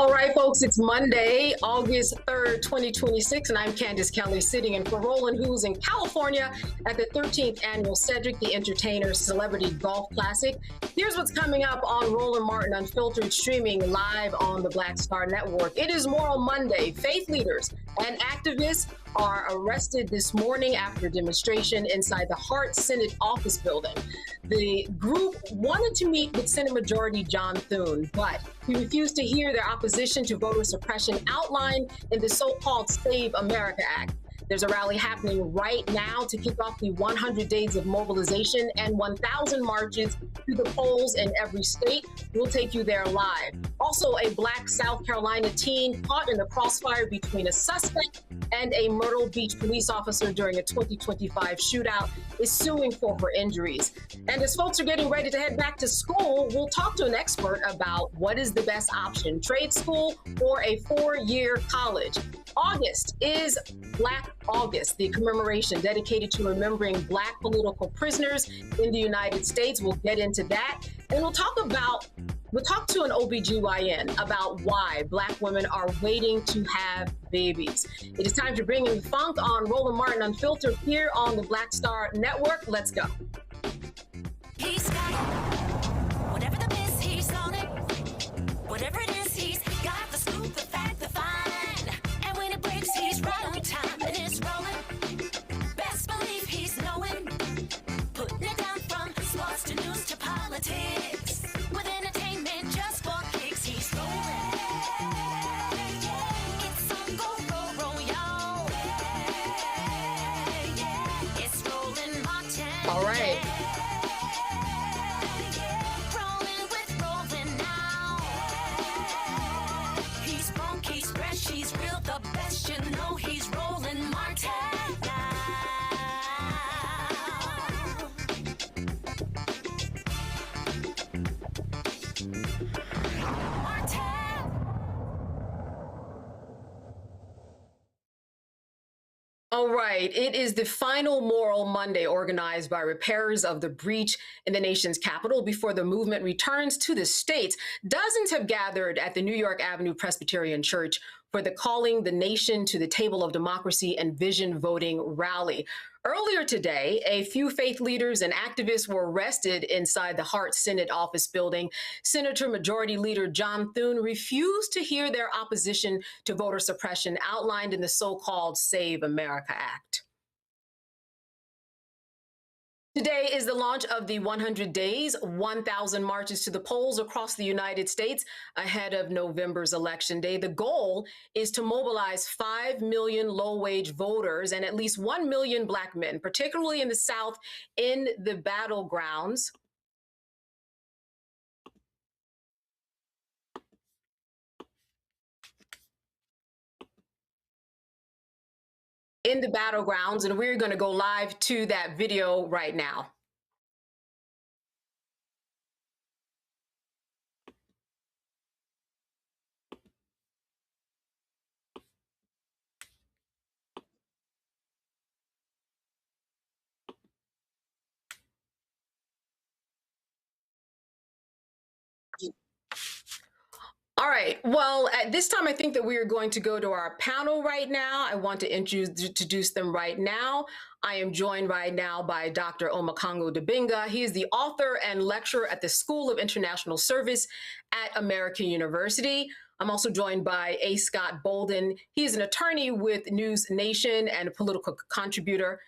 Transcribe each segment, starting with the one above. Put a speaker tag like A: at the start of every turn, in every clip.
A: All right, folks, it's Monday, August 3rd, 2026, and I'm Candace Kelly sitting in for Roland, who's in California at the 13th annual Cedric the Entertainer Celebrity Golf Classic. Here's what's coming up on Roland Martin Unfiltered, streaming live on the Black Star Network. It is Moral Monday. Faith leaders and activists are arrested this morning after a demonstration inside the Hart Senate Office Building. The group wanted to meet with Senate Majority John Thune, but he refused to hear their opposition to voter suppression outlined in the so-called Save America Act. There's a rally happening right now to kick off the 100 Days of Mobilization and 1,000 marches to the polls in every state. We'll take you there live. Also, a Black South Carolina teen caught in the crossfire between a suspect and a Myrtle Beach police officer during a 2025 shootout is suing for her injuries. And as folks are getting ready to head back to school, we'll talk to an expert about what is the best option, trade school or a 4-year college. August is Black August, the commemoration dedicated to remembering Black political prisoners in the United States. We'll get into that. And we'll talk to an OBGYN about why Black women are waiting to have babies. It is time to bring in the funk on Roland Martin Unfiltered here on the Black Star Network. Let's go.
B: He's got it. Whatever the miss, he's on it. Whatever it is, he's got the scoop, the fact, the fine. And when it breaks, he's right on time and it's rolling. Best believe he's knowing. Putting it down from sports to news to politics. With entertainment just for kicks, he's rolling. It's on go, roll, y'all. It's Roland Martin.
A: All right.
B: Rolling with Roland now. He's funky, he's fresh, he's real, the best. You know he's Roland Martin now.
A: All right, it is the final Moral Monday organized by repairers of the breach in the nation's capital before the movement returns to the states. Dozens have gathered at the New York Avenue Presbyterian Church for the Calling the Nation to the Table of Democracy and Vision voting rally. Earlier today, a few faith leaders and activists were arrested inside the Hart Senate Office Building. Senator Majority Leader John Thune refused to hear their opposition to voter suppression outlined in the so-called Save America Act. Today is the launch of the 100 Days, 1,000 marches to the polls across the United States ahead of November's election day. The goal is to mobilize 5 million low-wage voters and at least 1 million Black men, particularly in the South, in the battlegrounds. And we're going to go live to that video right now. All right. Well, at this time, I think that we are going to go to our panel right now. I want to introduce them right now. I am joined right now by Dr. Omekongo Dibinga. He is the author and lecturer at the School of International Service at American University. I'm also joined by A. Scott Bolden. He is an attorney with News Nation and a political contributor.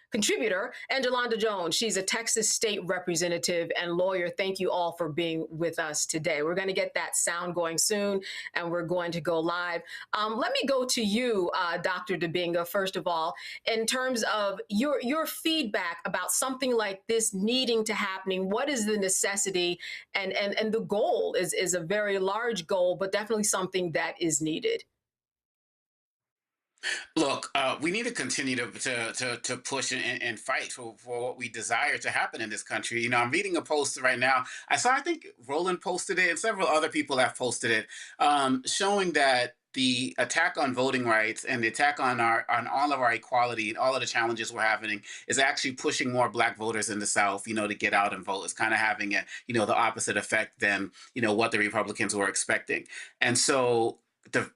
A: And Yolanda Jones, she's a Texas state representative and lawyer. Thank you all for being with us today. We're going to get that sound going soon, and we're going to go live. Let me go to you, Dr. Dibinga, first of all, in terms of your feedback about something like this needing to happening. What is the necessity? And the goal is a very large goal, but definitely something that is needed.
C: Look, we need to continue to push and fight for what we desire to happen in this country. You know, I'm reading a post right now. I think Roland posted it, and several other people have posted it, showing that the attack on voting rights and the attack on all of our equality and all of the challenges we're having is actually pushing more Black voters in the South, you know, to get out and vote. It's kind of having the opposite effect than, what the Republicans were expecting. And so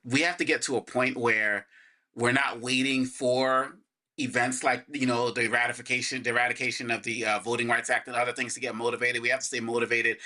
C: we have to get to a point where we're not waiting for events like the eradication of the Voting Rights Act and other things to get motivated. We have to stay motivated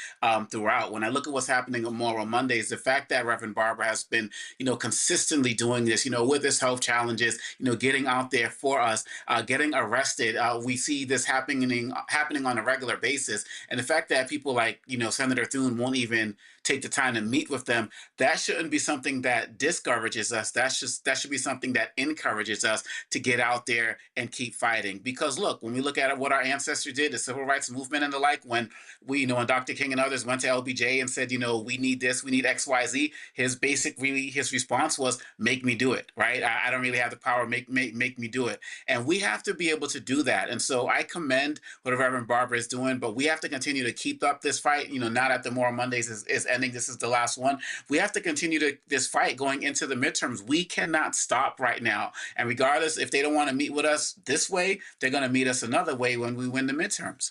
C: throughout. When I look at what's happening on Moral Mondays, the fact that Reverend Barber has been consistently doing this, with his health challenges, getting out there for us, getting arrested, we see this happening on a regular basis. And the fact that people like Senator Thune won't even take the time to meet with them, that shouldn't be something that discourages us. That should be something that encourages us to get out there and keep fighting. Because look, when we look at what our ancestors did, the civil rights movement and the like, when when Dr. King and others went to LBJ and said, we need this, we need XYZ, his response was, make me do it, right? I don't really have the power, make me do it. And we have to be able to do that. And so I commend what Reverend Barber is doing, but we have to continue to keep up this fight, now that the Moral Mondays is ending. This is the last one. We have to continue this fight going into the midterms. We cannot stop right now. And regardless, if they don't want to meet with us this way, they're going to meet us another way when we win the midterms.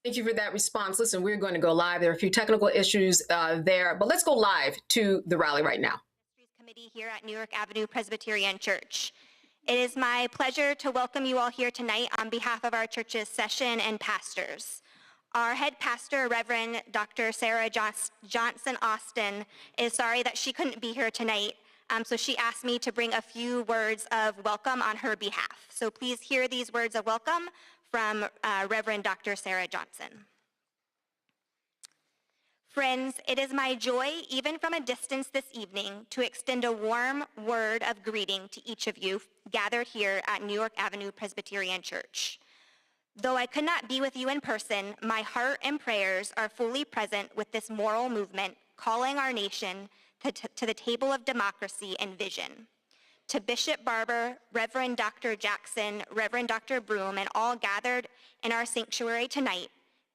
A: Thank you for that response. Listen, we're going to go live. There are a few technical issues there, but let's go live to the rally right now.
D: Committee here at New York Avenue Presbyterian Church. It is my pleasure to welcome you all here tonight on behalf of our church's session and pastors. Our head pastor, Reverend Dr. Sarah Johnson Austin, is sorry that she couldn't be here tonight, so she asked me to bring a few words of welcome on her behalf. So please hear these words of welcome from Reverend Dr. Sarah Johnson. Friends, it is my joy, even from a distance this evening, to extend a warm word of greeting to each of you gathered here at New York Avenue Presbyterian Church. Though I could not be with you in person, my heart and prayers are fully present with this moral movement calling our nation to the table of democracy and vision. To Bishop Barber, Reverend Dr. Jackson, Reverend Dr. Broom, and all gathered in our sanctuary tonight,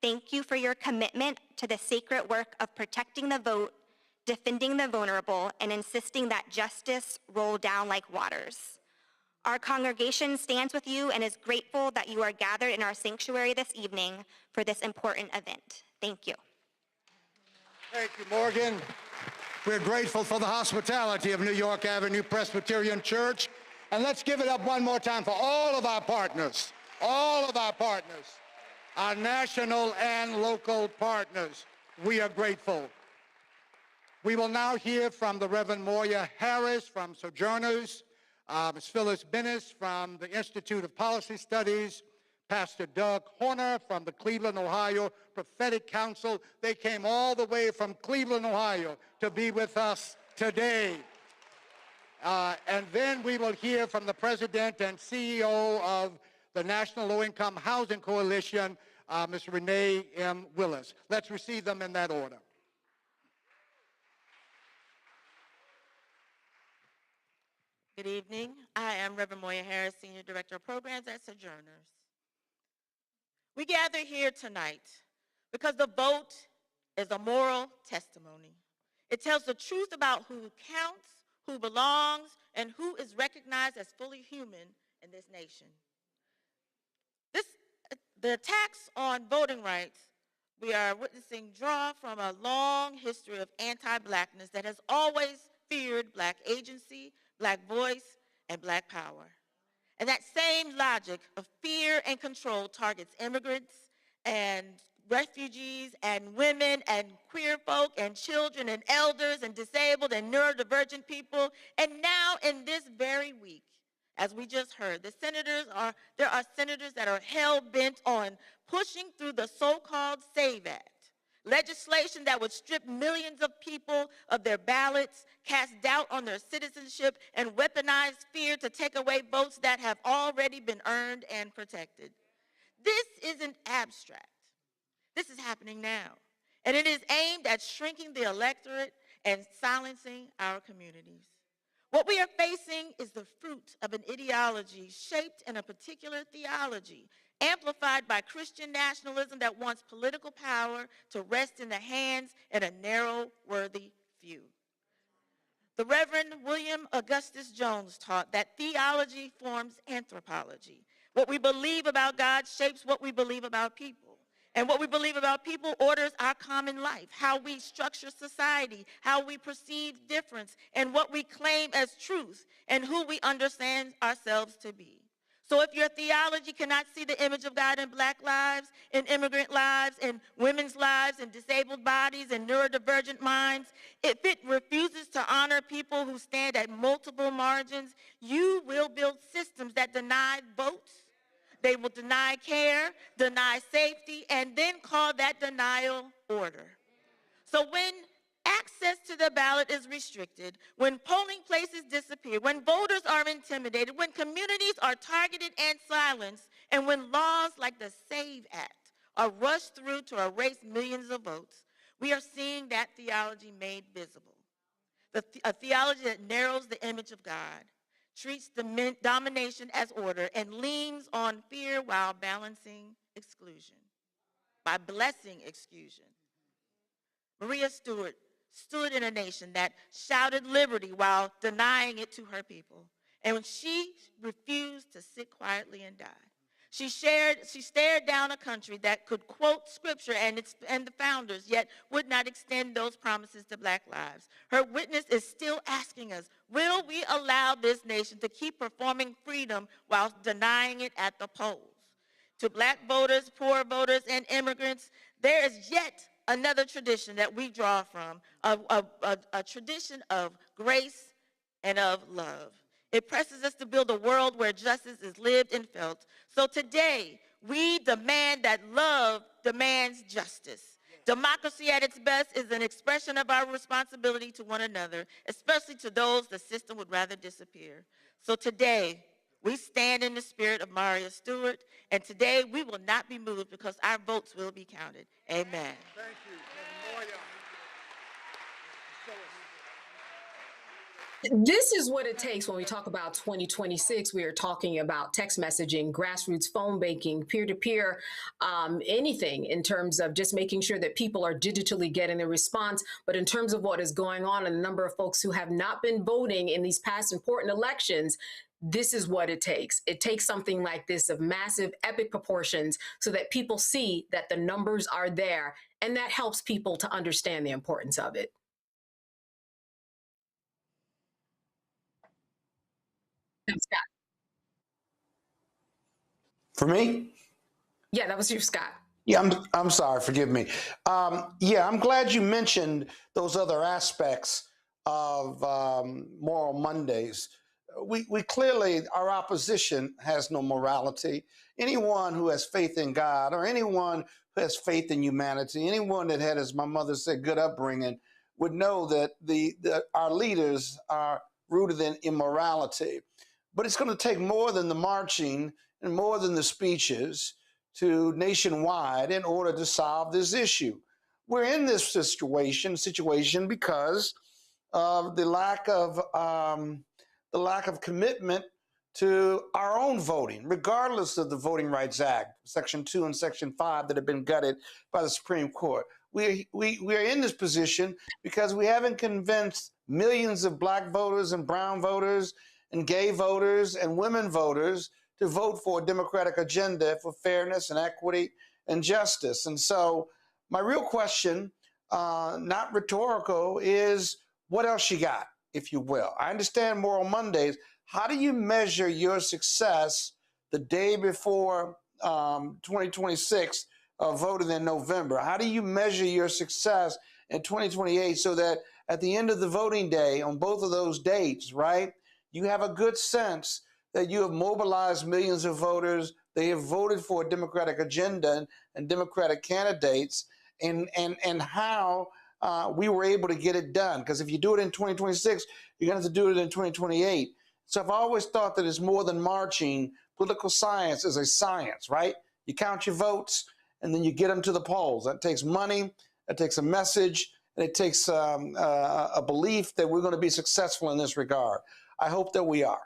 D: thank you for your commitment to the sacred work of protecting the vote, defending the vulnerable, and insisting that justice roll down like waters. Our congregation stands with you and is grateful that you are gathered in our sanctuary this evening for this important event. Thank you.
E: Thank you, Morgan. We're grateful for the hospitality of New York Avenue Presbyterian Church. And let's give it up one more time for all of our partners, our national and local partners. We are grateful. We will now hear from the Reverend Moya Harris from Sojourners, Ms. Phyllis Bennis from the Institute of Policy Studies, Pastor Doug Horner from the Cleveland, Ohio Prophetic Council. They came all the way from Cleveland, Ohio to be with us today. And then we will hear from the President and CEO of the National Low-Income Housing Coalition, Ms. Renee M. Willis. Let's receive them in that order.
F: Good evening. I am Reverend Moya Harris, Senior Director of Programs at Sojourners. We gather here tonight because the vote is a moral testimony. It tells the truth about who counts, who belongs, and who is recognized as fully human in this nation. The attacks on voting rights we are witnessing draw from a long history of anti-Blackness that has always feared Black agency, Black voice, and Black power. And that same logic of fear and control targets immigrants and refugees and women and queer folk and children and elders and disabled and neurodivergent people. And now in this very week, as we just heard, there are senators that are hell-bent on pushing through the so-called SAVE Act, legislation that would strip millions of people of their ballots, cast doubt on their citizenship, and weaponize fear to take away votes that have already been earned and protected. This isn't abstract. This is happening now. And it is aimed at shrinking the electorate and silencing our communities. What we are facing is the fruit of an ideology shaped in a particular theology, amplified by Christian nationalism that wants political power to rest in the hands of a narrow, worthy few. The Reverend William Augustus Jones taught that theology forms anthropology. What we believe about God shapes what we believe about people. And what we believe about people orders our common life, how we structure society, how we perceive difference, and what we claim as truth, and who we understand ourselves to be. So if your theology cannot see the image of God in Black lives, in immigrant lives, in women's lives, in disabled bodies, in neurodivergent minds, if it refuses to honor people who stand at multiple margins, you will build systems that deny votes. They will deny care, deny safety, and then call that denial order. So when access to the ballot is restricted, when polling places disappear, when voters are intimidated, when communities are targeted and silenced, and when laws like the SAVE Act are rushed through to erase millions of votes, we are seeing that theology made visible. A theology that narrows the image of God, treats domination as order, and leans on fear while balancing exclusion, by blessing exclusion. Maria Stewart stood in a nation that shouted liberty while denying it to her people. And she refused to sit quietly and die. She stared down a country that could quote scripture and the founders, yet would not extend those promises to Black lives. Her witness is still asking us, will we allow this nation to keep performing freedom while denying it at the polls? To Black voters, poor voters, and immigrants, there is yet another tradition that we draw from, a tradition of grace and of love. It presses us to build a world where justice is lived and felt. So today, we demand that love demands justice. Democracy at its best is an expression of our responsibility to one another, especially to those the system would rather disappear. So today, we stand in the spirit of Maria Stewart, and today we will not be moved because our votes will be counted. Amen.
E: Thank you. Maria.
A: This is what it takes when we talk about 2026. We are talking about text messaging, grassroots phone banking, peer-to-peer, anything in terms of just making sure that people are digitally getting a response. But in terms of what is going on and the number of folks who have not been voting in these past important elections, this is what it takes. It takes something like this of massive, epic proportions so that people see that the numbers are there, and that helps people to understand the importance of it. Scott.
G: For me?
A: Yeah, that was you, Scott.
G: Yeah, I'm sorry. Forgive me. Yeah, I'm glad you mentioned those other aspects of Moral Mondays. We clearly, our opposition has no morality. Anyone who has faith in God, or anyone who has faith in humanity, anyone that had, as my mother said, good upbringing, would know that our leaders are rooted in immorality. But it's going to take more than the marching and more than the speeches to nationwide in order to solve this issue. We're in this situation because of the lack of commitment to our own voting, regardless of the Voting Rights Act, Section 2 and Section 5 that have been gutted by the Supreme Court. We are in this position because we haven't convinced millions of Black voters and brown voters and gay voters and women voters to vote for a democratic agenda for fairness and equity and justice. And so my real question, not rhetorical, is what else you got, if you will? I understand Moral Mondays. How do you measure your success the day before 2026 voted in November? How do you measure your success in 2028 so that at the end of the voting day on both of those dates, right, you have a good sense that you have mobilized millions of voters, they have voted for a democratic agenda and democratic candidates, and how we were able to get it done? Because if you do it in 2026, you're going to have to do it in 2028. So I've always thought that it's more than marching. Political science is a science, right? You count your votes, and then you get them to the polls. That takes money, that takes a message, and it takes a belief that we're going to be successful in this regard. I hope that we are.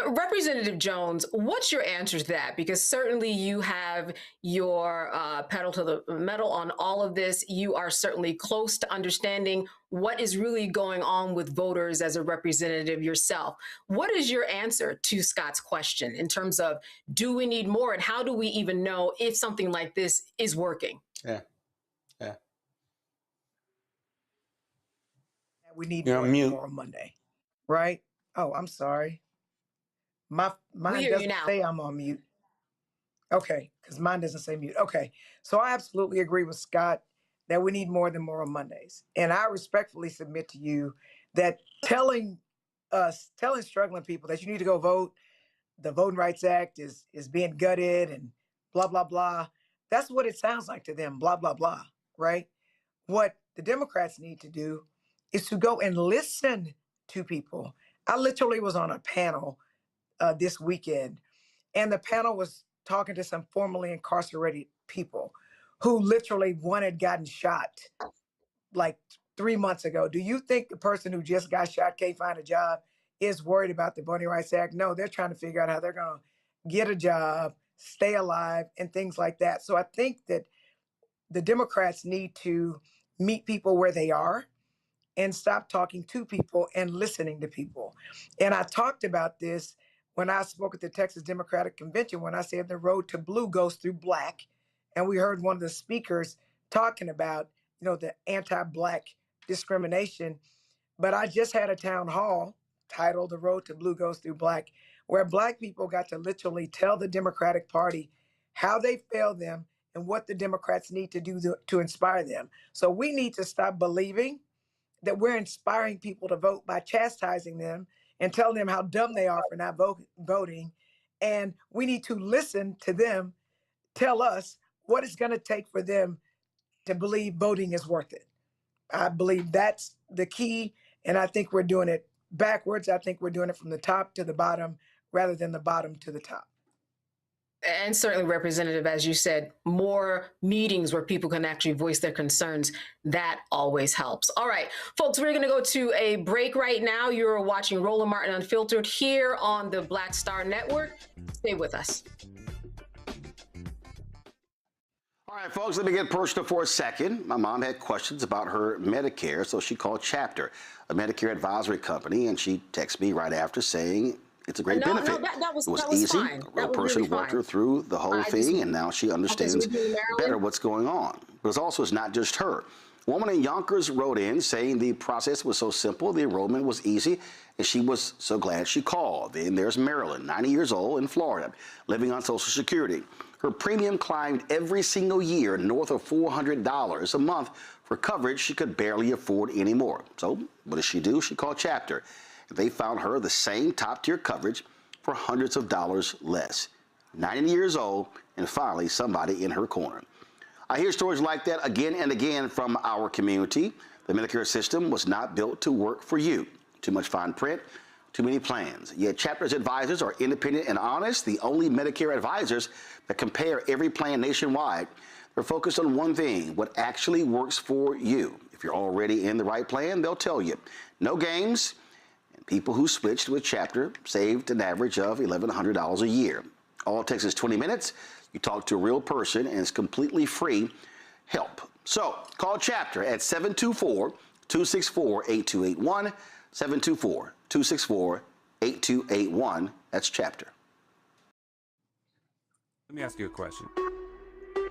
A: Representative Jones, what's your answer to that? Because certainly you have your pedal to the metal on all of this. You are certainly close to understanding what is really going on with voters as a representative yourself. What is your answer to Scott's question in terms of, do we need more, and how do we even know if something like this is working?
G: Yeah.
H: We need
G: You're
H: more
G: on mute.
H: tomorrow Monday, right? Oh, I'm sorry. Mine
A: hear you
H: doesn't
A: now.
H: say I'm on mute. Okay, because mine doesn't say mute. Okay, so I absolutely agree with Scott that we need more than Moral Mondays. And I respectfully submit to you that telling struggling people that you need to go vote, the Voting Rights Act is being gutted and blah, blah, blah. That's what it sounds like to them, blah, blah, blah, right? What the Democrats need to do is to go and listen to people. I literally was on a panel this weekend, and the panel was talking to some formerly incarcerated people who literally one had gotten shot like 3 months ago. Do you think the person who just got shot can't find a job is worried about the Voting Rights Act? No, they're trying to figure out how they're going to get a job, stay alive, and things like that. So I think that the Democrats need to meet people where they are and stop talking to people and listening to people. And I talked about this when I spoke at the Texas Democratic Convention, when I said the road to blue goes through black. And we heard one of the speakers talking about, the anti-black discrimination. But I just had a town hall titled The Road to Blue Goes Through Black, where black people got to literally tell the Democratic Party how they failed them and what the Democrats need to do to inspire them. So we need to stop believing that we're inspiring people to vote by chastising them and telling them how dumb they are for not voting. And we need to listen to them tell us what it's going to take for them to believe voting is worth it. I believe that's the key. And I think we're doing it backwards. I think we're doing it from the top to the bottom rather than the bottom to the top.
A: And certainly, Representative, as you said, more meetings where people can actually voice their concerns. That always helps. All right, folks, we're going to go to a break right now. You're watching Roland Martin Unfiltered here on the Black Star Network. Stay with us.
I: All right, folks, let me get personal for a second. My mom had questions about her Medicare, so she called Chapter, a Medicare advisory company, and she texted me right after saying it's a great benefit.
A: That was
I: easy.
A: fine.
I: A real person walked her through the whole thing, and now she understands better what's going on. But it's not just her. A woman in Yonkers wrote in saying the process was so simple, the enrollment was easy, and she was so glad she called. Then there's Marilyn, 90 years old, in Florida, living on Social Security. Her premium climbed every single year north of $400 a month for coverage she could barely afford anymore. So what does she do? She called Chapter. They found her the same top-tier coverage for hundreds of dollars less. 90 years old, and finally somebody in her corner. I hear stories like that again and again from our community. The Medicare system was not built to work for you. Too much fine print, too many plans. Yet Chapter's advisors are independent and honest, the only Medicare advisors that compare every plan nationwide. They're focused on one thing, what actually works for you. If you're already in the right plan, they'll tell you. No games. People who switched with Chapter saved an average of $1,100 a year. All it takes is 20 minutes. You talk to a real person, and it's completely free help. So call Chapter at 724-264-8281, 724-264-8281. That's Chapter.
J: Let me ask you a question.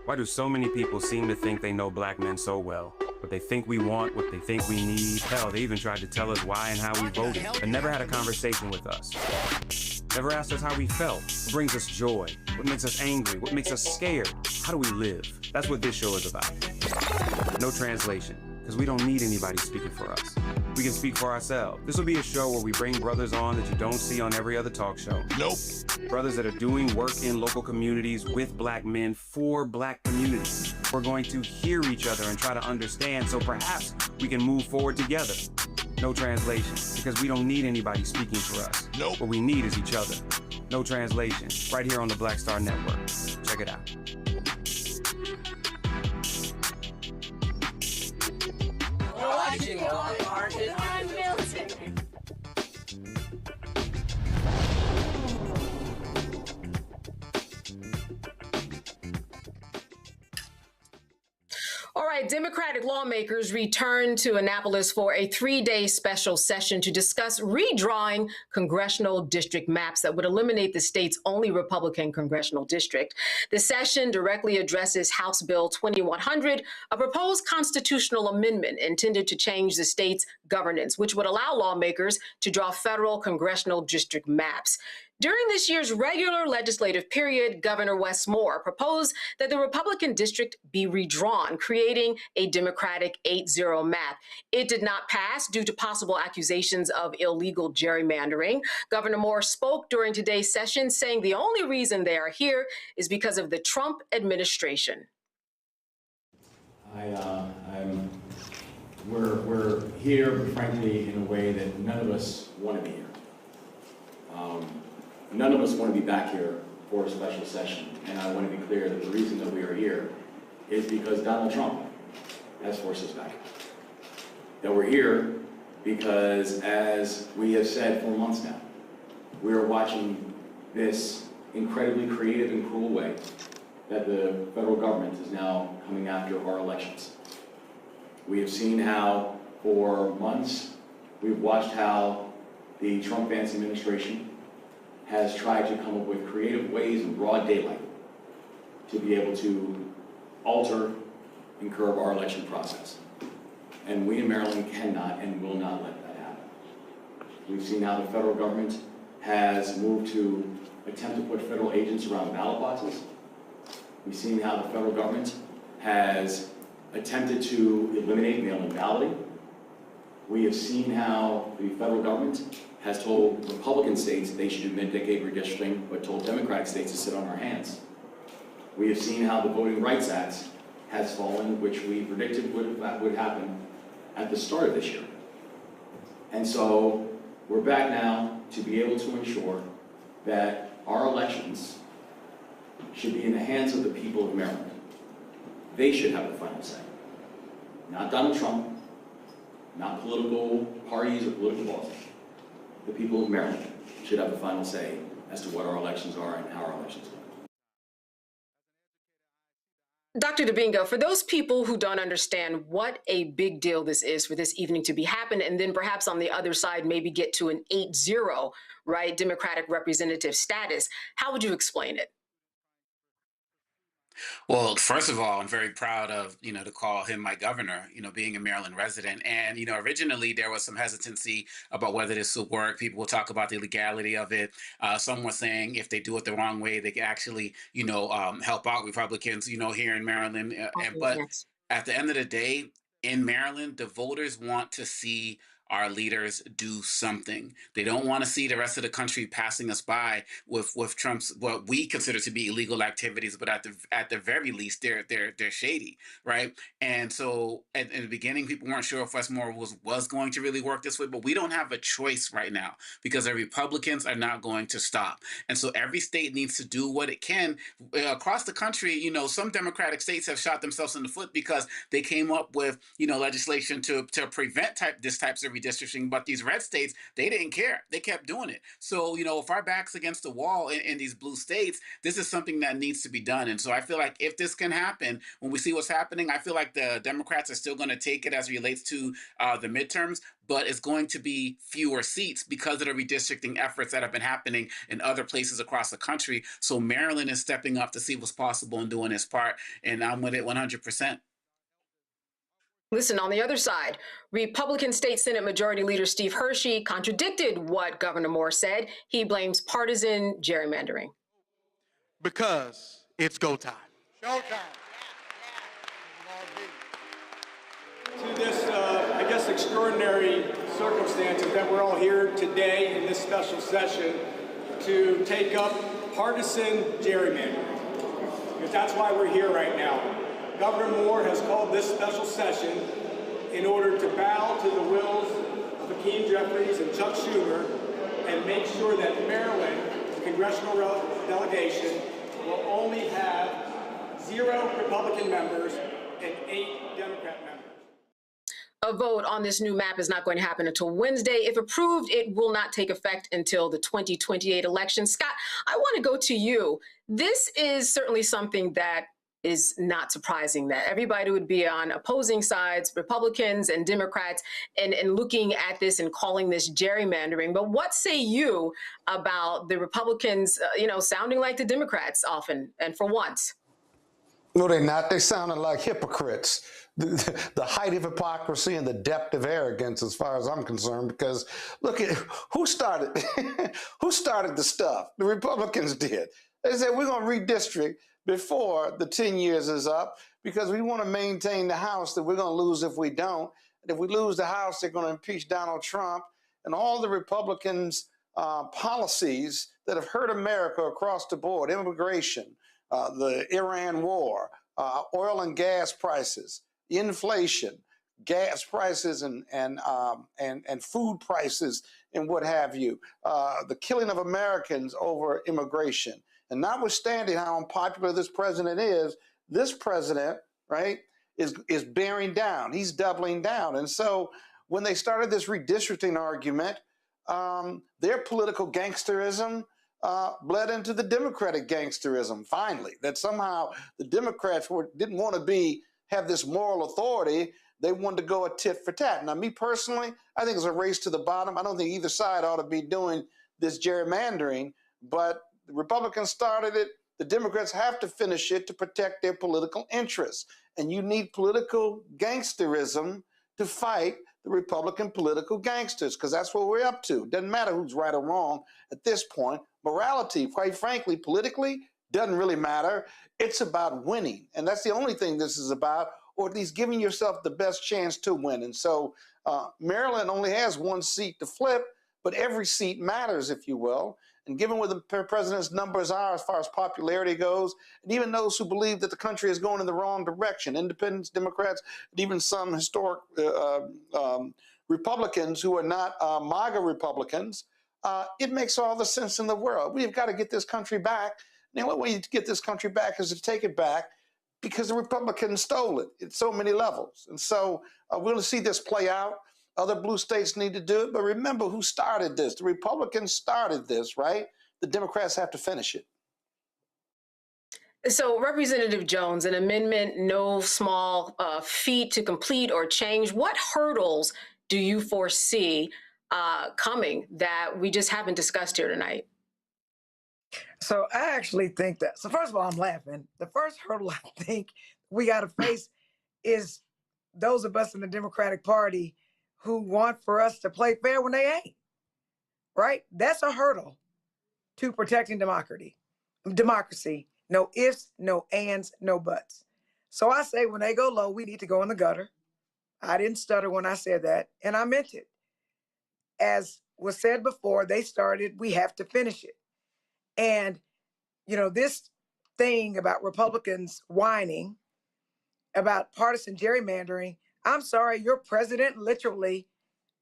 J: Why do so many people seem to think they know black men so well? What they think we want, what they think we need. Hell, they even tried to tell us why and how we voted, but never had a conversation with us. Never asked us how we felt, what brings us joy, what makes us angry, what makes us scared. How do we live? That's what this show is about. No translation, because we don't need anybody speaking for us. We can speak for ourselves. This will be a show where we bring brothers on that you don't see on every other talk show. Nope. Brothers that are doing work in local communities with black men for black communities. We're going to hear each other and try to understand so perhaps we can move forward together. No translation, because we don't need anybody speaking for us. Nope. What we need is each other. No translation, right here on the Black Star Network. Check it out.
B: Watching Roland Martin Unfiltered.
A: right, Democratic lawmakers returned to Annapolis for a 3-day special session to discuss redrawing congressional district maps that would eliminate the state's only Republican congressional district. The session directly addresses House Bill 2100, a proposed constitutional amendment intended to change the state's governance, which would allow lawmakers to draw federal congressional district maps. During this year's regular legislative period, Governor Wes Moore proposed that the Republican district be redrawn, creating a Democratic 8-0 map. It did not pass due to possible accusations of illegal gerrymandering. Governor Moore spoke during today's session, saying the only reason they are here is because of the Trump administration.
K: We're here, frankly, in a way that none of us want to be here. None of us want to be back here for a special session, and I want to be clear that the reason that we are here is because Donald Trump has forced us back. That we're here because, as we have said for months now, we are watching this incredibly creative and cruel way that the federal government is now coming after our elections. We have seen how, for months, we've watched how the Trump-Vance administration has tried to come up with creative ways in broad daylight to be able to alter and curb our election process. And we in Maryland cannot and will not let that happen. We've seen how the federal government has moved to attempt to put federal agents around ballot boxes. We've seen how the federal government has attempted to eliminate mail-in balloting. We have seen how the federal government has told Republican states they should admit decade redistricting, but told Democratic states to sit on our hands. We have seen how the Voting Rights Act has fallen, which we predicted would happen at the start of this year. And so we're back now to be able to ensure that our elections should be in the hands of the people of Maryland. They should have the final say. Not Donald Trump, not political parties or political bosses. The people of Maryland should have the final say as to what our elections are and how our elections go.
A: Dr. Dubingo, for those people who don't understand what a big deal this is for this evening to be happening, and then perhaps on the other side maybe get to an 8-0, right, Democratic representative status, how would you explain it?
C: Well, first of all, I'm very proud of, to call him my governor, being a Maryland resident. And, originally there was some hesitancy about whether this would work. People will talk about the legality of it. Some were saying if they do it the wrong way, they can actually, help out Republicans, here in Maryland. But
A: Yes.
C: at the end of the day, in Maryland, the voters want to see our leaders do something. They don't want to see the rest of the country passing us by with Trump's what we consider to be illegal activities, but at the very least they're shady, right? And so in the beginning, people weren't sure if Westmore was going to really work this way, but we don't have a choice right now because the Republicans are not going to stop. And so every state needs to do what it can across the country. Some Democratic states have shot themselves in the foot because they came up with legislation to prevent this types of redistricting, but these red states, they didn't care. They kept doing it. So, if our back's against the wall in these blue states, this is something that needs to be done. And so I feel like if this can happen, when we see what's happening, I feel like the Democrats are still going to take it as it relates to the midterms, but it's going to be fewer seats because of the redistricting efforts that have been happening in other places across the country. So Maryland is stepping up to see what's possible and doing its part, and I'm with it 100%.
A: Listen, on the other side, Republican State Senate Majority Leader Steve Hershey contradicted what Governor Moore said. He blames partisan gerrymandering.
E: Because it's go time. Showtime.
L: To this, I guess, extraordinary circumstances that we're all here today in this special session to take up partisan gerrymandering. Because that's why we're here right now. Governor Moore has called this special session in order to bow to the wills of Hakeem Jeffries and Chuck Schumer and make sure that Maryland, the congressional delegation, will only have 0 Republican members and 8 Democrat members.
A: A vote on this new map is not going to happen until Wednesday. If approved, it will not take effect until the 2028 election. Scott, I want to go to you. This is certainly something that is not surprising that everybody would be on opposing sides, Republicans and Democrats, and looking at this and calling this gerrymandering. But what say you about the Republicans, sounding like the Democrats often and for once?
G: No, they're not. They sounded like hypocrites. The height of hypocrisy and the depth of arrogance, as far as I'm concerned, because look at who started who started the stuff. The Republicans did. They said we're going to redistrict before the 10 years is up because we want to maintain the House that we're going to lose if we don't. And if we lose the House, they're going to impeach Donald Trump. And all the Republicans' policies that have hurt America across the board, immigration, the Iran war, oil and gas prices, inflation, gas prices, and food prices, and what have you, the killing of Americans over immigration. And notwithstanding how unpopular this president is, this president, right, is bearing down. He's doubling down. And so when they started this redistricting argument, their political gangsterism bled into the Democratic gangsterism, finally, that somehow the Democrats didn't want to have this moral authority. They wanted to go a tit for tat. Now, me personally, I think it's a race to the bottom. I don't think either side ought to be doing this gerrymandering, but the Republicans started it. The Democrats have to finish it to protect their political interests. And you need political gangsterism to fight the Republican political gangsters, because that's what we're up to. Doesn't matter who's right or wrong at this point. Morality, quite frankly, politically, doesn't really matter. It's about winning. And that's the only thing this is about, or at least giving yourself the best chance to win. And so Maryland only has one seat to flip, but every seat matters, if you will. And given what the president's numbers are as far as popularity goes, and even those who believe that the country is going in the wrong direction, independents, Democrats, and even some historic Republicans who are not MAGA Republicans, it makes all the sense in the world. We've got to get this country back. And the only way to get this country back is to take it back because the Republicans stole it at so many levels. And so we're going to see this play out. Other blue states need to do it. But remember who started this. The Republicans started this, right? The Democrats have to finish it.
A: So, Representative Jones, an amendment, no small feat to complete or change. What hurdles do you foresee coming that we just haven't discussed here tonight?
H: So I actually think that, so first of all, I'm laughing. The first hurdle I think we got to face is those of us in the Democratic Party who want for us to play fair when they ain't, right? That's a hurdle to protecting democracy. No ifs, no ands, no buts. So I say when they go low, we need to go in the gutter. I didn't stutter when I said that, and I meant it. As was said before, they started, we have to finish it. And, this thing about Republicans whining about partisan gerrymandering, I'm sorry, your president literally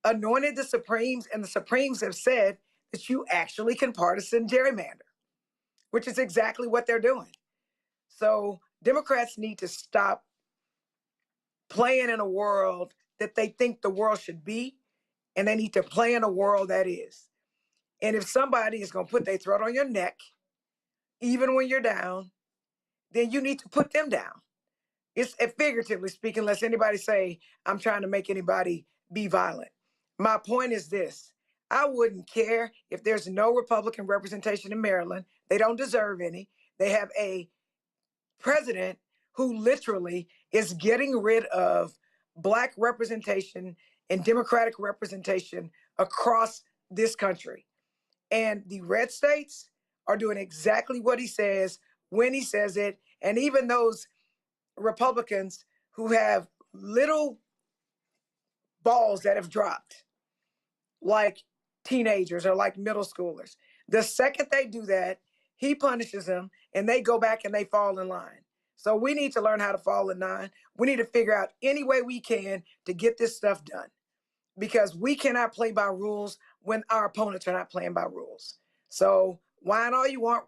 H: anointed the Supremes, and the Supremes have said that you actually can partisan gerrymander, which is exactly what they're doing. So Democrats need to stop playing in a world that they think the world should be, and they need to play in a world that is. And if somebody is going to put their throat on your neck, even when you're down, then you need to put them down. It's figuratively speaking, lest anybody say, I'm trying to make anybody be violent. My point is this. I wouldn't care if there's no Republican representation in Maryland. They don't deserve any. They have a president who literally is getting rid of Black representation and Democratic representation across this country. And the red states are doing exactly what he says when he says it. And even those Republicans who have little balls that have dropped, like teenagers or like middle schoolers, the second they do that, he punishes them and they go back and they fall in line. So we need to learn how to fall in line. We need to figure out any way we can to get this stuff done, because we cannot play by rules when our opponents are not playing by rules. So whine all you want,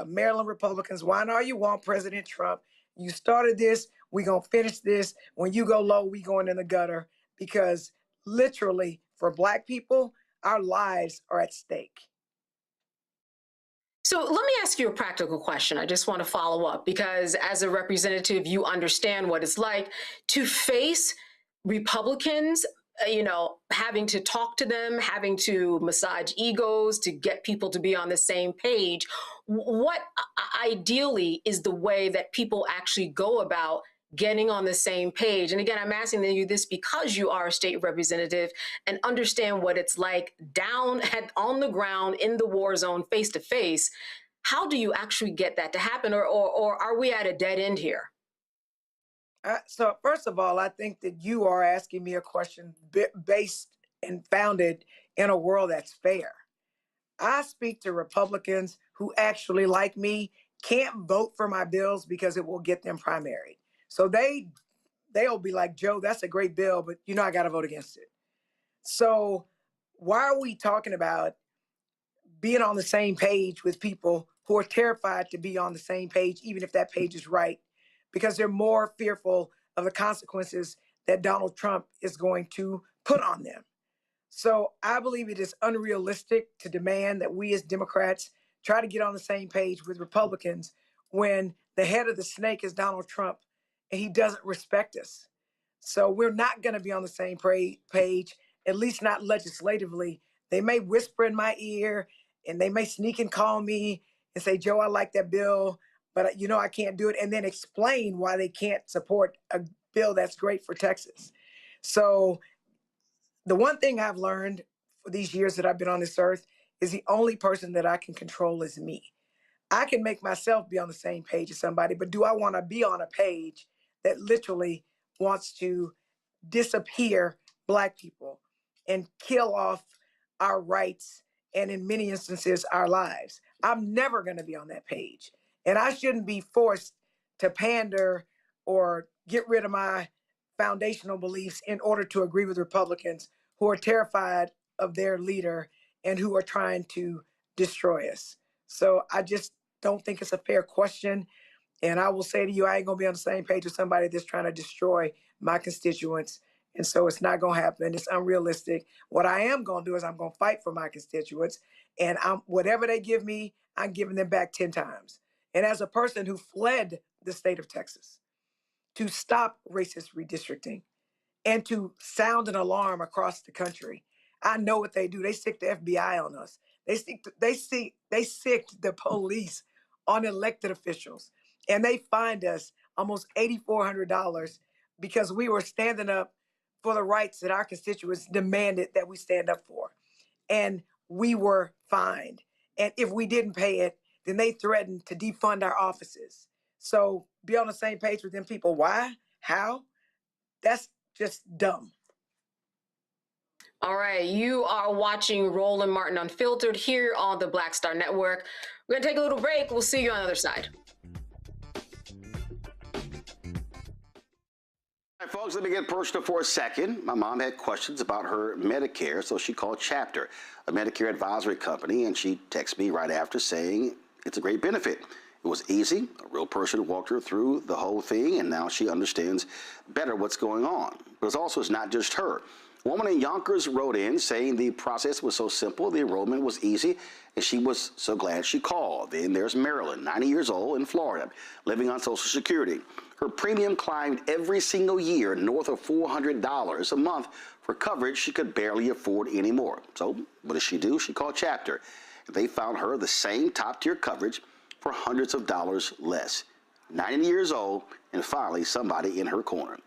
H: Maryland Republicans, whine all you want, President Trump. You started this. We're going to finish this. When you go low, we going in the gutter, because literally for Black people, our lives are at stake.
A: So let me ask you a practical question. I just want to follow up because as a representative, you understand what it's like to face Republicans, having to talk to them, having to massage egos to get people to be on the same page. What ideally is the way that people actually go about getting on the same page? And again, I'm asking you this because you are a state representative and understand what it's like down on the ground in the war zone, face to face. How do you actually get that to happen, or are we at a dead end here?
H: So first of all, I think that you are asking me a question based and founded in a world that's fair. I speak to Republicans who actually, like me, can't vote for my bills because it will get them primaried. So they'll be like, Joe, that's a great bill, but I got to vote against it. So why are we talking about being on the same page with people who are terrified to be on the same page, even if that page is right, because they're more fearful of the consequences that Donald Trump is going to put on them? So I believe it is unrealistic to demand that we as Democrats try to get on the same page with Republicans when the head of the snake is Donald Trump and he doesn't respect us. So we're not going to be on the same page, at least not legislatively. They may whisper in my ear and they may sneak and call me and say, Joe, I like that bill, but I can't do it, and then explain why they can't support a bill that's great for Texas. So the one thing I've learned for these years that I've been on this earth is the only person that I can control is me. I can make myself be on the same page as somebody, but do I want to be on a page that literally wants to disappear Black people and kill off our rights and in many instances our lives? I'm never going to be on that page. And I shouldn't be forced to pander or get rid of my foundational beliefs in order to agree with Republicans who are terrified of their leader and who are trying to destroy us. So I just don't think it's a fair question. And I will say to you, I ain't going to be on the same page with somebody that's trying to destroy my constituents. And so it's not going to happen. It's unrealistic. What I am going to do is I'm going to fight for my constituents. And whatever they give me, I'm giving them back 10 times. And as a person who fled the state of Texas to stop racist redistricting and to sound an alarm across the country, I know what they do. They stick the FBI on us. They sicked the police on elected officials. And they fined us almost $8,400 because we were standing up for the rights that our constituents demanded that we stand up for. And we were fined. And if we didn't pay it, then they threatened to defund our offices. So be on the same page with them people. Why? How? That's just dumb.
A: All right, you are watching Roland Martin Unfiltered here on the Black Star Network. We're going to take a little break. We'll see you on the other side.
I: All right, folks, let me get personal for a second. My mom had questions about her Medicare, so she called Chapter, a Medicare advisory company, and she texted me right after saying it's a great benefit. It was easy. A real person walked her through the whole thing, and now she understands better what's going on. But it's not just her. A woman in Yonkers wrote in saying the process was so simple, the enrollment was easy, and she was so glad she called. Then there's Marilyn, 90 years old, in Florida, living on Social Security. Her premium climbed every single year north of $400 a month for coverage she could barely afford anymore. So what does she do? She called Chapter. They found her the same top-tier coverage for hundreds of dollars less. 90 years old, and finally somebody in her corner.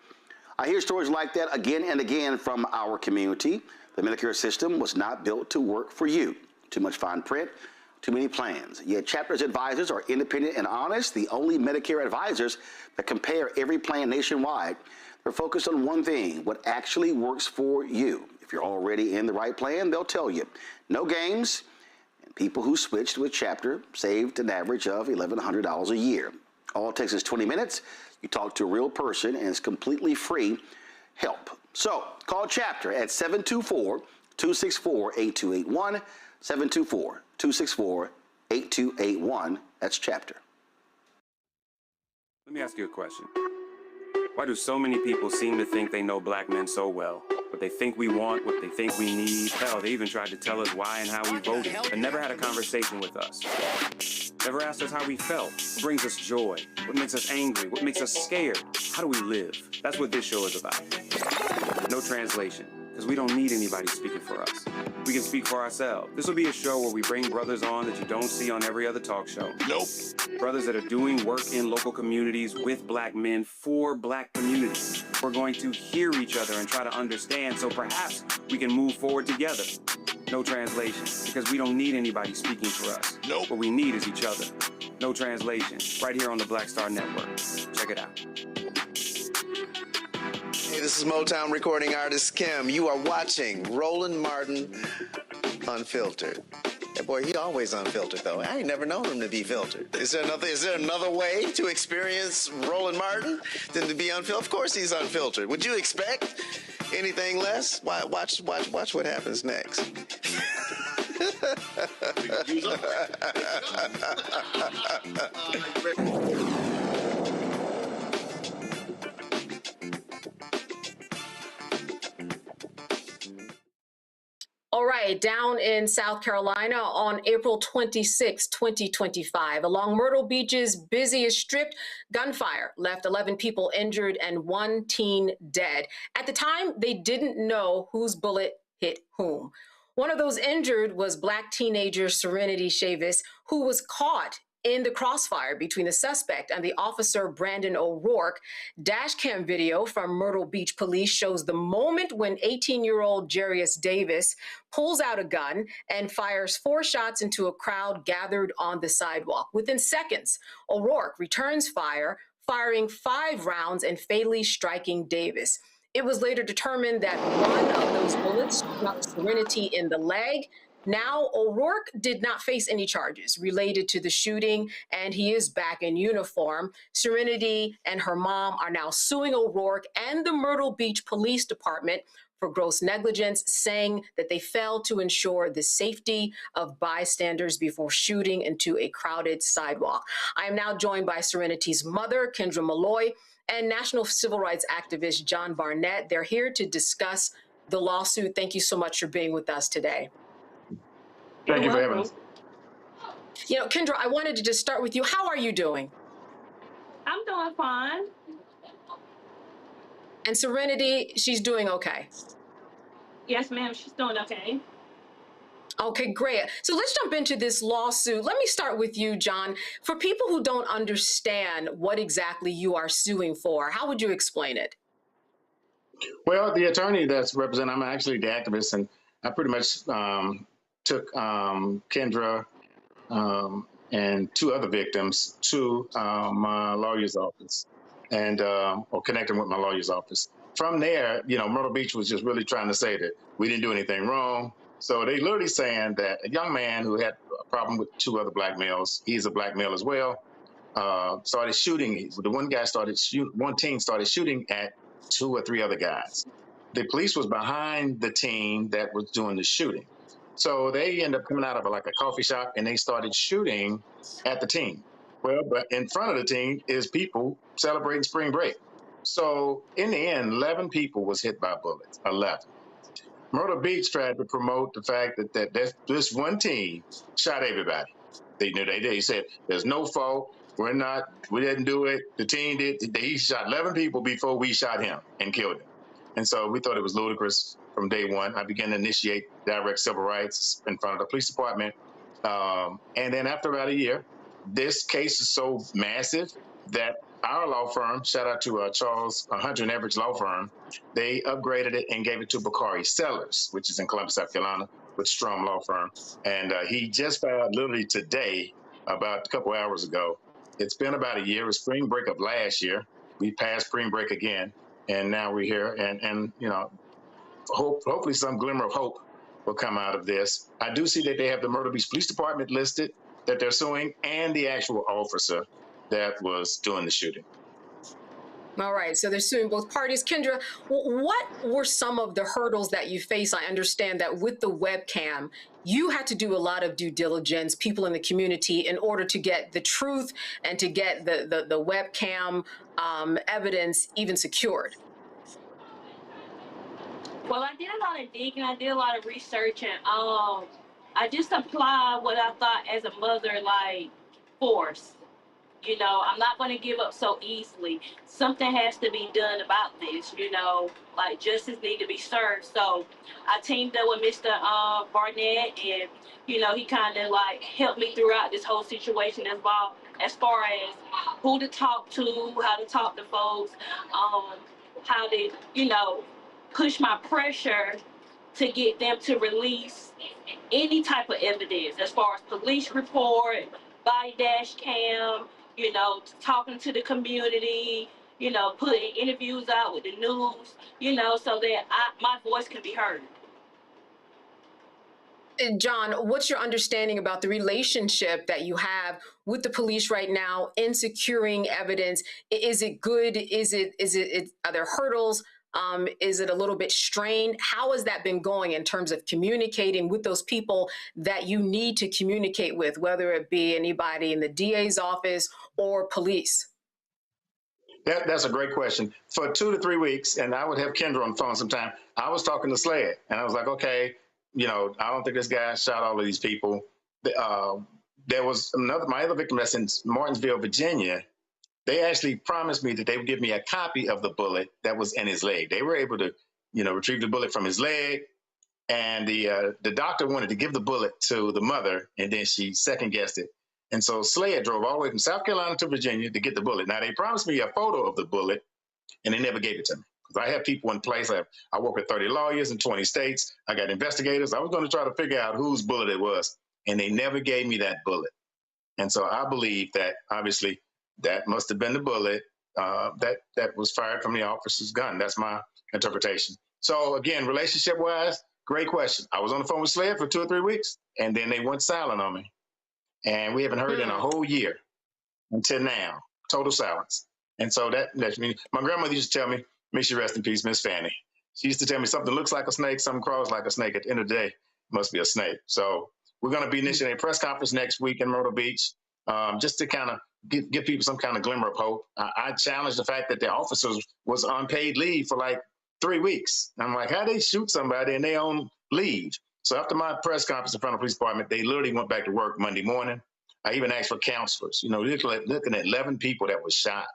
I: I hear stories like that again and again from our community. The Medicare system was not built to work for you. Too much fine print, too many plans. Yet Chapter's advisors are independent and honest, the only Medicare advisors that compare every plan nationwide. They're focused on one thing, what actually works for you. If you're already in the right plan, they'll tell you. No games, and people who switched with Chapter saved an average of $1,100 a year. All it takes is 20 minutes. You talk to a real person, and it's completely free help. So call Chapter at 724-264-8281, 724-264-8281. That's Chapter.
J: Let me ask you a question. Why do so many people seem to think they know black men so well? What they think we want, what they think we need. Hell, they even tried to tell us why and how we voted, but never had a conversation with us. Never asked us how we felt, what brings us joy, what makes us angry, what makes us scared. How do we live? That's what this show is about. No translation, because we don't need anybody speaking for us. We can speak for ourselves. This will be a show where we bring brothers on that you don't see on every other talk show. Nope. Brothers that are doing work in local communities with black men for black communities. We're going to hear each other and try to understand so perhaps we can move forward together. No translation, because we don't need anybody speaking for us. Nope. What we need is each other. No translation, right here on the Black Star Network. Check it out.
M: Hey, this is Motown recording artist Kim. You are watching Roland Martin Unfiltered. That boy, he always unfiltered though. I ain't never known him to be filtered. Is there another way to experience Roland Martin than to be unfiltered? Of course he's unfiltered. Would you expect anything less? Watch what happens next.
A: All right, down in South Carolina on April 26, 2025, along Myrtle Beach's busiest strip, gunfire left 11 people injured and 1 teen dead. At the time, they didn't know whose bullet hit whom. One of those injured was Black teenager Serenity Chavis, who was caught in the crossfire between the suspect and the officer Brandon O'Rourke. Dashcam video from Myrtle Beach police shows the moment when 18-year-old Jarius Davis pulls out a gun and fires 4 shots into a crowd gathered on the sidewalk. Within seconds, O'Rourke returns fire, firing 5 rounds and fatally striking Davis. It was later determined that one of those bullets struck Serenity in the leg. Now, O'Rourke did not face any charges related to the shooting, and he is back in uniform. Serenity and her mom are now suing O'Rourke and the Myrtle Beach Police Department for gross negligence, saying that they failed to ensure the safety of bystanders before shooting into a crowded sidewalk. I am now joined by Serenity's mother, Kendra Malloy, and national civil rights activist John Barnett. They're here to discuss the lawsuit. Thank you so much for being with us today.
N: Thank you for having us.
A: You know, Kendra, I wanted to just start with you. How are you doing?
N: I'm doing fine.
A: And Serenity, she's doing okay.
N: Yes, ma'am, she's doing okay.
A: Okay, great. So let's jump into this lawsuit. Let me start with you, John. For people who don't understand what exactly you are suing for, how would you explain it?
N: Well, the attorney that's representing, I'm actually the activist, and I pretty much took Kendra and 2 other victims to my lawyer's office and or connecting with my lawyer's office. From there, you know, Myrtle Beach was just really trying to say that we didn't do anything wrong. So they literally saying that a young man who had a problem with 2 other black males, he's a black male as well, started shooting. The one teen started shooting at 2 or 3 other guys. The police was behind the teen that was doing the shooting. So they ended up coming out of a coffee shop and they started shooting at the teen. Well, but in front of the teen is people celebrating spring break. So in the end, 11 people was hit by bullets, 11. Myrtle Beach tried to promote the fact that this one teen shot everybody. They knew they did. He said, there's no fault. We didn't do it. The teen did. He shot 11 people before we shot him and killed him. And so we thought it was ludicrous from day one. I began to initiate direct civil rights in front of the police department. And then after about a year, this case is so massive that our law firm, shout out to Charles Hunter and Everidge law firm, they upgraded it and gave it to Bakari Sellers, which is in Columbus, South Carolina, with Strom Law Firm. And he just filed literally today, about a couple hours ago. It's been about a year. It was spring break of last year. We passed spring break again, and now we're here. And you know, hopefully some glimmer of hope will come out of this. I do see that they have the Myrtle Beach Police Department listed that they're suing, and the actual officer that was doing the shooting.
A: All right, so they're suing both parties. Kendra, what were some of the hurdles that you face? I understand that with the webcam, you had to do a lot of due diligence, people in the community, in order to get the truth and to get the webcam evidence even secured.
O: Well, I did a lot of digging. I did a lot of research, and I just applied what I thought as a mother, like force. You know, I'm not going to give up so easily. Something has to be done about this. You know, like justice need to be served. So I teamed up with Mr. Barnett, and you know, he kind of like helped me throughout this whole situation as far as who to talk to, how to talk to folks, how to, you know, push my pressure to get them to release any type of evidence as far as police report, body dash cam, you know, talking to the community, you know, putting interviews out with the news, you know, so that my voice can be heard.
A: John, what's your understanding about the relationship that you have with the police right now in securing evidence? Is it good? Are there hurdles? Is it a little bit strained? How has that been going in terms of communicating with those people that you need to communicate with, whether it be anybody in the DA's office or police?
N: That's a great question. For 2 to 3 weeks, and I would have Kendra on the phone sometime, I was talking to Sled, and I was like, okay, you know, I don't think this guy shot all of these people. There was my other victim that's in Martinsville, Virginia. They actually promised me that they would give me a copy of the bullet that was in his leg. They were able to, you know, retrieve the bullet from his leg. And the doctor wanted to give the bullet to the mother, and then she second guessed it. And so Slade drove all the way from South Carolina to Virginia to get the bullet. Now, they promised me a photo of the bullet, and they never gave it to me. Because I have people in place. I work with 30 lawyers in 20 states. I got investigators. I was going to try to figure out whose bullet it was, and they never gave me that bullet. And so I believe that, obviously, that must have been the bullet that was fired from the officer's gun. That's my interpretation. So, again, relationship-wise, great question. I was on the phone with Sled for 2 or 3 weeks, and then they went silent on me. And we haven't heard in a whole year until now. Total silence. And so that's me. My grandmother used to tell me, may she rest in peace, Miss Fanny. She used to tell me something looks like a snake, something crawls like a snake. At the end of the day, it must be a snake. So we're going to be initiating a press conference next week in Myrtle Beach, just to kind of give people some kind of glimmer of hope. I challenged the fact that the officers was on paid leave for like 3 weeks. I'm like, how they shoot somebody and they on leave? So after my press conference in front of the police department, they literally went back to work Monday morning. I even asked for counselors. You know, looking at 11 people that was shot.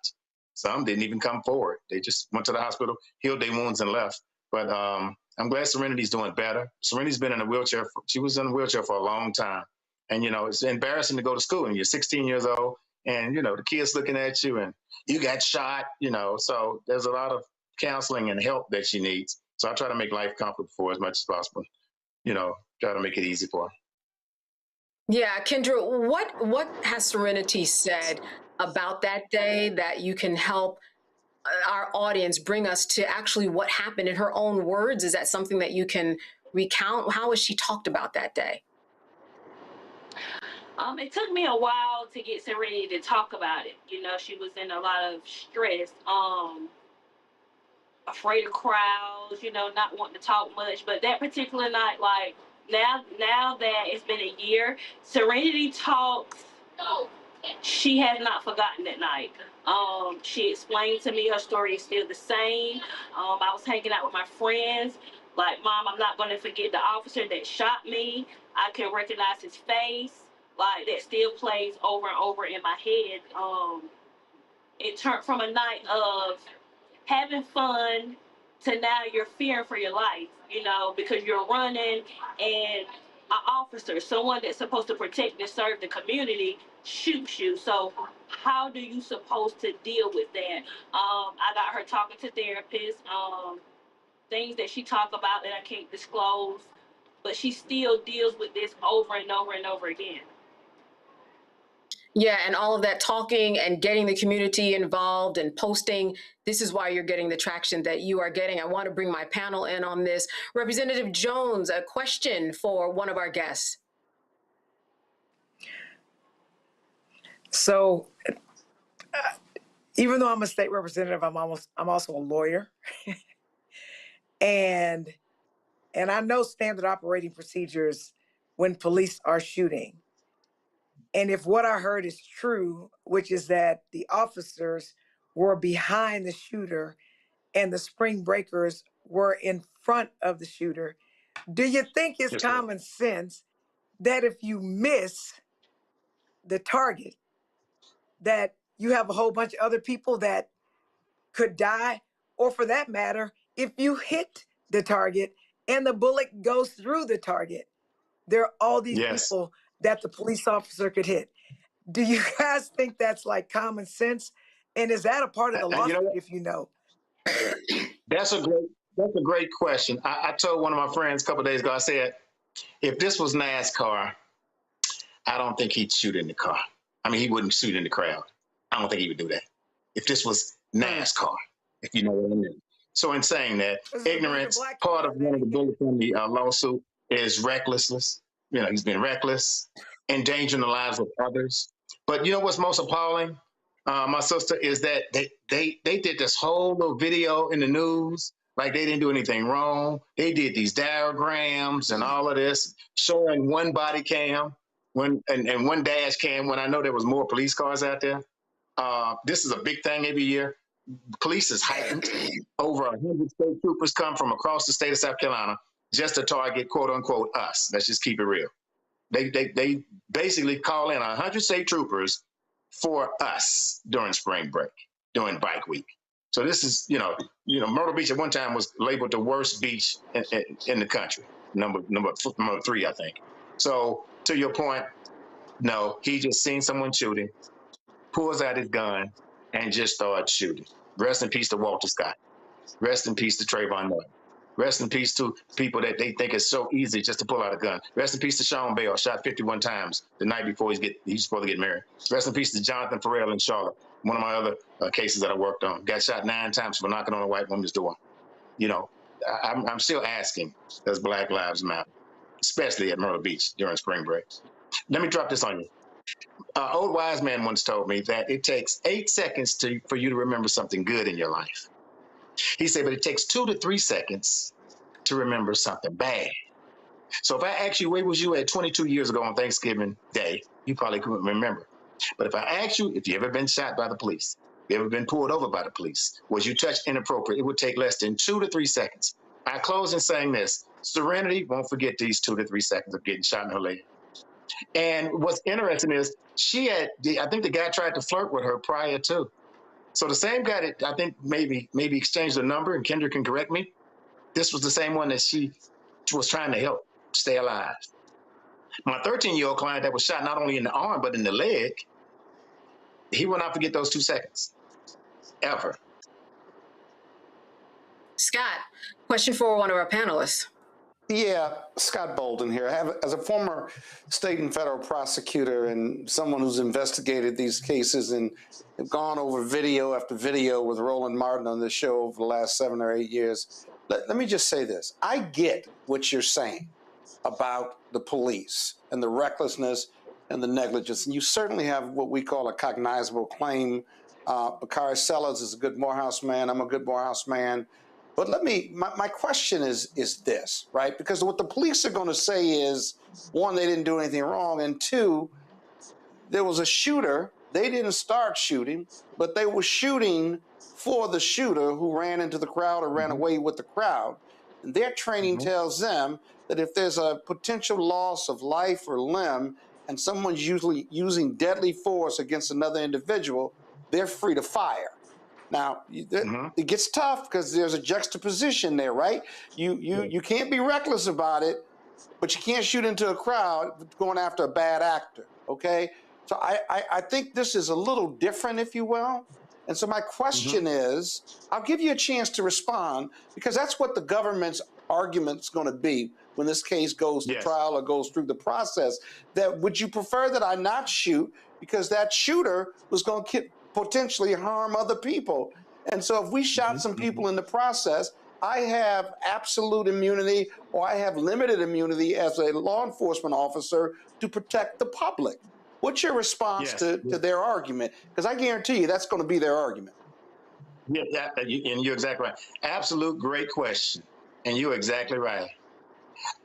N: Some didn't even come forward. They just went to the hospital, healed their wounds, and left. But I'm glad Serenity's doing better. Serenity's been in a wheelchair. She was in a wheelchair for a long time. And, you know, it's embarrassing to go to school and you're 16 years old and, you know, the kids looking at you and you got shot, you know. So there's a lot of counseling and help that she needs. So I try to make life comfortable for her as much as possible. You know, try to make it easy for her.
A: Yeah, Kendra, what has Serenity said about that day that you can help our audience bring us to actually what happened in her own words? Is that something that you can recount? How has she talked about that day?
O: It took me a while to get Serenity to talk about it. You know, she was in a lot of stress, afraid of crowds, you know, not wanting to talk much. But that particular night, like, now that it's been a year, Serenity talks. She has not forgotten that night. She explained to me her story is still the same. I was hanging out with my friends. Like, Mom, I'm not going to forget the officer that shot me. I can recognize his face. Like, that still plays over and over in my head. It turned from a night of having fun to now you're fearing for your life, you know, because you're running and an officer, someone that's supposed to protect and serve the community, shoots you. So how do you supposed to deal with that? I got her talking to therapists, things that she talked about that I can't disclose, but she still deals with this over and over and over again.
A: Yeah, and all of that talking and getting the community involved and posting, this is why you're getting the traction that you are getting. I want to bring my panel in on this. Representative Jones, a question for one of our guests.
H: So even though I'm a state representative, I'm also a lawyer. and I know standard operating procedures when police are shooting. And if what I heard is true, which is that the officers were behind the shooter and the spring breakers were in front of the shooter, do you think it's common sense that if you miss the target, that you have a whole bunch of other people that could die? Or for that matter, if you hit the target and the bullet goes through the target, there are all these people that the police officer could hit. Do you guys think that's like common sense? And is that a part of the lawsuit, if you know?
N: That's a great question. I told one of my friends a couple of days ago, I said, if this was NASCAR, I don't think he'd shoot in the car. I mean, he wouldn't shoot in the crowd. I don't think he would do that. If this was NASCAR, if you know what I mean. So in saying that, ignorance, part of one of the bullets in the lawsuit is recklessness. You know, he's been reckless, endangering the lives of others. But you know what's most appalling, my sister, is that they did this whole little video in the news like they didn't do anything wrong. They did these diagrams and all of this, showing one body cam and one dash cam when I know there was more police cars out there. This is a big thing every year. Police is heightened. Over 100 state troopers come from across the state of South Carolina just to target, quote unquote, us. Let's just keep it real. They basically call in 100 state troopers for us during spring break, during bike week. So this is, you know, Myrtle Beach at one time was labeled the worst beach in the country, number 3, I think. So to your point, no, he just seen someone shooting, pulls out his gun, and just starts shooting. Rest in peace to Walter Scott. Rest in peace to Trayvon Martin. Rest in peace to people that they think it's so easy just to pull out a gun. Rest in peace to Sean Bell, shot 51 times the night before he's supposed to get married. Rest in peace to Jonathan Farrell in Charlotte, one of my other cases that I worked on. Got shot 9 times for knocking on a white woman's door. You know, I'm still asking, does Black Lives Matter, especially at Myrtle Beach during spring break? Let me drop this on you. Old wise man once told me that it takes 8 seconds for you to remember something good in your life. He said, but it takes 2 to 3 seconds to remember something bad. So if I ask you, where was you at 22 years ago on Thanksgiving Day, you probably couldn't remember. But if I ask you, if you ever been shot by the police, you ever been pulled over by the police, was you touched inappropriate, it would take less than 2 to 3 seconds. I close in saying this: Serenity won't forget these 2 to 3 seconds of getting shot in her leg. And what's interesting is I think the guy tried to flirt with her prior to. So the same guy that I think maybe exchanged a number, and Kendra can correct me, this was the same one that she was trying to help stay alive. My 13-year-old client that was shot not only in the arm, but in the leg, he will not forget those 2 seconds, ever.
A: Scott, question for one of our panelists.
G: Yeah, Scott Bolden here. As a former state and federal prosecutor and someone who's investigated these cases and have gone over video after video with Roland Martin on this show over the last 7 or 8 years, let me just say this. I get what you're saying about the police and the recklessness and the negligence, and you certainly have what we call a cognizable claim. Bakari Sellers is a good Morehouse man. I'm a good Morehouse man. But my question is this, right? Because what the police are going to say is, 1, they didn't do anything wrong, and 2, there was a shooter. They didn't start shooting, but they were shooting for the shooter who ran into the crowd or ran away with the crowd. And their training tells them that if there's a potential loss of life or limb and someone's usually using deadly force against another individual, they're free to fire. Now, it gets tough because there's a juxtaposition there, right? You can't be reckless about it, but you can't shoot into a crowd going after a bad actor, okay? So I think this is a little different, if you will. And so my question is, I'll give you a chance to respond, because that's what the government's argument's going to be when this case goes to trial or goes through the process. That would you prefer that I not shoot because that shooter was going to potentially harm other people? And so if we shot some people in the process, I have absolute immunity or I have limited immunity as a law enforcement officer to protect the public. What's your response
N: Yes.
G: to their argument? Because I guarantee you that's going to be their argument.
N: Yeah, and you're exactly right. Absolute great question. And you're exactly right.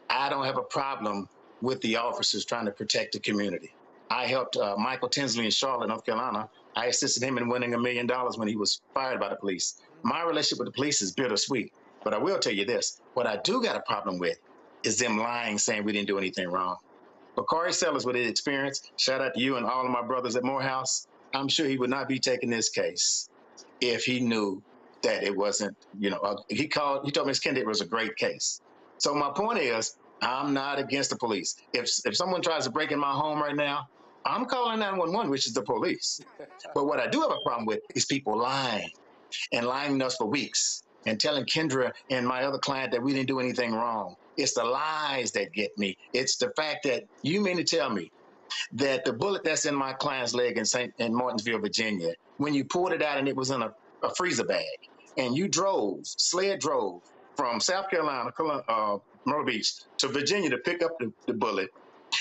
N: I don't have a problem with the officers trying to protect the community. I helped Michael Tinsley in Charlotte, North Carolina. I assisted him in winning $1 million when he was fired by the police. My relationship with the police is bittersweet, but I will tell you this. What I do got a problem with is them lying, saying we didn't do anything wrong. But Corey Sellers, with his experience, shout out to you and all of my brothers at Morehouse, I'm sure he would not be taking this case if he knew that it wasn't, he told me his candidate was a great case. So my point is, I'm not against the police. If someone tries to break in my home right now, I'm calling 911, which is the police. But what I do have a problem with is people lying and lying to us for weeks and telling Kendra and my other client that we didn't do anything wrong. It's the lies that get me. It's the fact that you mean to tell me that the bullet that's in my client's leg in Martinsville, Virginia, when you pulled it out and it was in a freezer bag, and you sled drove from South Carolina, Myrtle Beach, to Virginia to pick up the bullet,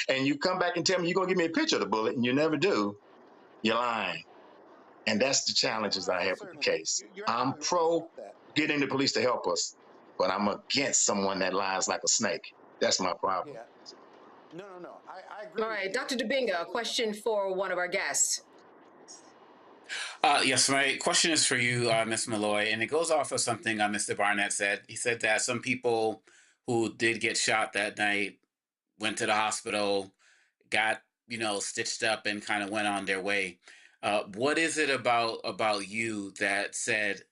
N: and you come back and tell me you're going to give me a picture of the bullet, and you never do, you're lying. And that's the challenges I have with the case. I'm pro getting the police to help us, but I'm against someone that lies like a snake. That's my problem.
G: Yeah. No. I agree.
A: All right, Dr. Dubinga, a question for one of our guests.
C: Yes, my question is for you, Ms. Malloy, and it goes off of something Mr. Barnett said. He said that some people who did get shot that night went to the hospital, got, stitched up and kind of went on their way. What is it about you that said,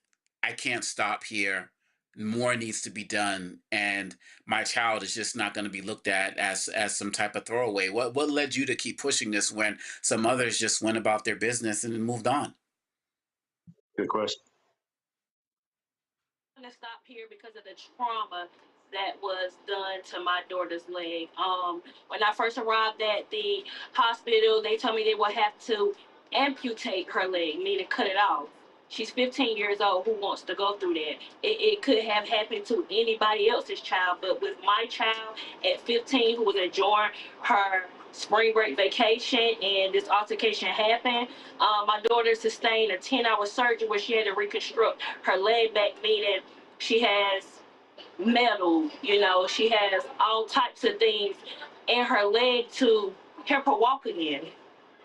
C: I can't stop here, more needs to be done, and my child is just not going to be looked at as some type of throwaway? What led you to keep pushing this when some others just went about their business and moved on?
N: Good question.
O: I'm going to stop here because of the trauma that was done to my daughter's leg. When I first arrived at the hospital, they told me they would have to amputate her leg, meaning cut it off. She's 15 years old. Who wants to go through that? It could have happened to anybody else's child, but with my child at 15 who was enjoying her spring break vacation and this altercation happened, my daughter sustained a 10-hour surgery where she had to reconstruct her leg back, meaning she has metal, she has all types of things in her leg to help her walk again.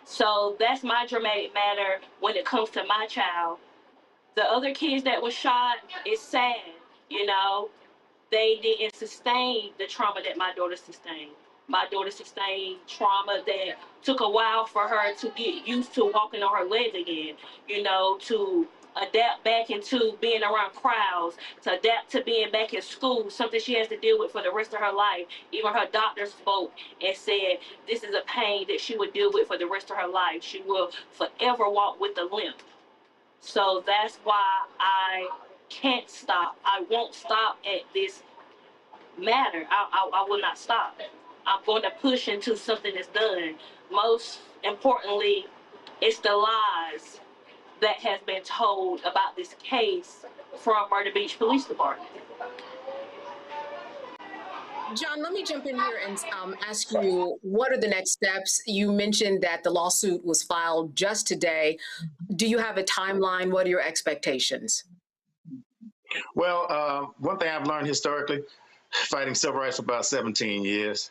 O: So that's my dramatic matter when it comes to my child. The other kids that were shot, it's sad, they didn't sustain the trauma that my daughter sustained. My daughter sustained trauma that took a while for her to get used to walking on her legs again, to adapt back into being around crowds, to adapt to being back in school, something she has to deal with for the rest of her life. Even her doctor spoke and said this is a pain that she would deal with for the rest of her life. She will forever walk with a limp. So that's why I can't stop. I won't stop at this matter. I will not stop. I'm going to push until something is done. Most importantly, it's the lies that has been told about this case from Myrtle Beach Police Department.
A: John, let me jump in here and ask you, what are the next steps? You mentioned that the lawsuit was filed just today. Do you have a timeline? What are your expectations?
N: Well, one thing I've learned historically, fighting civil rights for about 17 years,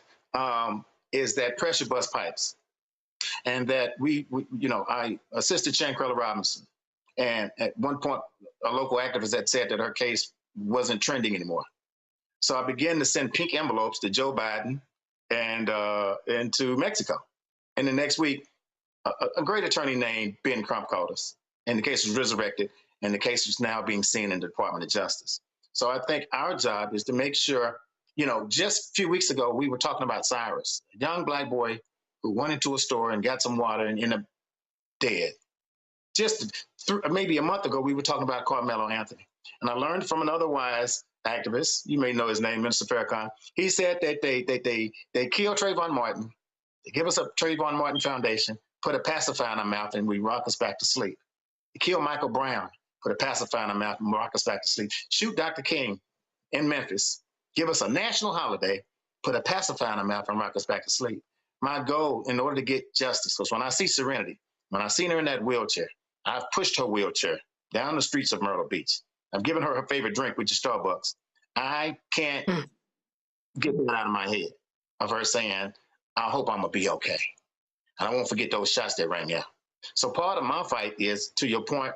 N: is that pressure bust pipes. And that I assisted Shankrella Robinson. And at one point, a local activist had said that her case wasn't trending anymore. So I began to send pink envelopes to Joe Biden and to Mexico. And the next week, a great attorney named Ben Crump called us. And the case was resurrected, and the case is now being seen in the Department of Justice. So I think our job is to make sure, just a few weeks ago, we were talking about Cyrus, a young Black boy who went into a store and got some water and ended up dead. Just maybe a month ago, we were talking about Carmelo Anthony. And I learned from another wise activist, you may know his name, Minister Farrakhan. He said that they killed Trayvon Martin, they give us a Trayvon Martin Foundation, put a pacifier in our mouth, and we rock us back to sleep. They killed Michael Brown, put a pacifier in our mouth, and rock us back to sleep. Shoot Dr. King in Memphis, give us a national holiday, put a pacifier in our mouth, and rock us back to sleep. my goal in order to get justice, because when I see Serenity, when I seen her in that wheelchair, I've pushed her wheelchair down the streets of Myrtle Beach. I've given her favorite drink, which is Starbucks. I can't get that out of my head of her saying, I hope I'm going to be okay. And I won't forget those shots that rang out. So part of my fight is, to your point,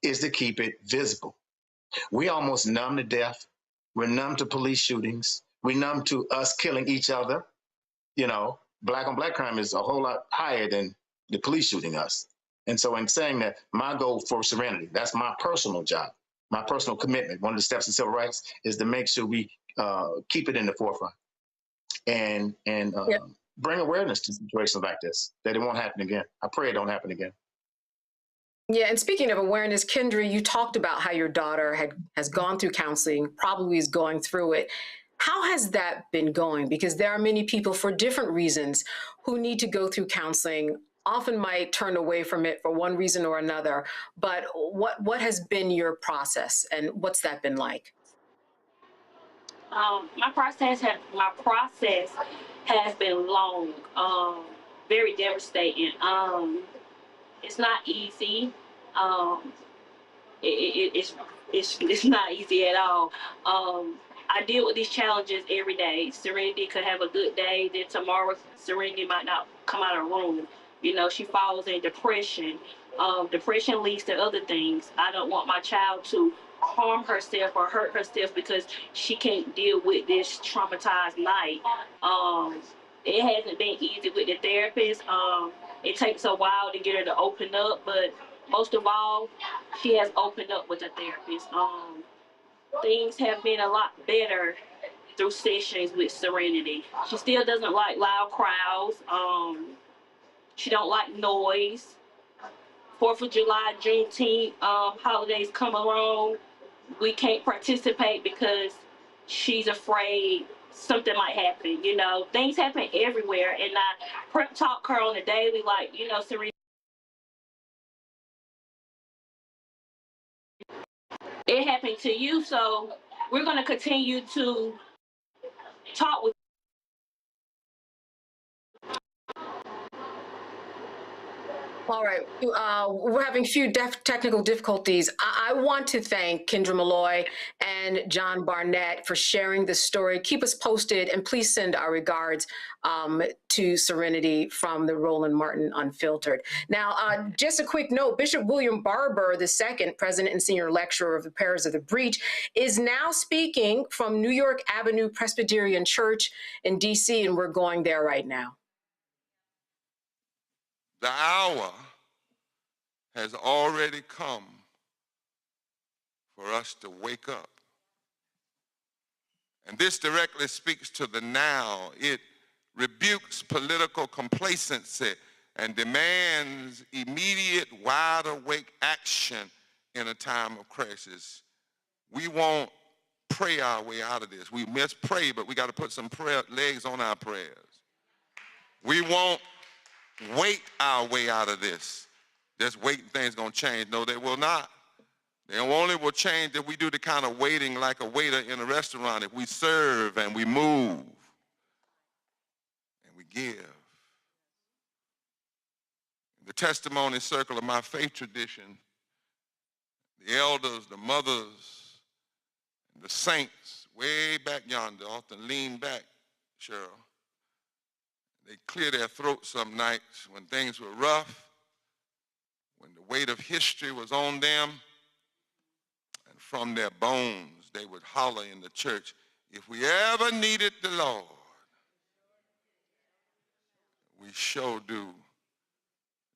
N: is to keep it visible. We almost numb to death. We're numb to police shootings. We're numb to us killing each other. You know, black on black crime is a whole lot higher than the police shooting us. And so in saying that, my goal for Serenity, that's my personal job, my personal commitment. One of the steps in civil rights is to make sure we keep it in the forefront and bring awareness to situations like this, that it won't happen again. I pray it don't happen again.
A: Yeah, and speaking of awareness, Kendra, you talked about how your daughter has gone through counseling, probably is going through it. How has that been going? Because there are many people for different reasons who need to go through counseling, often might turn away from it for one reason or another. But what has been your process, and what's that been like?
O: My process has been long, very devastating. It's not easy. It's not easy at all. I deal with these challenges every day. Serenity could have a good day, then tomorrow Serenity might not come out of the room. You know, she falls in depression. Depression leads to other things. I don't want my child to harm herself or hurt herself because she can't deal with this traumatized night. It hasn't been easy with the therapist. It takes a while to get her to open up, but most of all, she has opened up with a therapist. Things have been a lot better through sessions with Serenity. She still doesn't like loud crowds. She don't like noise. 4th of July, Juneteenth, holidays come along. We can't participate because she's afraid something might happen. You know, things happen everywhere, and I prep talk her on a daily, like, you know, Serenity, it happened to you, so we're going to continue to talk with.
A: All right, we're having a few technical difficulties. I want to thank Kendra Malloy and John Barnett for sharing this story. Keep us posted, and please send our regards to Serenity from the Roland Martin Unfiltered. Now, just a quick note, Bishop William Barber II, President and Senior Lecturer of the Parish of the Breach, is now speaking from New York Avenue Presbyterian Church in D.C., and we're going there right now.
P: The hour has already come for us to wake up. And this directly speaks to the now. It rebukes political complacency and demands immediate, wide-awake action in a time of crisis. We won't pray our way out of this. We must pray, but we got to put some legs on our prayers. We won't wait our way out of this. Just waiting things gonna change. No, they will not. They only will change if we do the kind of waiting like a waiter in a restaurant, if we serve and we move and we give. In the testimony circle of my faith tradition, the elders, the mothers, and the saints way back yonder often lean back, Cheryl. They clear their throats some nights when things were rough, when the weight of history was on them, and from their bones they would holler in the church, if we ever needed the Lord, we sure do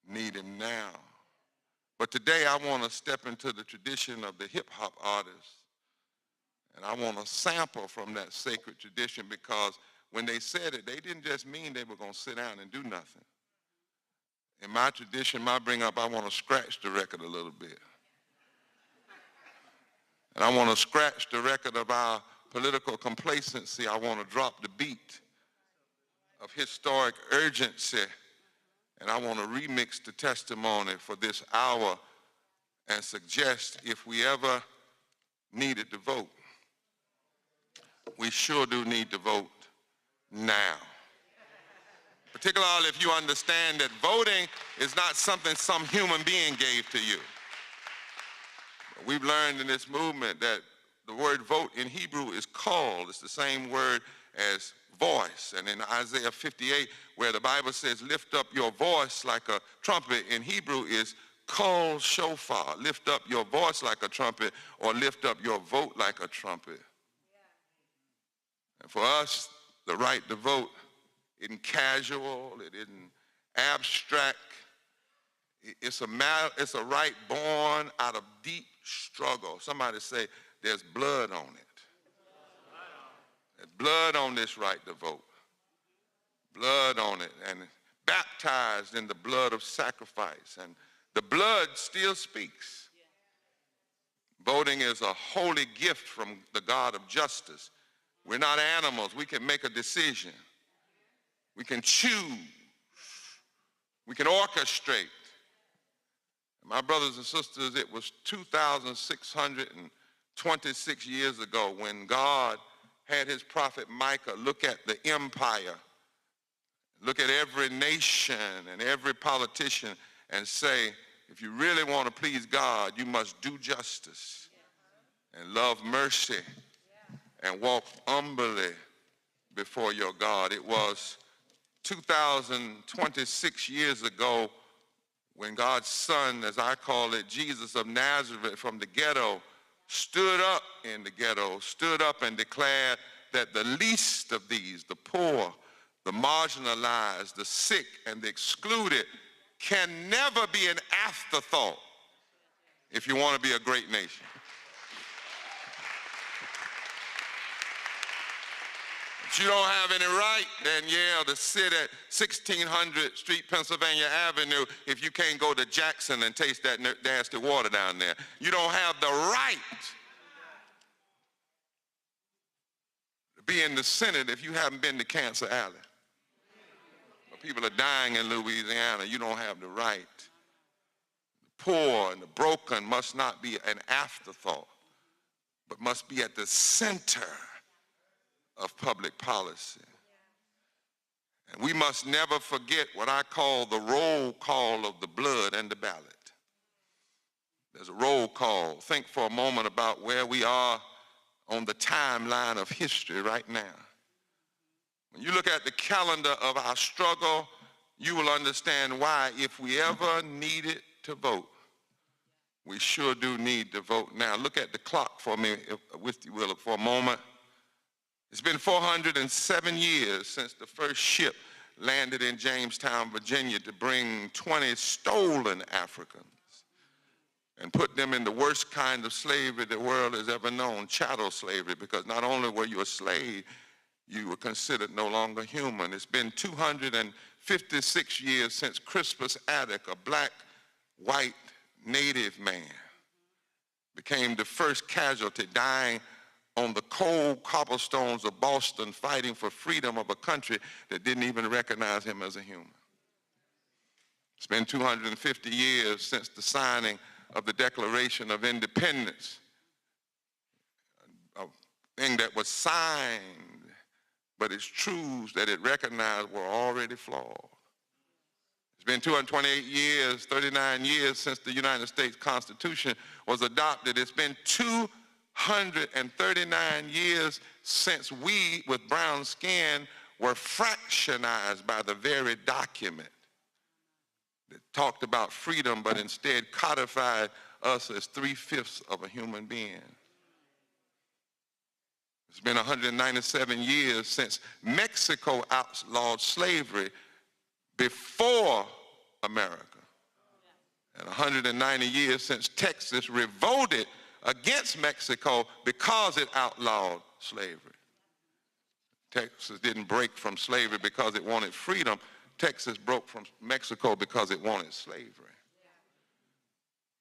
P: need him now. But today I want to step into the tradition of the hip-hop artists, and I want to sample from that sacred tradition, because when they said it, they didn't just mean they were going to sit down and do nothing. In my tradition, my bring up, I want to scratch the record a little bit. And I want to scratch the record of our political complacency. I want to drop the beat of historic urgency. And I want to remix the testimony for this hour and suggest if we ever needed to vote, we sure do need to vote now. particularly if you understand that voting is not something some human being gave to you. We've learned in this movement that the word vote in Hebrew is call. It's the same word as voice. And in Isaiah 58, where the Bible says, lift up your voice like a trumpet, in Hebrew is kol shofar. Lift up your voice like a trumpet, or lift up your vote like a trumpet. And for us, the right to vote isn't casual, it isn't abstract. It's a right born out of deep struggle. Somebody say, there's blood on it. There's blood on this right to vote. Blood on it, and baptized in the blood of sacrifice. And the blood still speaks. Voting is a holy gift from the God of justice. We're not animals. We can make a decision. We can choose. We can orchestrate. My brothers and sisters, it was 2,626 years ago when God had his prophet Micah look at the empire, look at every nation and every politician and say, if you really want to please God, you must do justice and love mercy and walk humbly before your God. It was 2,026 years ago when God's son, as I call it, Jesus of Nazareth from the ghetto, stood up in the ghetto, stood up and declared that the least of these, the poor, the marginalized, the sick, and the excluded, can never be an afterthought if you want to be a great nation. You don't have any right, Danielle, to sit at 1600 Street, Pennsylvania Avenue if you can't go to Jackson and taste that nasty water down there. You don't have the right to be in the Senate if you haven't been to Cancer Alley. People are dying in Louisiana. You don't have the right. The poor and the broken must not be an afterthought, but must be at the center of public policy. And we must never forget what I call the roll call of the blood and the ballot. There's a roll call. Think for a moment about where we are on the timeline of history right now. When you look at the calendar of our struggle, you will understand why, if we ever needed to vote, we sure do need to vote now. Look at the clock for me, if you will, for a moment. It's been 407 years since the first ship landed in Jamestown, Virginia, to bring 20 stolen Africans and put them in the worst kind of slavery the world has ever known, chattel slavery, because not only were you a slave, you were considered no longer human. It's been 256 years since Crispus Attucks, a black, white, native man, became the first casualty, dying on the cold cobblestones of Boston, fighting for freedom of a country that didn't even recognize him as a human. It's been 250 years since the signing of the Declaration of Independence, a thing that was signed, but its truths that it recognized were already flawed. It's been 228 years, 39 years since the United States Constitution was adopted. It's been 239 years since we, with brown skin, were fractionized by the very document that talked about freedom, but instead codified us as 3/5 of a human being. It's been 197 years since Mexico outlawed slavery before America, and 190 years since Texas revolted against Mexico because it outlawed slavery. Texas didn't break from slavery because it wanted freedom. Texas broke from Mexico because it wanted slavery.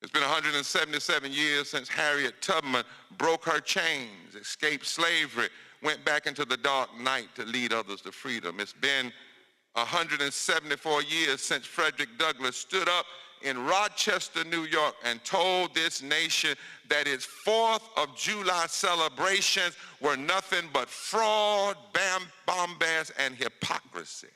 P: It's been 177 years since Harriet Tubman broke her chains, escaped slavery, went back into the dark night to lead others to freedom. It's been 174 years since Frederick Douglass stood up in Rochester, New York, and told this nation that its 4th of July celebrations were nothing but fraud, bombast, and hypocrisy.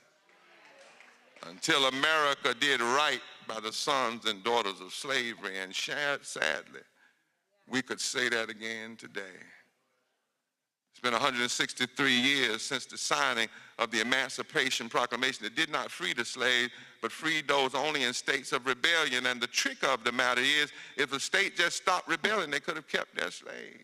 P: until America did right by the sons and daughters of slavery. And sadly, we could say that again today. It's been 163 years since the signing of the Emancipation Proclamation that did not free the slaves, but freed those only in states of rebellion. And the trick of the matter is, if the state just stopped rebelling, they could have kept their slaves.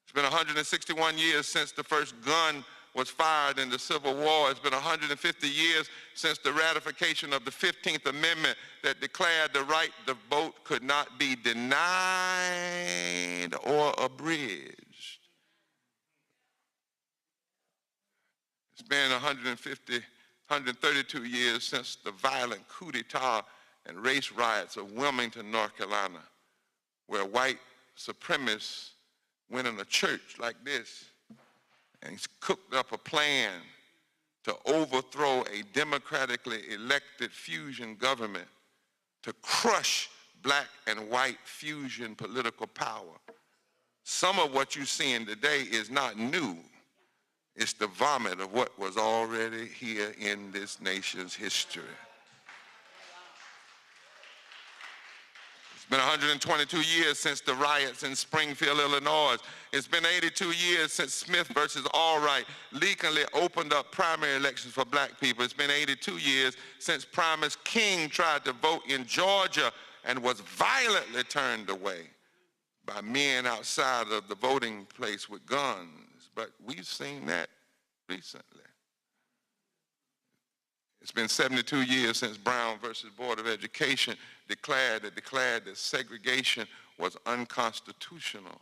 P: It's been 161 years since the first gun was fired in the Civil War. It's been 150 years since the ratification of the 15th Amendment that declared the right to vote could not be denied or abridged. It's been 132 years since the violent coup d'etat and race riots of Wilmington, North Carolina, where white supremacists went in a church like this and cooked up a plan to overthrow a democratically elected fusion government to crush black and white fusion political power. Some of what you're seeing today is not new. It's the vomit of what was already here in this nation's history. It's been 122 years since the riots in Springfield, Illinois. It's been 82 years since Smith versus Allwright legally opened up primary elections for black people. It's been 82 years since Primus King tried to vote in Georgia and was violently turned away by men outside of the voting place with guns. But we've seen that recently. It's been 72 years since Brown versus Board of Education declared that segregation was unconstitutional.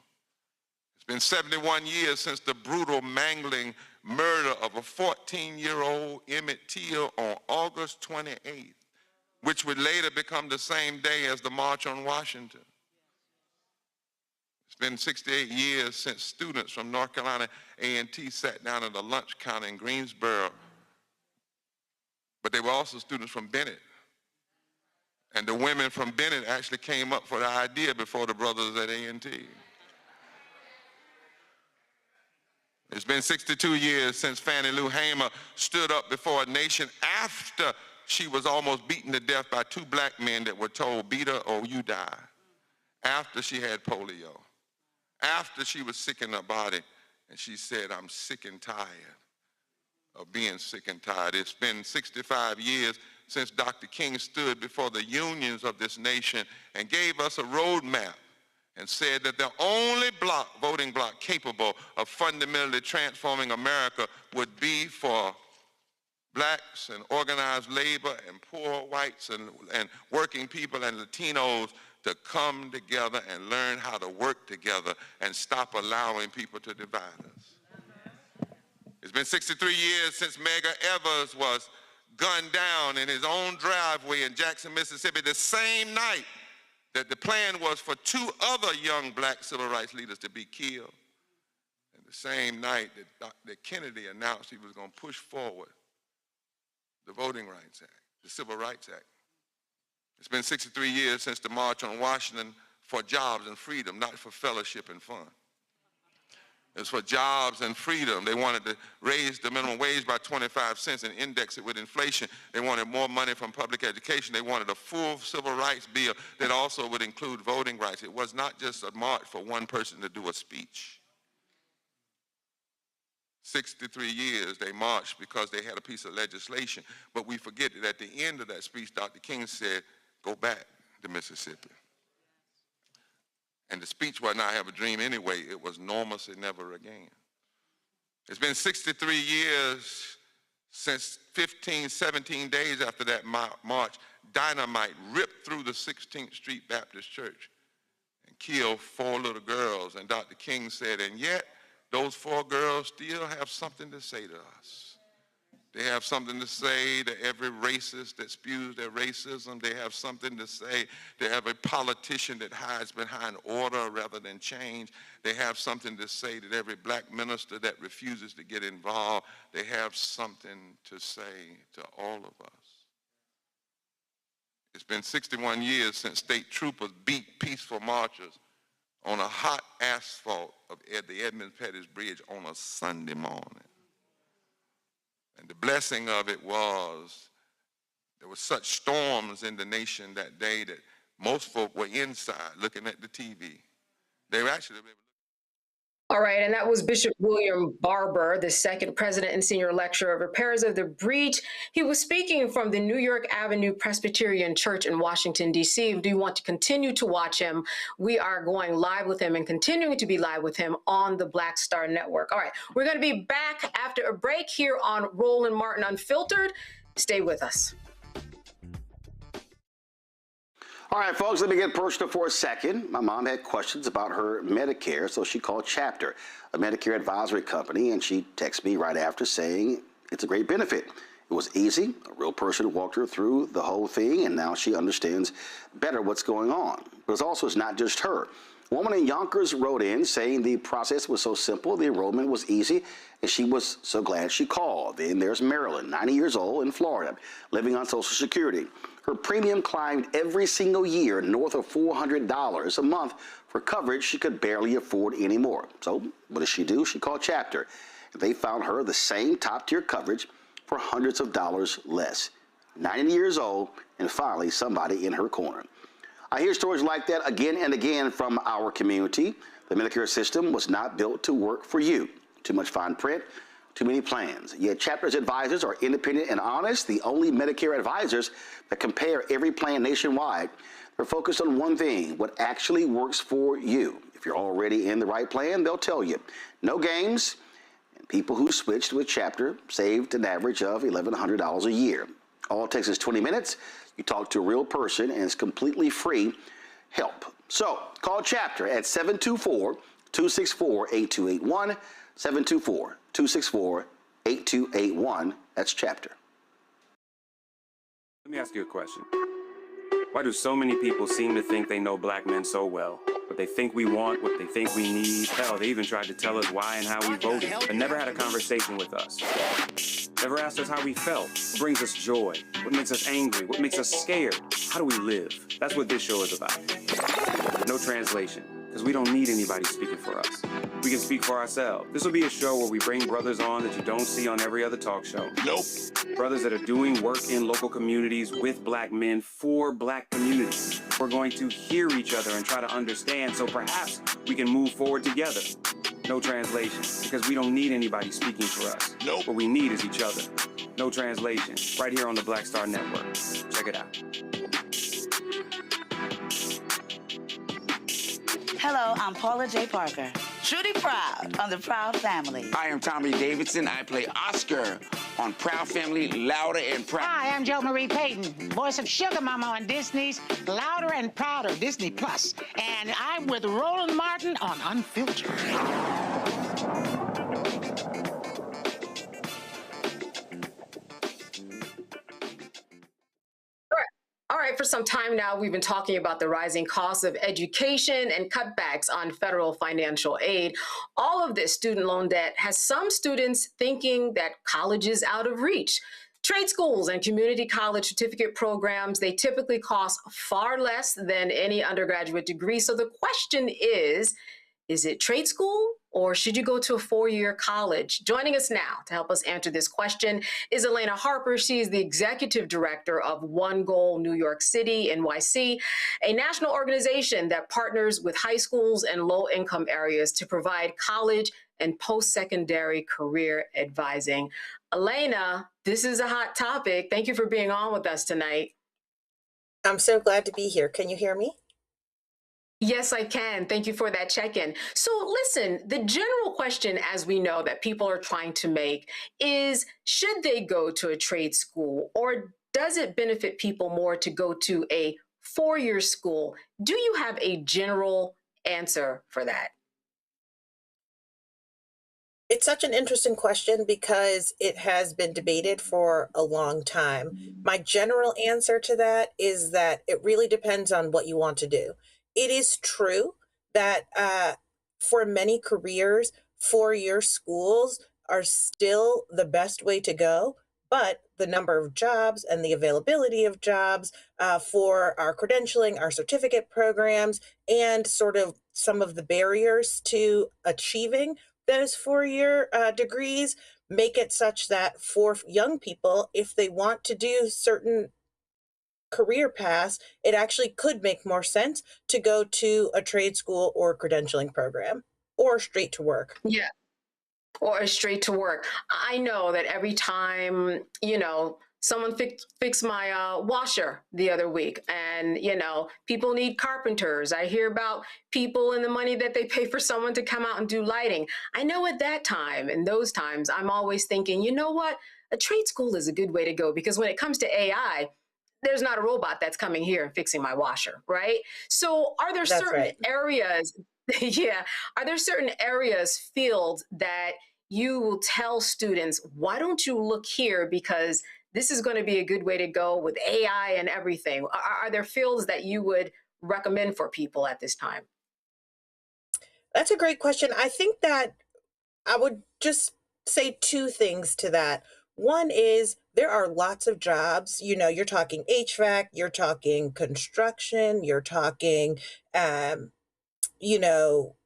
P: It's been 71 years since the brutal mangling murder of a 14-year-old Emmett Till on August 28th, which would later become the same day as the March on Washington. It's been 68 years since students from North Carolina A&T sat down at a lunch counter in Greensboro, but they were also students from Bennett. And the women from Bennett actually came up for the idea before the brothers at A&T. It's been 62 years since Fannie Lou Hamer stood up before a nation after she was almost beaten to death by two black men that were told, beat her or you die, after she had polio, after she was sick in her body, and she said, I'm sick and tired of being sick and tired. It's been 65 years since Dr. King stood before the unions of this nation and gave us a roadmap and said that the only voting bloc capable of fundamentally transforming America would be for blacks and organized labor and poor whites and working people and Latinos to come together and learn how to work together and stop allowing people to divide us. It's been 63 years since Medgar Evers was gunned down in his own driveway in Jackson, Mississippi, the same night that the plan was for two other young black civil rights leaders to be killed, and the same night that Kennedy announced he was going to push forward the Voting Rights Act, the Civil Rights Act. It's been 63 years since the March on Washington for jobs and freedom, not for fellowship and fun. It's for jobs and freedom. They wanted to raise the minimum wage by 25 cents and index it with inflation. They wanted more money from public education. They wanted a full civil rights bill that also would include voting rights. It was not just a march for one person to do a speech. 63 years they marched because they had a piece of legislation. But we forget that at the end of that speech, Dr. King said, go back to Mississippi. And the speech was not have a dream anyway. It was normalcy never again. It's been 63 years since 17 days after that march, dynamite ripped through the 16th Street Baptist Church and killed 4 little girls. And Dr. King said, and yet those 4 girls still have something to say to us. They have something to say to every racist that spews their racism. They have something to say to every politician that hides behind order rather than change. They have something to say to every black minister that refuses to get involved. They have something to say to all of us. It's been 61 years since state troopers beat peaceful marchers on a hot asphalt of the Edmund Pettus Bridge on a Sunday morning. And the blessing of it was were such storms in the nation that day that most folk were inside looking at the TV. They were actually.
A: All right, and that was Bishop William Barber, the second president and senior lecturer of repairs of the breach. He was speaking from the New York Avenue Presbyterian Church in Washington, D.C. Do you want to continue to watch him? We are going live with him and continuing to be live with him on the Black Star Network. All right, we're going to be back after a break here on Roland Martin Unfiltered. Stay with us.
I: All right, folks, let me get personal for a second. My mom had questions about her Medicare, so she called Chapter, a Medicare advisory company, and she texted me right after saying it's a great benefit. It was easy. A real person walked her through the whole thing, and now she understands better what's going on. But it's not just her. A woman in Yonkers wrote in saying the process was so simple, the enrollment was easy, and she was so glad she called. Then there's Marilyn, 90 years old, in Florida, living on Social Security. Her premium climbed every single year north of $400 a month for coverage she could barely afford anymore. So what does she do? She called Chapter. They found her the same top-tier coverage for hundreds of dollars less. 90 years old, and finally somebody in her corner. I hear stories like that again and again from our community. The Medicare system was not built to work for you. Too much fine print, too many plans. Yet Chapter's advisors are independent and honest, the only Medicare advisors that compare every plan nationwide. They're focused on one thing, what actually works for you. If you're already in the right plan, they'll tell you. No games, and people who switched with Chapter saved an average of $1,100 a year. All it takes is 20 minutes. You talk to a real person, and it's completely free help. So call Chapter at 724-264-8281, 724-264-8281. That's Chapter.
J: Let me ask you a question. Why do so many people seem to think they know black men so well? What they think we want, what they think we need. Hell, they even tried to tell us why and how we voted, but never had a conversation with us. Never asked us how we felt. What brings us joy? What makes us angry? What makes us scared? How do we live? That's what this show is about. No translation, because we don't need anybody speaking for us. We can speak for ourselves. This will be a show where we bring brothers on that you don't see on every other talk show. Nope. Brothers that are doing work in local communities with black men for black communities. We're going to hear each other and try to understand so perhaps we can move forward together. No translation, because we don't need anybody speaking for us. Nope. What we need is each other. No translation, right here on the Black Star Network. Check it out.
Q: Hello, I'm Paula J. Parker. Truly proud on the Proud Family.
R: I am Tommy Davidson. I play Oscar on Proud Family, Louder and Proud.
S: Hi, I'm Jo Marie Payton, voice of Sugar Mama on Disney's Louder and Prouder, Disney Plus. And I'm with Roland Martin on Unfiltered.
A: All right, for some time now, we've been talking about the rising costs of education and cutbacks on federal financial aid. All of this student loan debt has some students thinking that college is out of reach. Trade schools and community college certificate programs, they typically cost far less than any undergraduate degree. So the question is it trade school or should you go to a four-year college? Joining us now to help us answer this question is Elena Harper. She is the executive director of One Goal New York City, NYC, a national organization that partners with high schools and low-income areas to provide college and post-secondary career advising. Elena, this is a hot topic. Thank you for being on with us tonight.
T: I'm so glad to be here. Can you hear me?
A: Yes, I can. Thank you for that check-in. So listen, the general question, as we know, that people are trying to make is, should they go to a trade school, or does it benefit people more to go to a four-year school? Do you have a general answer for that?
T: It's such an interesting question because it has been debated for a long time. My general answer to that is that it really depends on what you want to do. It is true that for many careers, four-year schools are still the best way to go, but the number of jobs and the availability of jobs for our credentialing, our certificate programs, and sort of some of the barriers to achieving those four-year degrees make it such that for young people, if they want to do certain career paths, it actually could make more sense to go to a trade school or credentialing program or straight to work.
A: Yeah. Or straight to work. I know that every time, someone fixed my washer the other week, and, people need carpenters. I hear about people and the money that they pay for someone to come out and do lighting. I know at that time, in those times, I'm always thinking, you know what? A trade school is a good way to go, because when it comes to AI, there's not a robot that's coming here and fixing my washer, right? So are there
T: That's
A: certain
T: right.
A: areas, yeah, are there certain areas, fields that you will tell students, why don't you look here, because this is going to be a good way to go with AI and everything? Are there fields that you would recommend for people at this time?
T: That's a great question. I think that I would just say two things to that. One is there are lots of jobs, you're talking HVAC, you're talking construction, you're talking,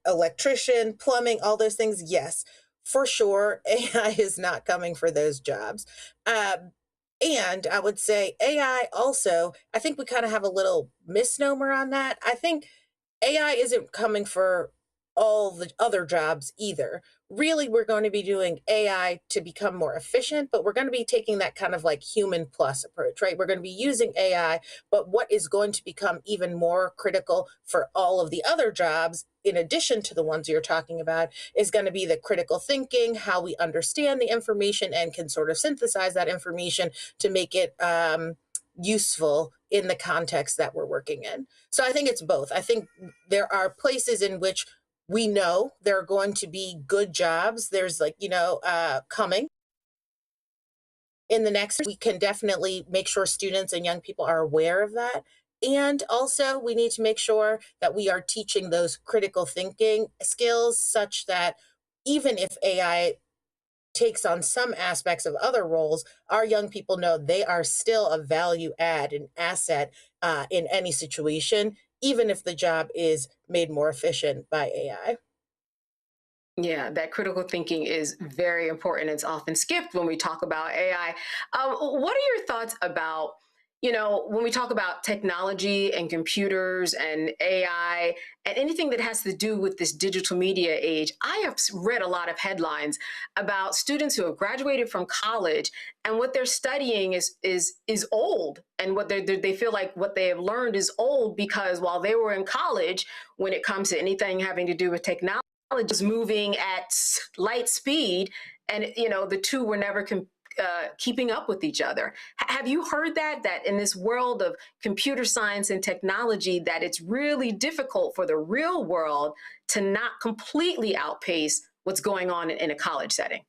T: electrician, plumbing, all those things. Yes, for sure, AI is not coming for those jobs. And I would say AI also, I think we kind of have a little misnomer on that. I think AI isn't coming for all the other jobs either. Really, we're going to be doing AI to become more efficient, but we're going to be taking that kind of like human plus approach, right? We're going to be using AI, but what is going to become even more critical for all of the other jobs, in addition to the ones you're talking about, is going to be the critical thinking, how we understand the information and can sort of synthesize that information to make it useful in the context that we're working in. So I think it's both. I think there are places in which we know there are going to be good jobs. There's coming in the next, we can definitely make sure students and young people are aware of that. And also we need to make sure that we are teaching those critical thinking skills such that even if AI takes on some aspects of other roles, our young people know they are still a value add, an asset in any situation, even if the job is made more efficient by AI.
A: Yeah, that critical thinking is very important. It's often skipped when we talk about AI. What are your thoughts about, when we talk about technology and computers and AI and anything that has to do with this digital media age? I have read a lot of headlines about students who have graduated from college, and what they're studying is old, and what they feel like what they have learned is old, because while they were in college, when it comes to anything having to do with technology, is moving at light speed, and the two were never keeping up with each other. Have you heard that in this world of computer science and technology, that it's really difficult for the real world to not completely outpace what's going on in a college setting?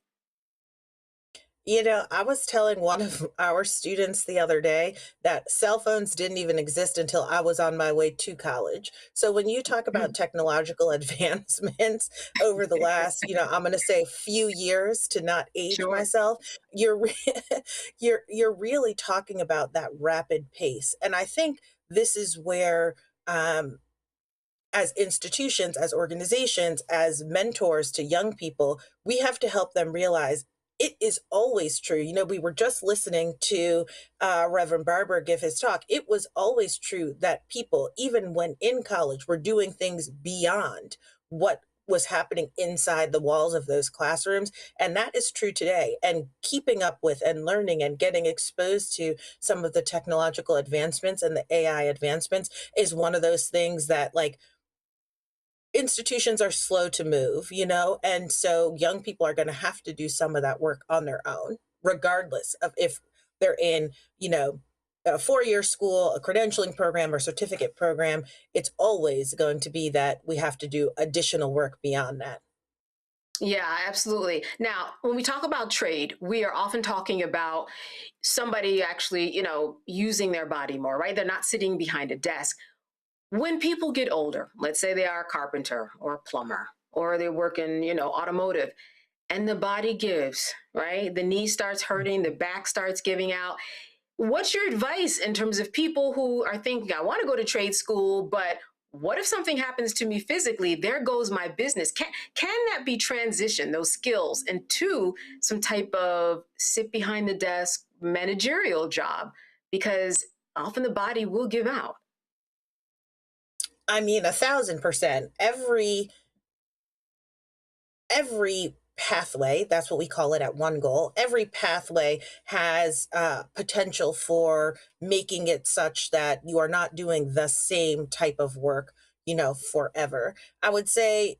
T: I was telling one of our students the other day that cell phones didn't even exist until I was on my way to college. So when you talk about technological advancements over the last, I'm going to say few years to not age
A: Sure.
T: myself, you're really talking about that rapid pace. And I think this is where as institutions, as organizations, as mentors to young people, we have to help them realize it is always true. We were just listening to Reverend Barber give his talk. It was always true that people, even when in college, were doing things beyond what was happening inside the walls of those classrooms. And that is true today. And keeping up with and learning and getting exposed to some of the technological advancements and the AI advancements is one of those things that, like, institutions are slow to move, and so young people are going to have to do some of that work on their own, regardless of if they're in, a four-year school, a credentialing program, or certificate program. It's always going to be that we have to do additional work beyond that.
A: Yeah, absolutely. Now, when we talk about trade, we are often talking about somebody actually, using their body more, right? They're not sitting behind a desk. When people get older, let's say they are a carpenter or a plumber, or they work in, automotive, and the body gives, right? The knee starts hurting, the back starts giving out. What's your advice in terms of people who are thinking, I want to go to trade school, but what if something happens to me physically? There goes my business. Can that be transitioned, those skills, into some type of sit behind the desk managerial job? Because often the body will give out.
T: I mean, 1,000%. Every pathway, that's what we call it at One Goal, every pathway has potential for making it such that you are not doing the same type of work, forever. I would say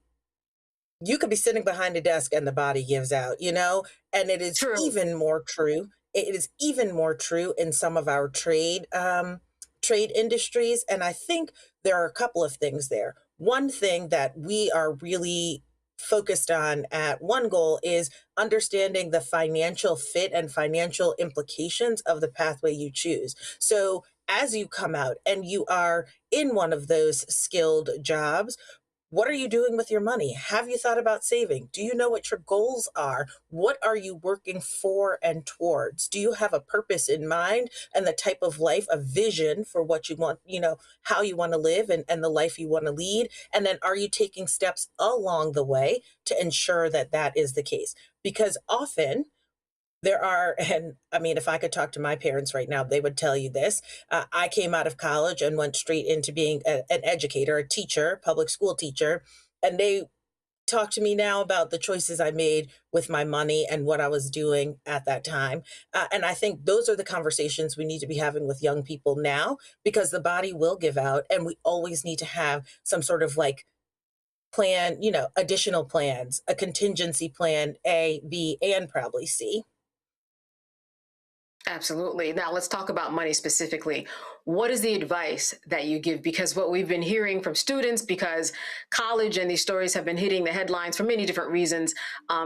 T: you could be sitting behind a desk and the body gives out, and it is even more true. It is even more true in some of our trade industries. And I think there are a couple of things there. One thing that we are really focused on at One Goal is understanding the financial fit and financial implications of the pathway you choose. So as you come out and you are in one of those skilled jobs, what are you doing with your money? Have you thought about saving? Do you know what your goals are? What are you working for and towards? Do you have a purpose in mind and the type of life, a vision for what you want, how you want to live and the life you want to lead? And then are you taking steps along the way to ensure that that is the case? Because often there are, and I mean, if I could talk to my parents right now, they would tell you this. I came out of college and went straight into being an educator, a teacher, public school teacher. And they talk to me now about the choices I made with my money and what I was doing at that time. And I think those are the conversations we need to be having with young people now, because the body will give out and we always need to have some sort of plan, additional plans, a contingency plan, A, B, and probably C.
A: Absolutely. Now let's talk about money specifically. What is the advice that you give? Because what we've been hearing from students, because college and these stories have been hitting the headlines for many different reasons,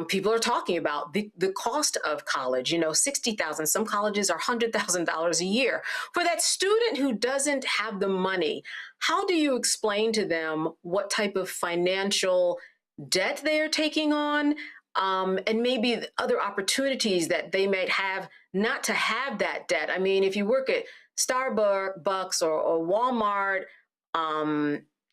A: people are talking about the cost of college, $60,000. Some colleges are $100,000 a year. For that student who doesn't have the money, how do you explain to them what type of financial debt they are taking on? And maybe other opportunities that they might have not to have that debt. I mean, if you work at Starbucks or Walmart,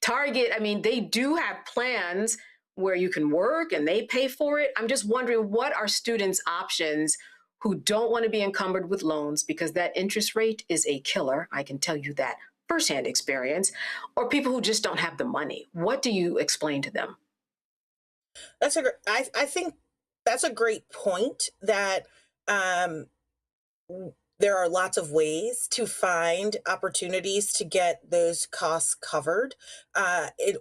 A: Target, I mean, they do have plans where you can work and they pay for it. I'm just wondering, what are students' options who don't want to be encumbered with loans, because that interest rate is a killer. I can tell you that firsthand experience, or people who just don't have the money. What do you explain to them?
T: I think that's a great point, that there are lots of ways to find opportunities to get those costs covered,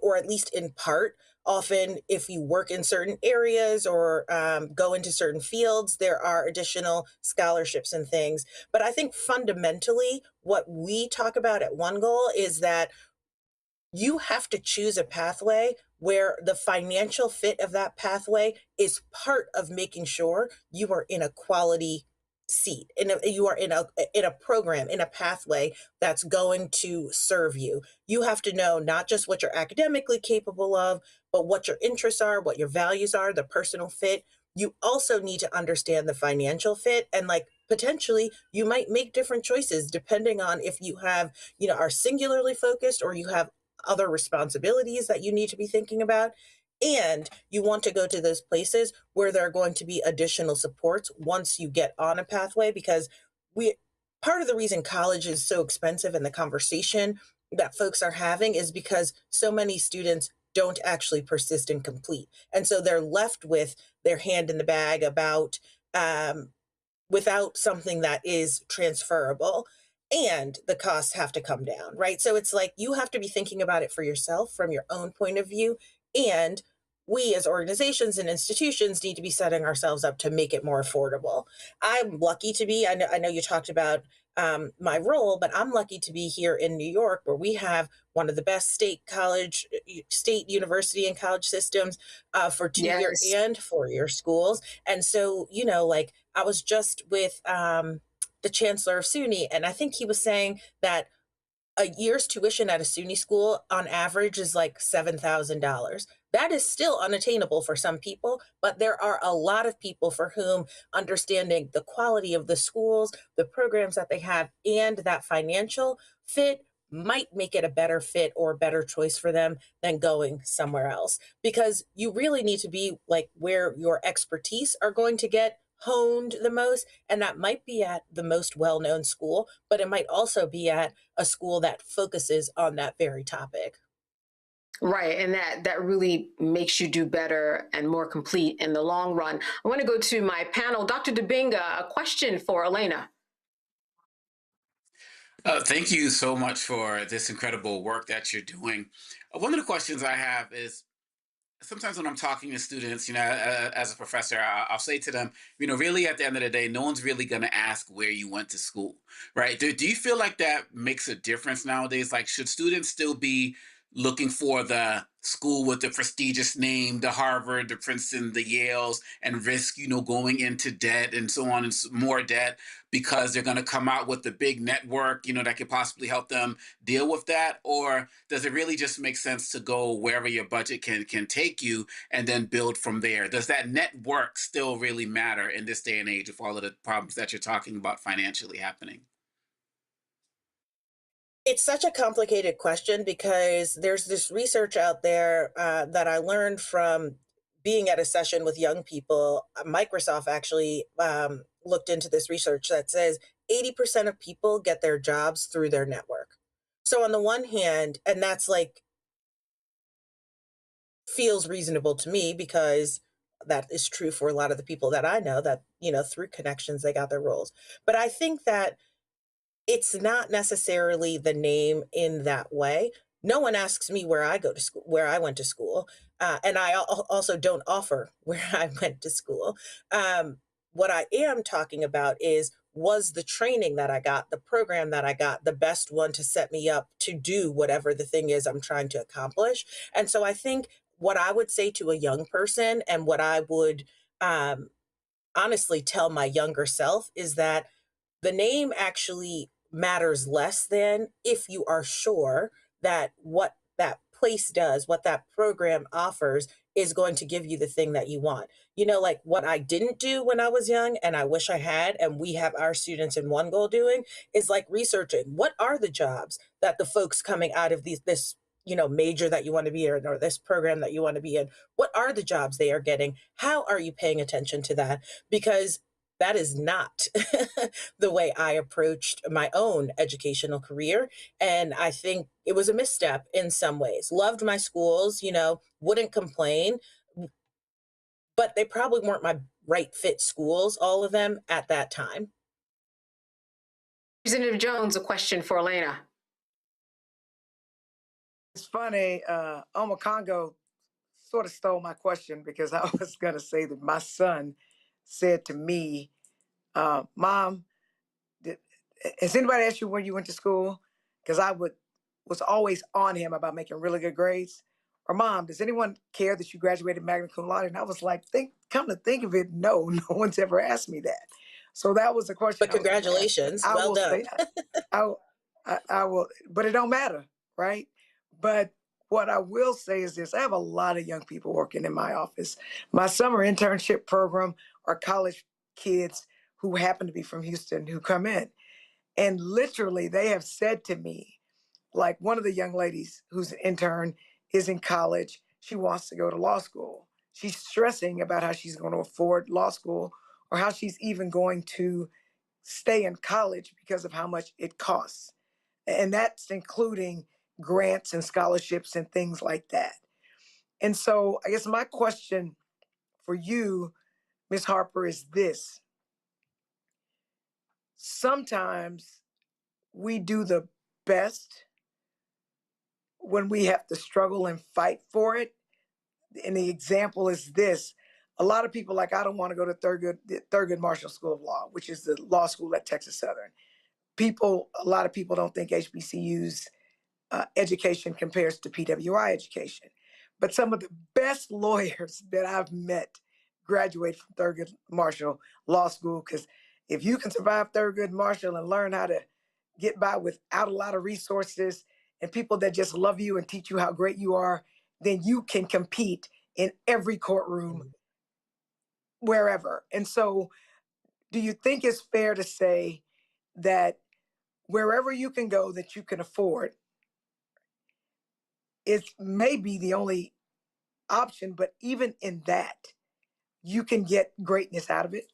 T: or at least in part. Often, if you work in certain areas or go into certain fields, there are additional scholarships and things. But I think fundamentally, what we talk about at One Goal is that you have to choose a pathway where the financial fit of that pathway is part of making sure you are in a quality seat, you are in a program, in a pathway that's going to serve you. You have to know not just what you're academically capable of, but what your interests are, what your values are, the personal fit. You also need to understand the financial fit, and potentially you might make different choices depending on if you have, are singularly focused or you have other responsibilities that you need to be thinking about. And you want to go to those places where there are going to be additional supports once you get on a pathway, because part of the reason college is so expensive and the conversation that folks are having is because so many students don't actually persist and complete. And so they're left with their hand in the bag without something that is transferable. And the costs have to come down, right? So it's you have to be thinking about it for yourself from your own point of view. And we as organizations and institutions need to be setting ourselves up to make it more affordable. I'm lucky to be, I know you talked about my role, but I'm lucky to be here in New York, where we have one of the best state university and college systems for 2-year and 4-year schools. And so, I was just with the chancellor of SUNY, and I think he was saying that a year's tuition at a SUNY school on average is $7,000. That is still unattainable for some people, but there are a lot of people for whom understanding the quality of the schools, the programs that they have, and that financial fit might make it a better fit or a better choice for them than going somewhere else. Because you really need to be where your expertise are going to get honed the most, and that might be at the most well-known school, but it might also be at a school that focuses on that very topic.
A: Right, and that really makes you do better and more complete in the long run. I want to go to my panel. Dr. Debinga, a question for Elena.
C: Thank you so much for this incredible work that you're doing. One of the questions I have is, sometimes when I'm talking to students, as a professor, I'll say to them, really at the end of the day, no one's really going to ask where you went to school, right? Do you feel like that makes a difference nowadays? Like, should students still be looking for the school with the prestigious name, the Harvard, the Princeton, the Yales, and risk, going into debt and so on and more debt because they're going to come out with the big network, that could possibly help them deal with that? Or does it really just make sense to go wherever your budget can take you and then build from there? Does that network still really matter in this day and age with all of the problems that you're talking about financially happening?
T: It's such a complicated question because there's this research out there that I learned from being at a session with young people. Microsoft actually looked into this research that says 80% of people get their jobs through their network. So on the one hand, and that's like feels reasonable to me because that is true for a lot of the people that I know that, through connections, they got their roles. But I think that it's not necessarily the name in that way. No one asks me where I go to school, where I went to school, and I also don't offer where I went to school. What I am talking about is, was the training that I got, the program that I got, the best one to set me up to do whatever the thing is I'm trying to accomplish? And so I think what I would say to a young person and what I would honestly tell my younger self is that the name actually matters less than if you are sure that what that place does, what that program offers is going to give you the thing that you want. Like what I didn't do when I was young and I wish I had, and we have our students in One Goal doing, is like researching what are the jobs that the folks coming out of this major that you want to be in or this program that you want to be in, what are the jobs they are getting? How are you paying attention to that? Because that is not the way I approached my own educational career. And I think it was a misstep in some ways. Loved my schools, wouldn't complain, but they probably weren't my right fit schools, all of them at that time.
A: Representative Jones, a question for Elena.
H: It's funny, Oma Congo sort of stole my question because I was going to say that my son said to me, Mom, has anybody asked you when you went to school? Because I was always on him about making really good grades. Or Mom, does anyone care that you graduated magna cum laude? And I was like, come to think of it, no one's ever asked me that. So that was the question.
T: But congratulations, well done.
H: I will, but it don't matter, right? But what I will say is this: I have a lot of young people working in my office. My summer internship program are college kids who happen to be from Houston who come in. And literally, they have said to me, like one of the young ladies who's an intern is in college. She wants to go to law school. She's stressing about how she's going to afford law school or how she's even going to stay in college because of how much it costs. And that's including grants and scholarships and things like that. And so I guess my question for you, Ms. Harper, is this. Sometimes we do the best when we have to struggle and fight for it. And the example is this. A lot of people I don't want to go to Thurgood Marshall School of Law, which is the law school at Texas Southern. A lot of people don't think HBCU's education compares to PWI education. But some of the best lawyers that I've met graduate from Thurgood Marshall Law School, because if you can survive Thurgood Marshall and learn how to get by without a lot of resources and people that just love you and teach you how great you are, then you can compete in every courtroom, wherever. And so do you think it's fair to say that wherever you can go that you can afford, it may be the only option, but even in that, you can get greatness out of it?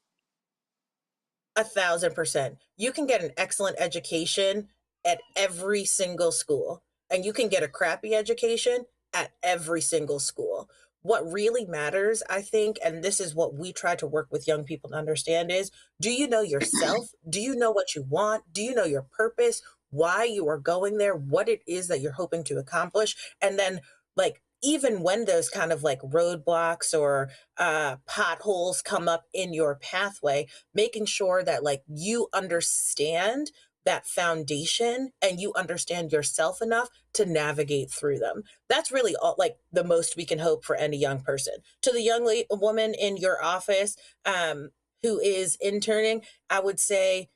T: 1,000%. You can get an excellent education at every single school, and you can get a crappy education at every single school. What really matters, I think, and this is what we try to work with young people to understand is, do you know yourself? Do you know what you want? Do you know your purpose? Why you are going there? What it is that you're hoping to accomplish? And then, like, even when those kind of like roadblocks or potholes come up in your pathway, making sure that like you understand that foundation and you understand yourself enough to navigate through them. That's really all, like the most we can hope for any young person. To the young woman in your office who is interning, I would say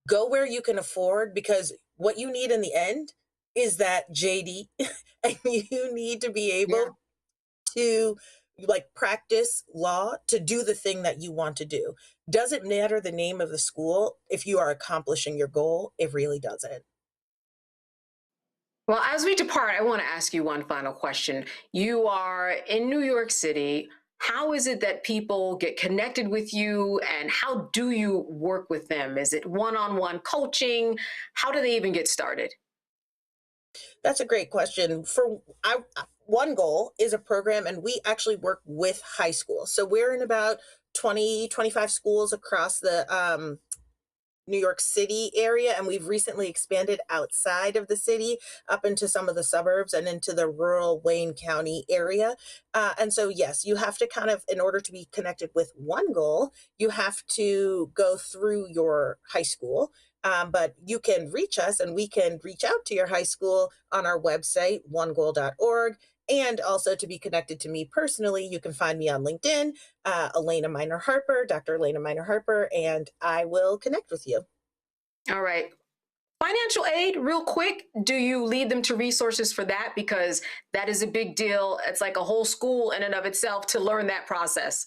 T: go where you can afford, because what you need in the end is that JD, and you need to be able to like practice law to do the thing that you want to do. Doesn't matter the name of the school if you are accomplishing your goal. It really doesn't.
A: Well, as we depart, I want to ask you one final question. You are in New York City. How is it that people get connected with you, and how do you work with them? Is it one-on-one coaching? How do they even get started?
T: That's a great question. One Goal is a program, and we actually work with high schools. So we're in about 20, 25 schools across the New York City area, and we've recently expanded outside of the city up into some of the suburbs and into the rural Wayne County area. And so, yes, you have to kind of, in order to be connected with One Goal, you have to go through your high school. But you can reach us, and we can reach out to your high school on our website, onegoal.org. And also, to be connected to me personally, you can find me on LinkedIn, Elena Minor Harper, Dr. Elena Minor Harper, and I will connect with you.
A: All right. Financial aid, real quick, do you lead them to resources for that? Because that is a big deal. It's like a whole school in and of itself to learn that process.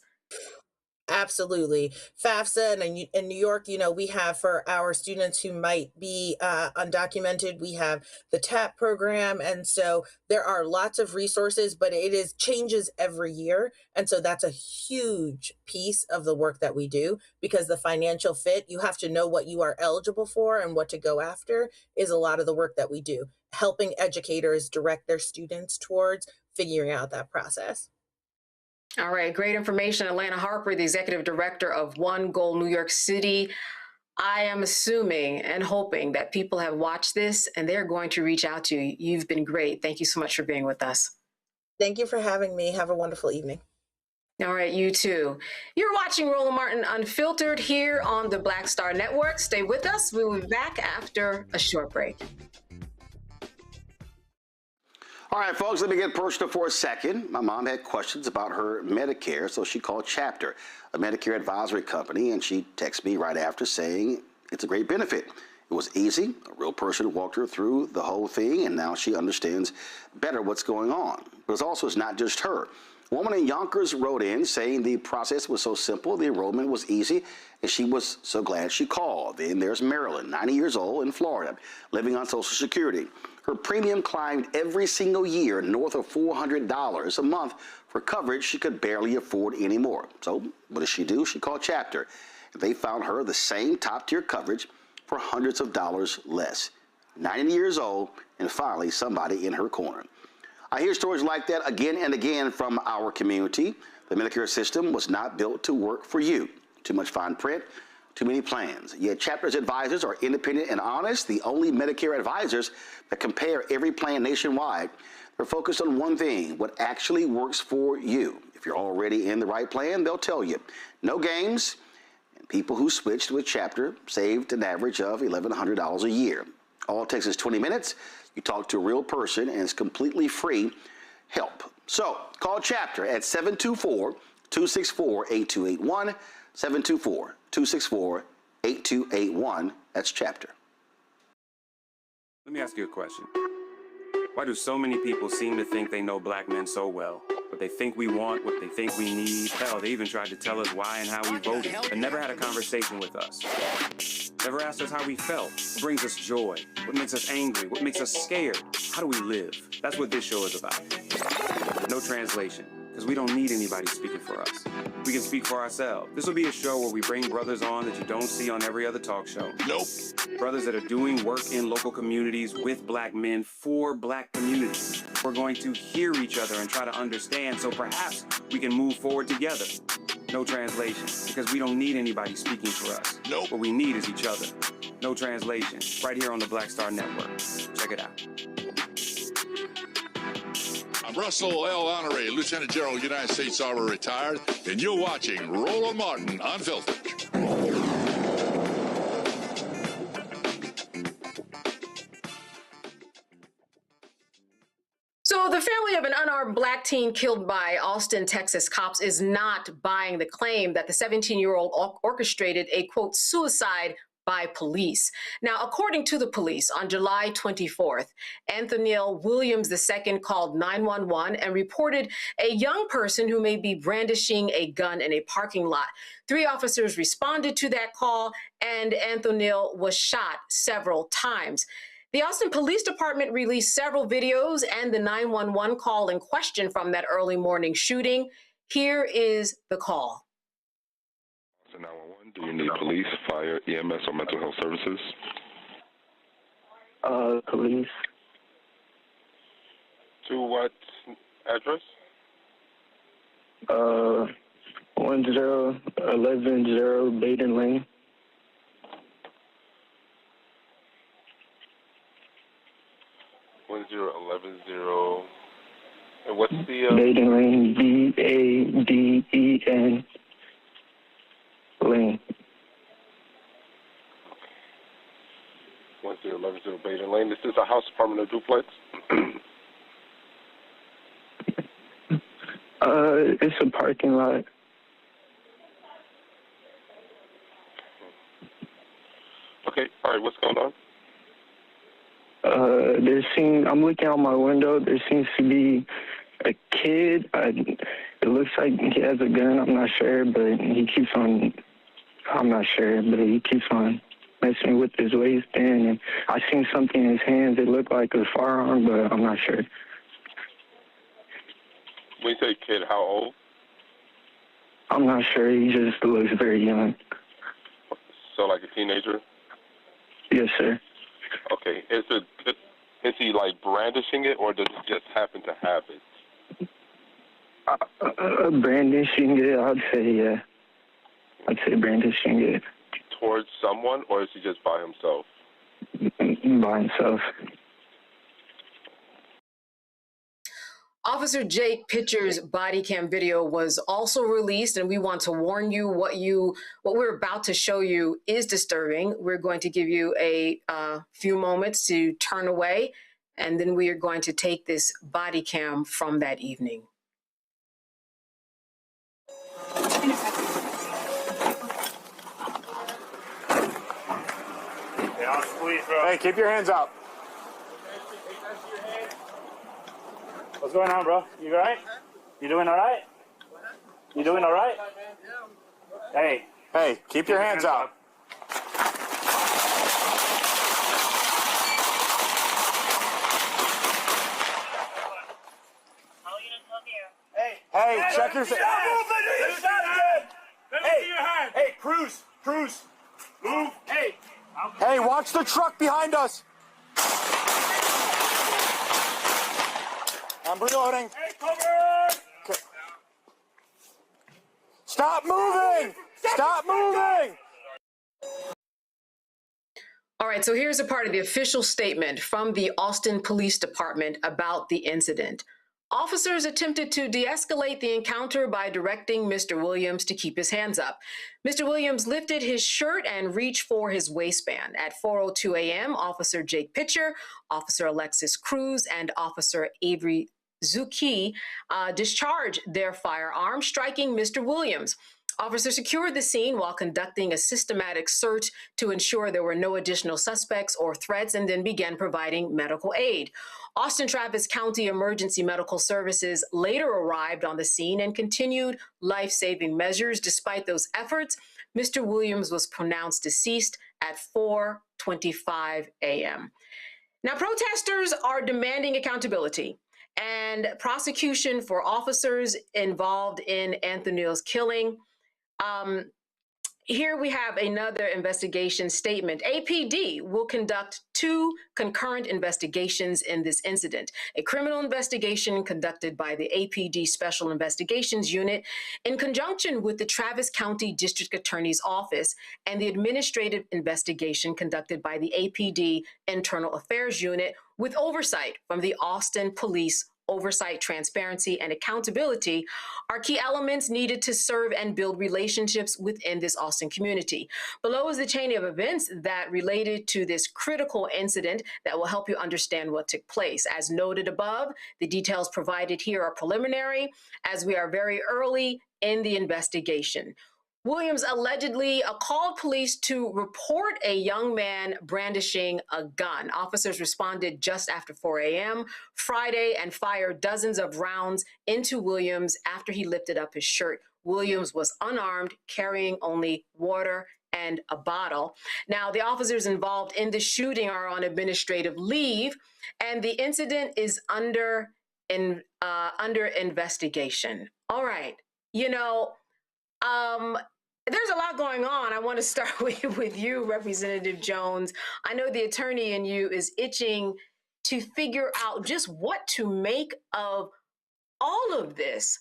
T: Absolutely. FAFSA, and in New York, you know, we have for our students who might be undocumented, we have the TAP program. And so there are lots of resources, but changes every year. And so that's a huge piece of the work that we do, because the financial fit, you have to know what you are eligible for and what to go after, is a lot of the work that we do, helping educators direct their students towards figuring out that process.
A: All right, great information. Elena Harper, the Executive Director of One Goal New York City. I am assuming and hoping that people have watched this and they're going to reach out to you. You've been great. Thank you so much for being with us.
T: Thank you for having me. Have a wonderful evening.
A: All right, you too. You're watching Roland Martin Unfiltered here on the Black Star Network. Stay with us. We will be back after a short break.
I: All right, folks, let me get personal for a second. My mom had questions about her Medicare, so she called Chapter, a Medicare advisory company, and she texted me right after saying it's a great benefit. It was easy. A real person walked her through the whole thing, and now she understands better what's going on. But it's not just her. A woman in Yonkers wrote in saying the process was so simple, the enrollment was easy, and she was so glad she called. Then there's Marilyn, 90 years old, in Florida, living on Social Security. Her premium climbed every single year north of $400 a month for coverage she could barely afford anymore. So what does she do? She called Chapter. They found her the same top-tier coverage for hundreds of dollars less. 90 years old, and finally somebody in her corner. I hear stories like that again and again from our community. The Medicare system was not built to work for you. Too much fine print, too many plans. Yet Chapter's advisors are independent and honest, the only Medicare advisors that compare every plan nationwide. They're focused on one thing, what actually works for you. If you're already in the right plan, they'll tell you. No games, and people who switched with Chapter saved an average of $1,100 a year. All it takes is 20 minutes. You talk to a real person, and it's completely free help. So call Chapter at 724-264-8281, 724-264-8281. That's Chapter.
J: Let me ask you a question. Why do so many people seem to think they know black men so well? What they think we want, what they think we need. Hell, they even tried to tell us why and how we voted, but never had a conversation with us. Never asked us how we felt, what brings us joy, what makes us angry, what makes us scared. How do we live? That's what this show is about. No translation. because we don't need anybody speaking for us. We can speak for ourselves. This will be a show where we bring brothers on that you don't see on every other talk show. Nope. Brothers that are doing work in local communities with black men for black communities. We're going to hear each other and try to understand so perhaps we can move forward together. No translation, because we don't need anybody speaking for us. Nope. What we need is each other. No translation, right here on the Black Star Network. Check it out.
U: I'm Russell L. Honoré, Lieutenant General, United States Army, retired, and you're watching Roland Martin Unfiltered.
A: So the family of an unarmed black teen killed by Austin, Texas cops is not buying the claim that the 17-year-old orchestrated a, quote, suicide by police. Now, according to the police, on July 24th, Anthoniel Williams II called 911 and reported a young person who may be brandishing a gun in a parking lot. 3 officers responded to that call, and Anthoniel was shot several times. The Austin Police Department released several videos and the 911 call in question from that early morning shooting. Here is the call.
V: Austin 911, do you need police, fire, EMS, or mental health services?
W: Police.
V: To what address?
W: 10110 Baden Lane.
V: 10110. And what's the
W: Baden Lane, BADEN Lane.
V: 10110 Baden Lane. This is a house, apartment, or duplex?
W: It's a parking lot.
V: Okay. All right. What's going on?
W: I'm looking out my window. There seems to be a kid. It looks like he has a gun. I'm not sure, but he keeps on messing with his waistband. And I seen something in his hands. It looked like a firearm, but I'm not sure.
V: When you say kid, how old?
W: I'm not sure. He just looks very young.
V: So like a teenager?
W: Yes, sir.
V: Okay. Is he like brandishing it, or does he just happen to have it?
W: Brandishing it, I'd say, yeah. I'd say brandishing it.
V: Towards someone, or is he just by himself?
W: By himself.
A: Officer Jake Pitcher's body cam video was also released, and we want to warn you what we're about to show you is disturbing. We're going to give you a few moments to turn away, and then we are going to take this body cam from that evening.
X: Hey, keep your hands up. What's going on, bro? You all right? You doing all right? You doing all right? Hey, keep your hands up. Hey, check your... Hey, cruise. Move. Hey, watch the truck behind us. I'm reloading. Hey, cover! Okay. Stop moving! Stop moving!
A: All right, so here's a part of the official statement from the Austin Police Department about the incident. Officers attempted to de-escalate the encounter by directing Mr. Williams to keep his hands up. Mr. Williams lifted his shirt and reached for his waistband. At 4:02 a.m., Officer Jake Pitcher, Officer Alexis Cruz, and Officer Avery Zuki discharged their firearms, striking Mr. Williams. Officers secured the scene while conducting a systematic search to ensure there were no additional suspects or threats, and then began providing medical aid. Austin Travis County Emergency Medical Services later arrived on the scene and continued life-saving measures. Despite those efforts, Mr. Williams was pronounced deceased at 4:25 a.m. Now, protesters are demanding accountability and prosecution for officers involved in Anthony's killing. Here we have another investigation statement. APD will conduct 2 concurrent investigations in this incident. A criminal investigation conducted by the APD Special Investigations Unit in conjunction with the Travis County District Attorney's Office, and the administrative investigation conducted by the APD Internal Affairs Unit with oversight from the Austin Police. Oversight, transparency, and accountability are key elements needed to serve and build relationships within this Austin community. Below is the chain of events that related to this critical incident that will help you understand what took place. As noted above, the details provided here are preliminary, as we are very early in the investigation. Williams allegedly called police to report a young man brandishing a gun. Officers responded just after 4 a.m. Friday and fired dozens of rounds into Williams after he lifted up his shirt. Williams was unarmed, carrying only water and a bottle. Now, the officers involved in the shooting are on administrative leave, and the incident is under investigation. All right. There's a lot going on. I want to start with you, Representative Jones. I know the attorney in you is itching to figure out just what to make of all of this.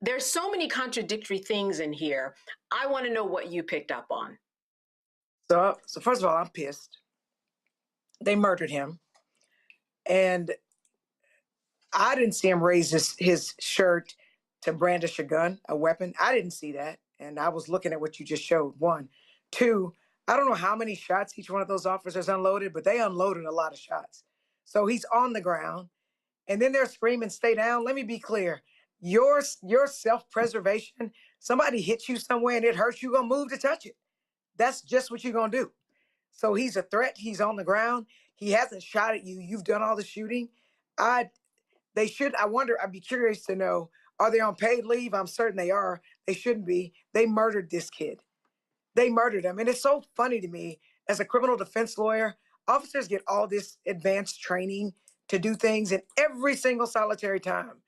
A: There's so many contradictory things in here. I want to know what you picked up on.
H: So first of all, I'm pissed. They murdered him. And I didn't see him raise his shirt to brandish a gun, a weapon. I didn't see that. And I was looking at what you just showed. 1. 2, I don't know how many shots each one of those officers unloaded, but they unloaded a lot of shots. So he's on the ground, and then they're screaming, "Stay down." Let me be clear. Your self-preservation, somebody hits you somewhere and it hurts, you're going to move to touch it. That's just what you're going to do. So he's a threat. He's on the ground. He hasn't shot at you. You've done all the shooting. I'd be curious to know, are they on paid leave? I'm certain they are. They shouldn't be. They murdered this kid. They murdered him. And it's so funny to me, as a criminal defense lawyer, officers get all this advanced training to do things, and every single solitary time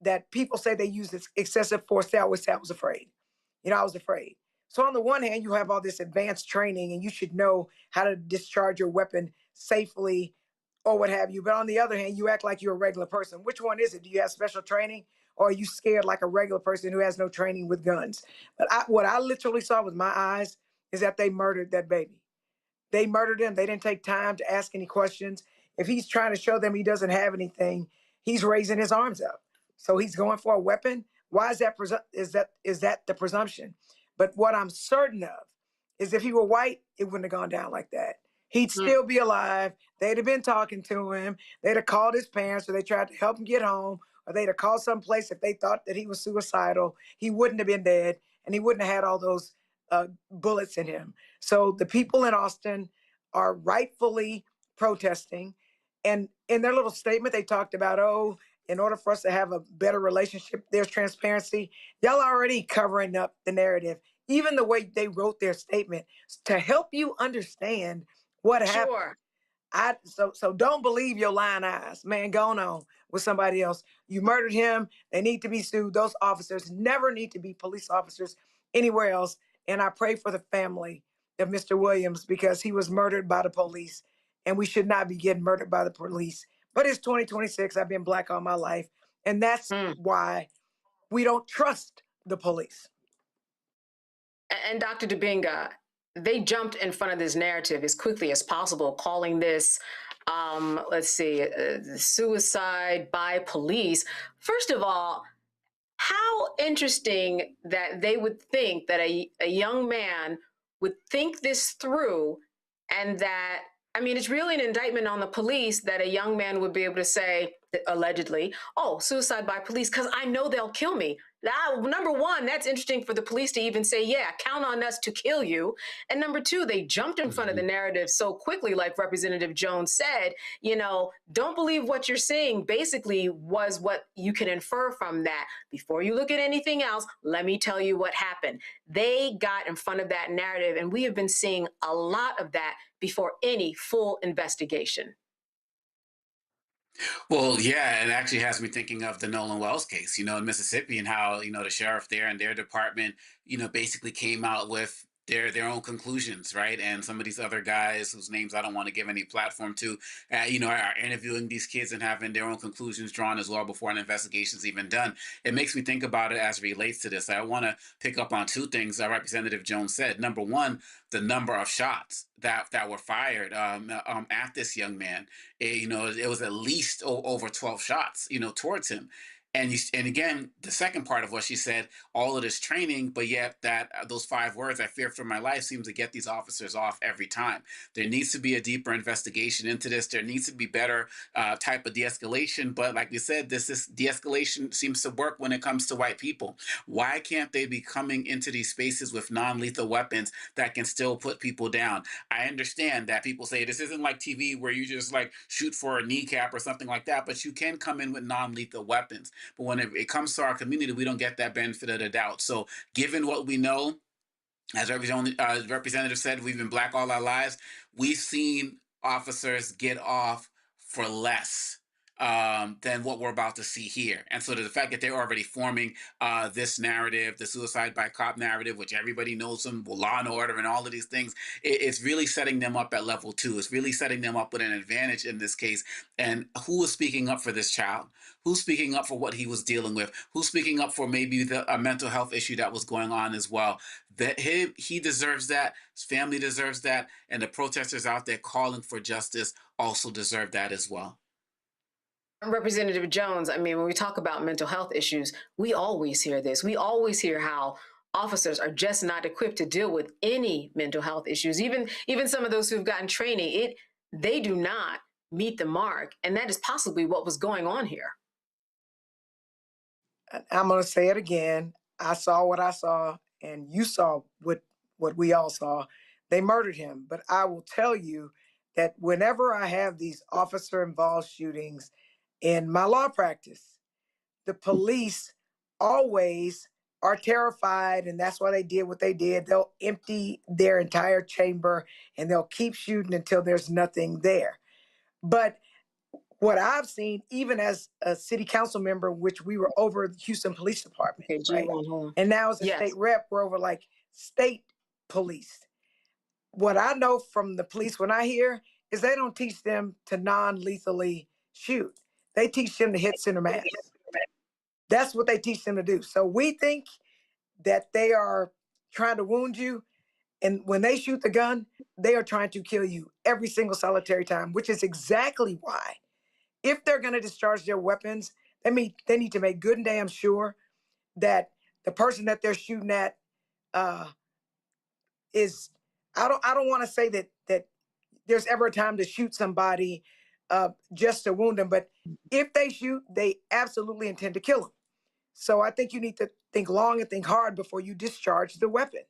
H: that people say they use this excessive force, they always say, "I was afraid." I was afraid. So on the one hand, you have all this advanced training and you should know how to discharge your weapon safely or what have you. But on the other hand, you act like you're a regular person. Which one is it? Do you have special training, or are you scared like a regular person who has no training with guns? But what I literally saw with my eyes is that they murdered that baby. They murdered him. They didn't take time to ask any questions. If he's trying to show them he doesn't have anything, he's raising his arms up. So he's going for a weapon. Why is that? Is that the presumption? But what I'm certain of is if he were white, it wouldn't have gone down like that. He'd still be alive. They'd have been talking to him. They'd have called his parents, or they tried to help him get home, or they'd have called someplace if they thought that he was suicidal. He wouldn't have been dead, and he wouldn't have had all those bullets in him. So the people in Austin are rightfully protesting. And in their little statement, they talked about, in order for us to have a better relationship, there's transparency. Y'all already covering up the narrative. Even the way they wrote their statement to help you understand what happened. So don't believe your lying eyes, man. Go on with somebody else. You murdered him. They need to be sued. Those officers never need to be police officers anywhere else. And I pray for the family of Mr. Williams, because he was murdered by the police, and we should not be getting murdered by the police. But it's 2026. I've been Black all my life. And that's why we don't trust the police.
A: And Dr. Dubinga, they jumped in front of this narrative as quickly as possible, calling this, suicide by police. First of all, how interesting that they would think that a young man would think this through, and that, it's really an indictment on the police that a young man would be able to say, allegedly, suicide by police, because I know they'll kill me. Number one, that's interesting for the police to even say, yeah, count on us to kill you. And number two, they jumped in front of the narrative so quickly, like Representative Jones said, don't believe what you're saying, basically was what you can infer from that. Before you look at anything else, let me tell you what happened. They got in front of that narrative, and we have been seeing a lot of that before any full investigation.
C: Well, yeah, it actually has me thinking of the Nolan Wells case, in Mississippi, and how, the sheriff there and their department, basically came out with their own conclusions, right? And some of these other guys whose names I don't want to give any platform to, are interviewing these kids and having their own conclusions drawn as well before an investigation's even done. It makes me think about it as it relates to this. I want to pick up on two things that Representative Jones said. Number one, the number of shots that were fired at this young man. It was at least over 12 shots, towards him. And again, the second part of what she said, all of this training, but yet that those 5 words, "I fear for my life," seems to get these officers off every time. There needs to be a deeper investigation into this. There needs to be better type of de-escalation. But like we said, this de-escalation seems to work when it comes to white people. Why can't they be coming into these spaces with non-lethal weapons that can still put people down? I understand that people say this isn't like TV where you just like shoot for a kneecap or something like that, but you can come in with non-lethal weapons. But when it comes to our community, we don't get that benefit of the doubt. So given what we know, as Representative said, we've been black all our lives. We've seen officers get off for less than what we're about to see here. And so the fact that they're already forming this narrative, the suicide by cop narrative, which everybody knows them, Law and Order and all of these things, it's really setting them up at level 2. It's really setting them up with an advantage in this case. And who is speaking up for this child? Who's speaking up for what he was dealing with? Who's speaking up for maybe a mental health issue that was going on as well? That he deserves that. His family deserves that. And the protesters out there calling for justice also deserve that as well.
A: Representative Jones, I mean, when we talk about mental health issues, we always hear this. We always hear how officers are just not equipped to deal with any mental health issues. Even some of those who've gotten training, they do not meet the mark. And that is possibly what was going on here.
H: I'm going to say it again. I saw what I saw, and you saw what we all saw. They murdered him. But I will tell you that whenever I have these officer-involved shootings in my law practice, the police always are terrified, and that's why they did what they did. They'll empty their entire chamber, and they'll keep shooting until there's nothing there. But what I've seen, even as a city council member, which we were over the Houston Police Department, right? And now as a state rep, we're over like state police. What I know from the police when I hear is they don't teach them to non-lethally shoot. They teach them to hit center mass. That's what they teach them to do. So we think that they are trying to wound you. And when they shoot the gun, they are trying to kill you every single solitary time, which is exactly why, if they're going to discharge their weapons, they need to make good and damn sure that the person that they're shooting at is. I don't want to say that there's ever a time to shoot somebody just to wound them, but if they shoot, they absolutely intend to kill them. So I think you need to think long and think hard before you discharge the weapon.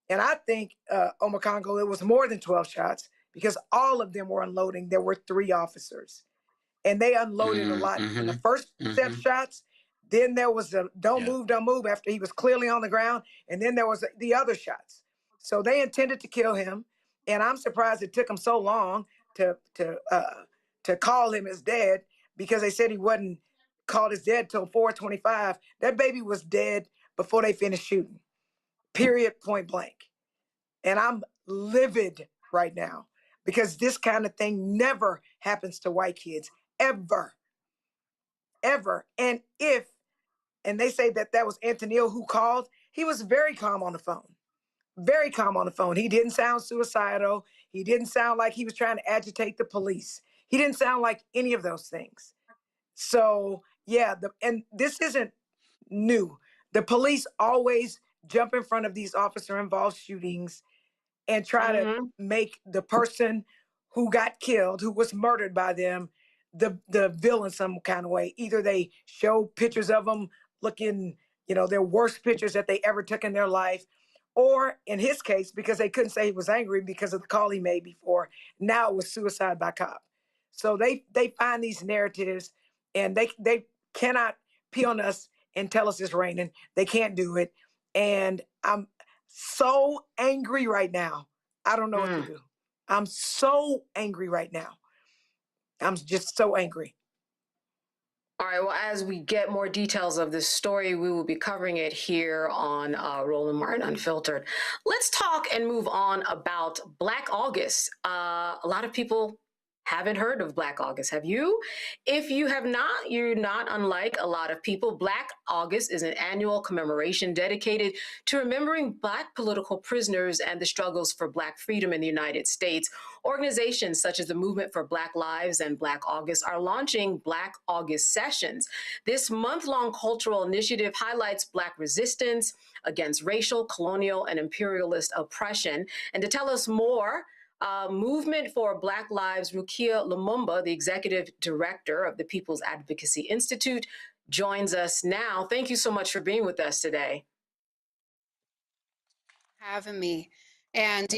H: And I think, Omakongo, it was more than 12 shots because all of them were unloading. There were 3 officers. And they unloaded a lot in the first set of shots. Then there was a don't move after he was clearly on the ground. And then there was the other shots. So they intended to kill him. And I'm surprised it took them so long to call him as dead, because they said he wasn't called as dead till 4:25. That baby was dead before they finished shooting. Period, point blank. And I'm livid right now because this kind of thing never happens to white kids. Ever. And they say that was Antonio who called, he was very calm on the phone. Very calm on the phone. He didn't sound suicidal. He didn't sound like he was trying to agitate the police. He didn't sound like any of those things. So yeah, and this isn't new. The police always jump in front of these officer-involved shootings and try to make the person who got killed, who was murdered by them, the villain some kind of way. Either they show pictures of them looking, their worst pictures that they ever took in their life, or in his case, because they couldn't say he was angry because of the call he made before, now it was suicide by cop. So they find these narratives, and they cannot pee on us and tell us it's raining. They can't do it. And I'm so angry right now. I don't know what to do. I'm so angry right now. I'm just so angry.
A: right. Well, as we get more details of this story, we will be covering it here on Roland Martin Unfiltered. Let's talk and move on about Black August. A lot of people haven't heard of Black August. Have you? If you have not, you're not unlike a lot of people. Black August is an annual commemoration dedicated to remembering Black political prisoners and the struggles for Black freedom in the United States. Organizations such as the Movement for Black Lives and Black August are launching Black August sessions. This month-long cultural initiative highlights Black resistance against racial, colonial, and imperialist oppression. And to tell us more, Movement for Black Lives, Rukia Lumumba, the executive director of the People's Advocacy Institute, joins us now. Thank you so much for being with us today.
B: Having me. And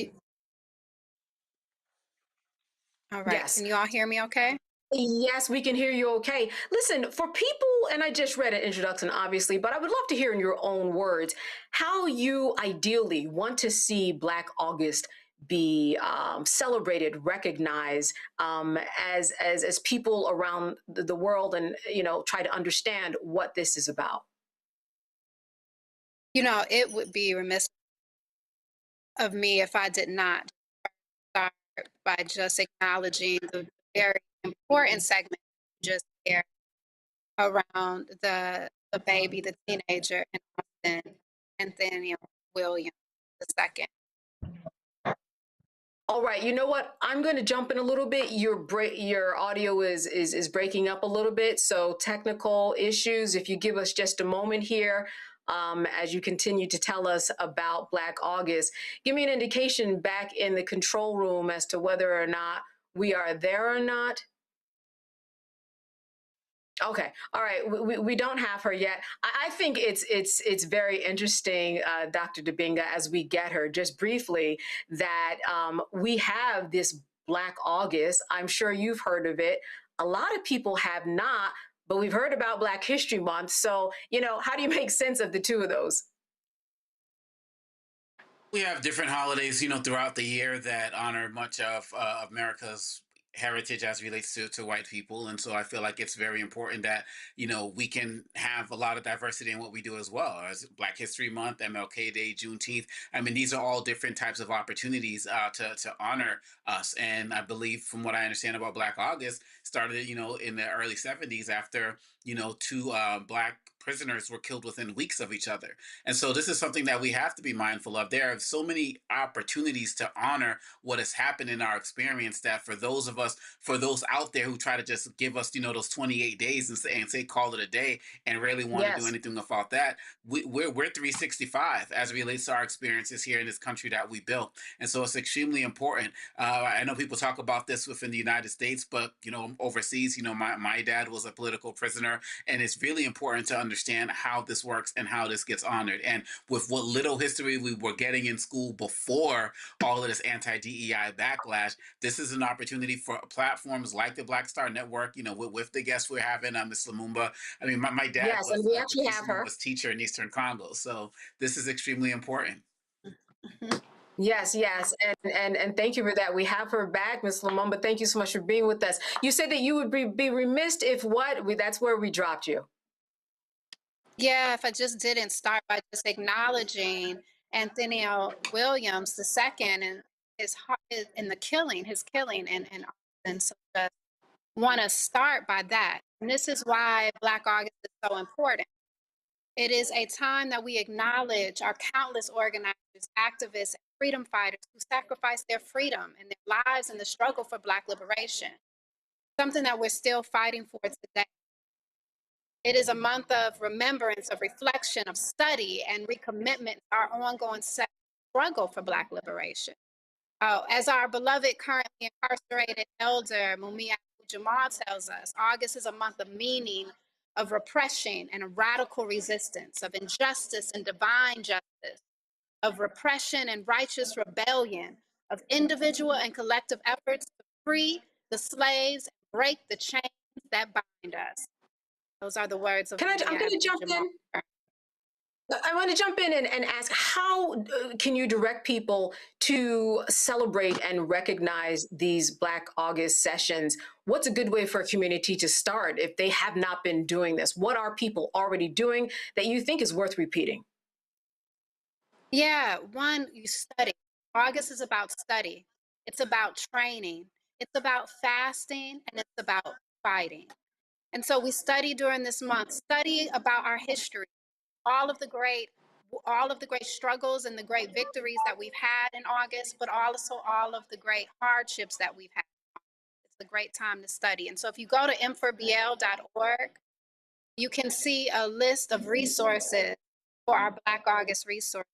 B: all right,
A: Yes.
B: Can you all hear me okay?
A: Yes, we can hear you okay. Listen, for people, and I just read an introduction, obviously, but I would love to hear in your own words how you ideally want to see Black August be celebrated, recognized as people around the world, and try to understand what this is about.
B: It would be remiss of me if I did not start by just acknowledging the very important segment just here around the baby, the teenager, and Austin Anthony Williams II.
A: All right, you know what? I'm going to jump in a little bit. Your audio is breaking up a little bit, so technical issues. If you give us just a moment here, as you continue to tell us about Black August, give me an indication back in the control room as to whether or not we are there or not. Okay. All right. We don't have her yet. I think it's very interesting, Dr. Dibinga, as we get her just briefly, that we have this Black August. I'm sure you've heard of it. A lot of people have not, but we've heard about Black History Month. So, how do you make sense of the two of those?
C: We have different holidays, throughout the year that honor much of America's heritage as relates to white people. And so I feel like it's very important that, we can have a lot of diversity in what we do as well. As Black History Month, MLK Day, Juneteenth. I mean, these are all different types of opportunities to honor us. And I believe, from what I understand about Black August, started, in the early 70s after, two Black prisoners were killed within weeks of each other. And so this is something that we have to be mindful of. There are so many opportunities to honor what has happened in our experience that for those out there who try to just give us, those 28 days and say call it a day and really want to do anything about that, we're 365 as it relates to our experiences here in this country that we built. And so it's extremely important. I know people talk about this within the United States, but, overseas, my dad was a political prisoner, and it's really important to understand how this works and how this gets honored. And with what little history we were getting in school before all of this anti-DEI backlash, this is an opportunity for platforms like the Black Star Network, with the guests we're having, Ms. Lumumba. I mean, my dad was
A: and we actually have her.
C: Lumumba's teacher in Eastern Congo. So this is extremely important.
A: Yes, and thank you for that. We have her back, Ms. Lumumba. Thank you so much for being with us. You said that you would be remiss if that's where we dropped you.
B: Yeah, if I just didn't start by just acknowledging Anthony Williams II and his heart in his killing, and so just want to start by that. And this is why Black August is so important. It is a time that we acknowledge our countless organizers, activists, and freedom fighters who sacrificed their freedom and their lives in the struggle for Black liberation, something that we're still fighting for today. It is a month of remembrance, of reflection, of study, and recommitment to our ongoing struggle for Black liberation. As our beloved currently incarcerated elder Mumia Jamal tells us, August is a month of meaning, of repression and a radical resistance, of injustice and divine justice, of repression and righteous rebellion, of individual and collective efforts to free the slaves and break the chains that bind us. Those are the words of
A: I'm going to jump in. I want to jump in and ask, how can you direct people to celebrate and recognize these Black August sessions? What's a good way for a community to start if they have not been doing this? What are people already doing that you think is worth repeating?
B: Yeah, one, you study. August is about study. It's about training. It's about fasting, and it's about fighting. And so we study during this month, study about our history, all of the great struggles and the great victories that we've had in August, but also all of the great hardships that we've had. It's a great time to study. And so if you go to m4bl.org, you can see a list of resources for our Black August resources.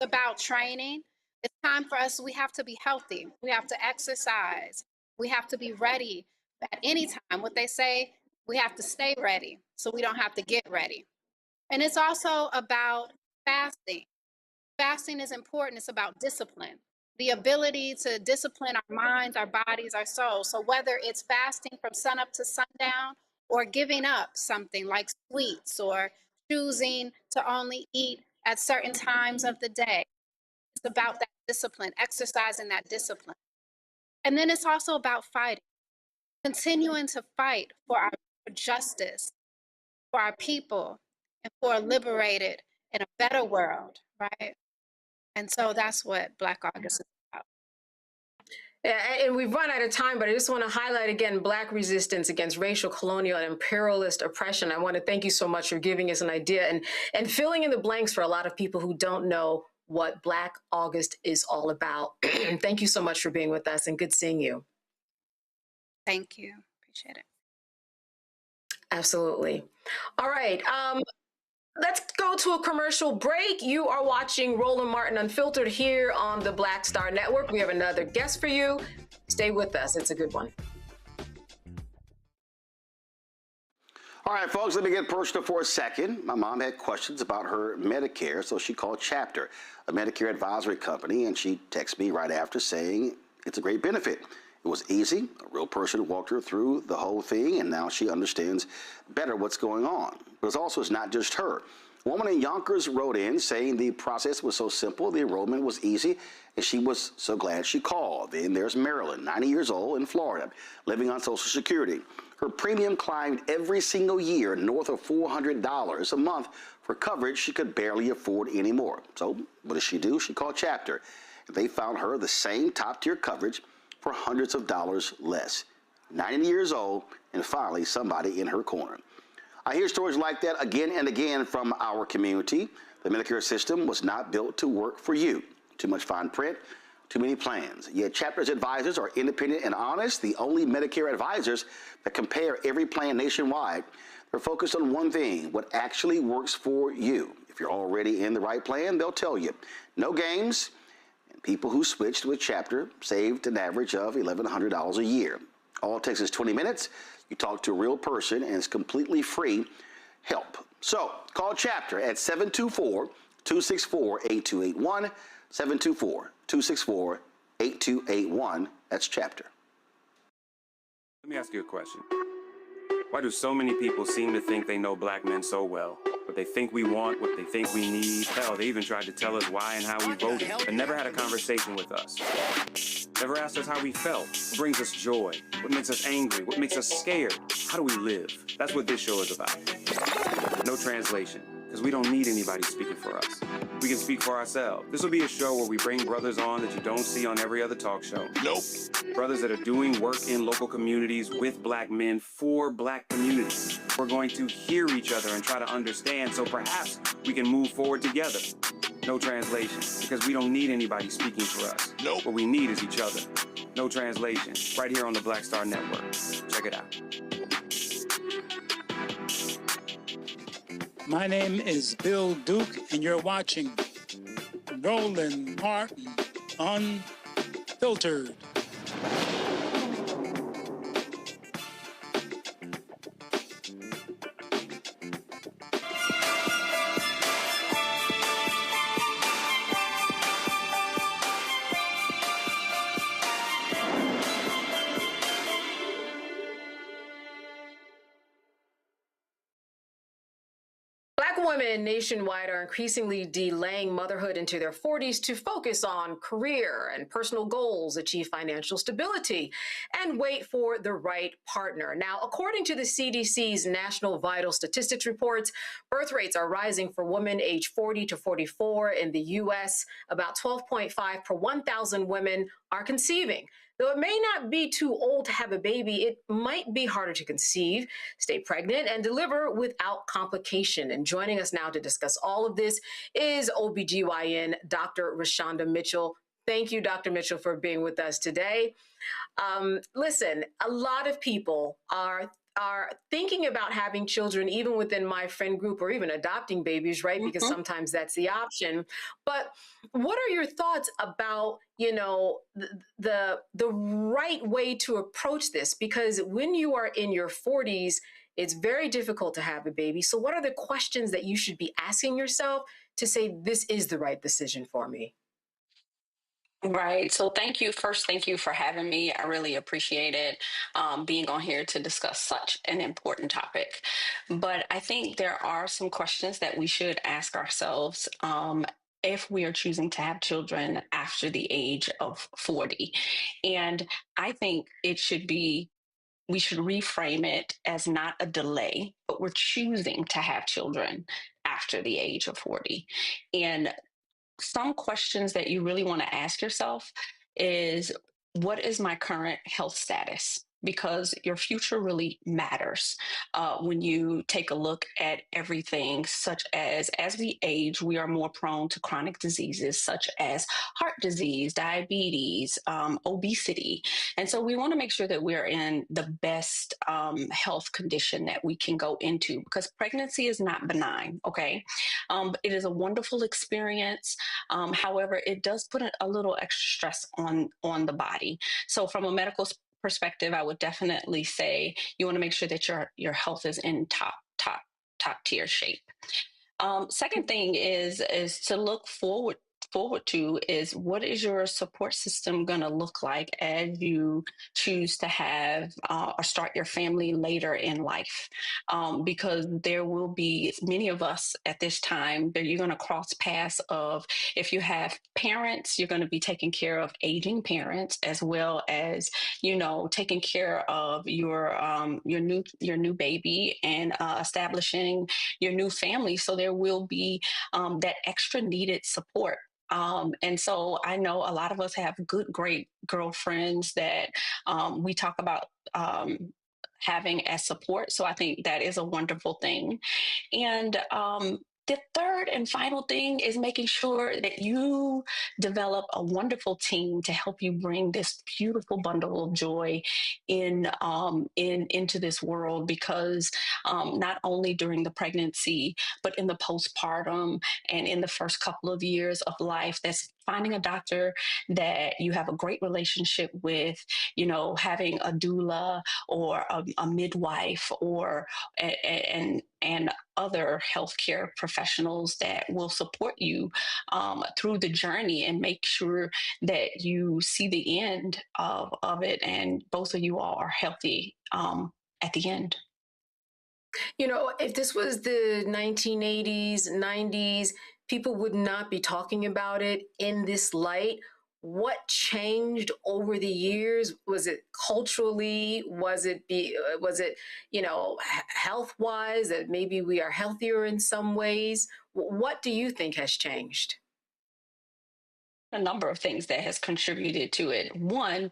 B: It's about training. It's time for us, we have to be healthy. We have to exercise. We have to be ready at any time. What they say, we have to stay ready so we don't have to get ready. And it's also about fasting. Fasting is important. It's about discipline, the ability to discipline our minds, our bodies, our souls. So whether it's fasting from sunup to sundown or giving up something like sweets or choosing to only eat at certain times of the day, it's about that discipline, exercising that discipline. And then it's also about fighting, continuing to fight for our justice, for our people, and for a liberated and a better world, right? And so that's what Black August is about.
A: Yeah, and we've run out of time, but I just want to highlight again Black resistance against racial, colonial, and imperialist oppression. I want to thank you so much for giving us an idea and filling in the blanks for a lot of people who don't know what Black August is all about. Thank you so much for being with us, and good seeing you.
B: Thank you. Appreciate it.
A: Absolutely. All right. Let's go to a commercial break. You are watching Roland Martin Unfiltered here on the Black Star Network. We have another guest for you. Stay with us. It's a good one.
I: All right, folks, let me get personal for a second. My mom had questions about her Medicare, so she called Chapter, a Medicare advisory company, and she texted me right after saying it's a great benefit. It was easy. A real person walked her through the whole thing, and now she understands better what's going on. But it's not just her. A woman in Yonkers wrote in saying the process was so simple, the enrollment was easy, and she was so glad she called. Then there's Marilyn, 90 years old, in Florida, living on Social Security. Her premium climbed every single year north of $400 a month for coverage she could barely afford anymore. So what does she do? She called Chapter. They found her the same top-tier coverage for hundreds of dollars less. 90 years old, and finally somebody in her corner. I hear stories like that again and again from our community. The Medicare system was not built to work for you. Too much fine print, too many plans. Yet Chapter's advisors are independent and honest, the only Medicare advisors that compare every plan nationwide. They're focused on one thing, what actually works for you. If you're already in the right plan, they'll tell you. No games. People who switched with Chapter saved an average of $1,100 a year. All it takes is 20 minutes. You talk to a real person, and it's completely free help. So call Chapter at 724-264-8281, 724-264-8281. That's Chapter.
J: Let me ask you a question. Why do so many people seem to think they know Black men so well? What they think we want, what they think we need. Hell, they even tried to tell us why and how we voted, but never had a conversation with us. Never asked us how we felt, what brings us joy, what makes us angry, what makes us scared. How do we live? That's what this show is about. No translation, because we don't need anybody speaking for us. We can speak for ourselves. This will be a show where we bring brothers on that you don't see on every other talk show. Nope. Brothers that are doing work in local communities with Black men for Black communities. We're going to hear each other and try to understand so perhaps we can move forward together. No translation, because we don't need anybody speaking for us. Nope. What we need is each other. No translation, right here on the Black Star Network. Check it out.
D: My name is Bill Duke, and you're watching Roland Martin Unfiltered.
A: Black women nationwide are increasingly delaying motherhood into their 40s to focus on career and personal goals, achieve financial stability, and wait for the right partner. Now, according to the CDC's National Vital Statistics reports, birth rates are rising for women aged 40 to 44 in the U.S. About 12.5 per 1,000 women are conceiving. Though it may not be too old to have a baby, it might be harder to conceive, stay pregnant, and deliver without complication. And joining us now to discuss all of this is OBGYN Dr. Rashonda Mitchell. Thank you, Dr. Mitchell, for being with us today. Listen, a lot of people are thinking about having children, even within my friend group, or even adopting babies, right? Because sometimes that's the option. But what are your thoughts about, the right way to approach this? Because when you are in your 40s, it's very difficult to have a baby. So what are the questions that you should be asking yourself to say, this is the right decision for me?
E: Right. So thank you. First, thank you for having me. I really appreciate it, being on here to discuss such an important topic. But I think there are some questions that we should ask ourselves if we are choosing to have children after the age of 40. And I think we should reframe it as not a delay, but we're choosing to have children after the age of 40. And some questions that you really want to ask yourself is, what is my current health status? Because your future really matters when you take a look at everything, such as we age, we are more prone to chronic diseases such as heart disease, diabetes, obesity. And so we want to make sure that we're in the best health condition that we can go into, because pregnancy is not benign, okay? It is a wonderful experience. However, it does put a little extra stress on the body. So from a medical perspective, I would definitely say you want to make sure that your health is in top tier shape. Second thing is to look forward to is, what is your support system going to look like as you choose to have or start your family later in life? Because there will be many of us at this time that you're going to cross paths of, if you have parents, you're going to be taking care of aging parents, as well as, taking care of your new baby and establishing your new family. So there will be that extra needed support. And so I know a lot of us have great girlfriends that we talk about having as support. So I think that is a wonderful thing. And the third and final thing is making sure that you develop a wonderful team to help you bring this beautiful bundle of joy into this world, because not only during the pregnancy, but in the postpartum and in the first couple of years of life, that's finding a doctor that you have a great relationship with, having a doula or a midwife or and other healthcare professionals that will support you through the journey and make sure that you see the end of it, and both of you all are healthy at the end.
A: If this was the 1980s, 90s, people would not be talking about it in this light. What changed over the years? Was it culturally? Was it health-wise, that maybe we are healthier in some ways? What do you think has changed?
E: A number of things that has contributed to it. One,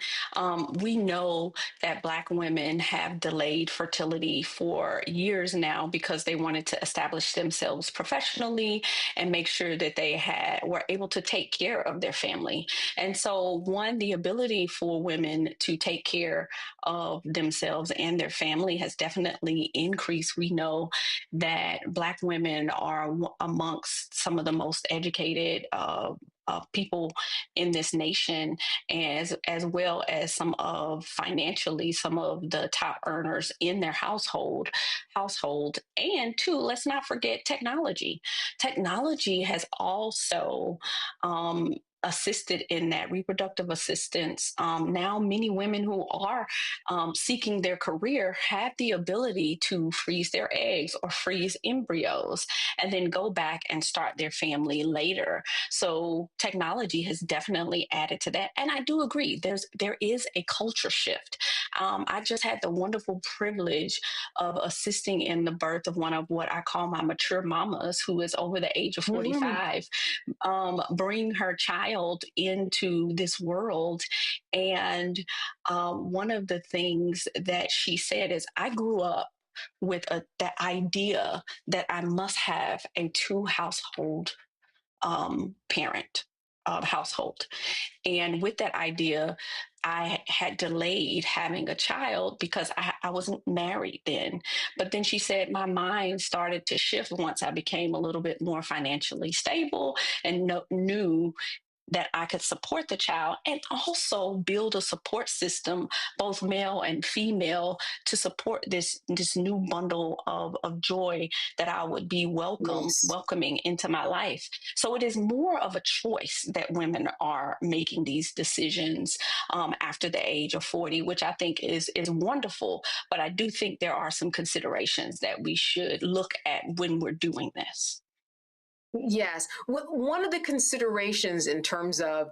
E: we know that Black women have delayed fertility for years now because they wanted to establish themselves professionally and make sure that they were able to take care of their family. And so, one, the ability for women to take care of themselves and their family has definitely increased. We know that Black women are amongst some of the most educated people in this nation, as well as some of the top earners in their household. And two, let's not forget technology. Technology has also assisted in that, reproductive assistance. Now, many women who are seeking their career have the ability to freeze their eggs or freeze embryos and then go back and start their family later. So technology has definitely added to that. And I do agree, there is a culture shift. I just had the wonderful privilege of assisting in the birth of one of what I call my mature mamas, who is over the age of 45, bring her child into this world. And one of the things that she said is, I grew up with the idea that I must have a two household parent household. And with that idea, I had delayed having a child because I wasn't married then. But then she said my mind started to shift once I became a little bit more financially stable and knew that I could support the child and also build a support system, both male and female, to support this new bundle of joy that I would be welcoming into my life. So it is more of a choice that women are making these decisions after the age of 40, which I think is wonderful. But I do think there are some considerations that we should look at when we're doing this.
A: Yes. One of the considerations in terms of,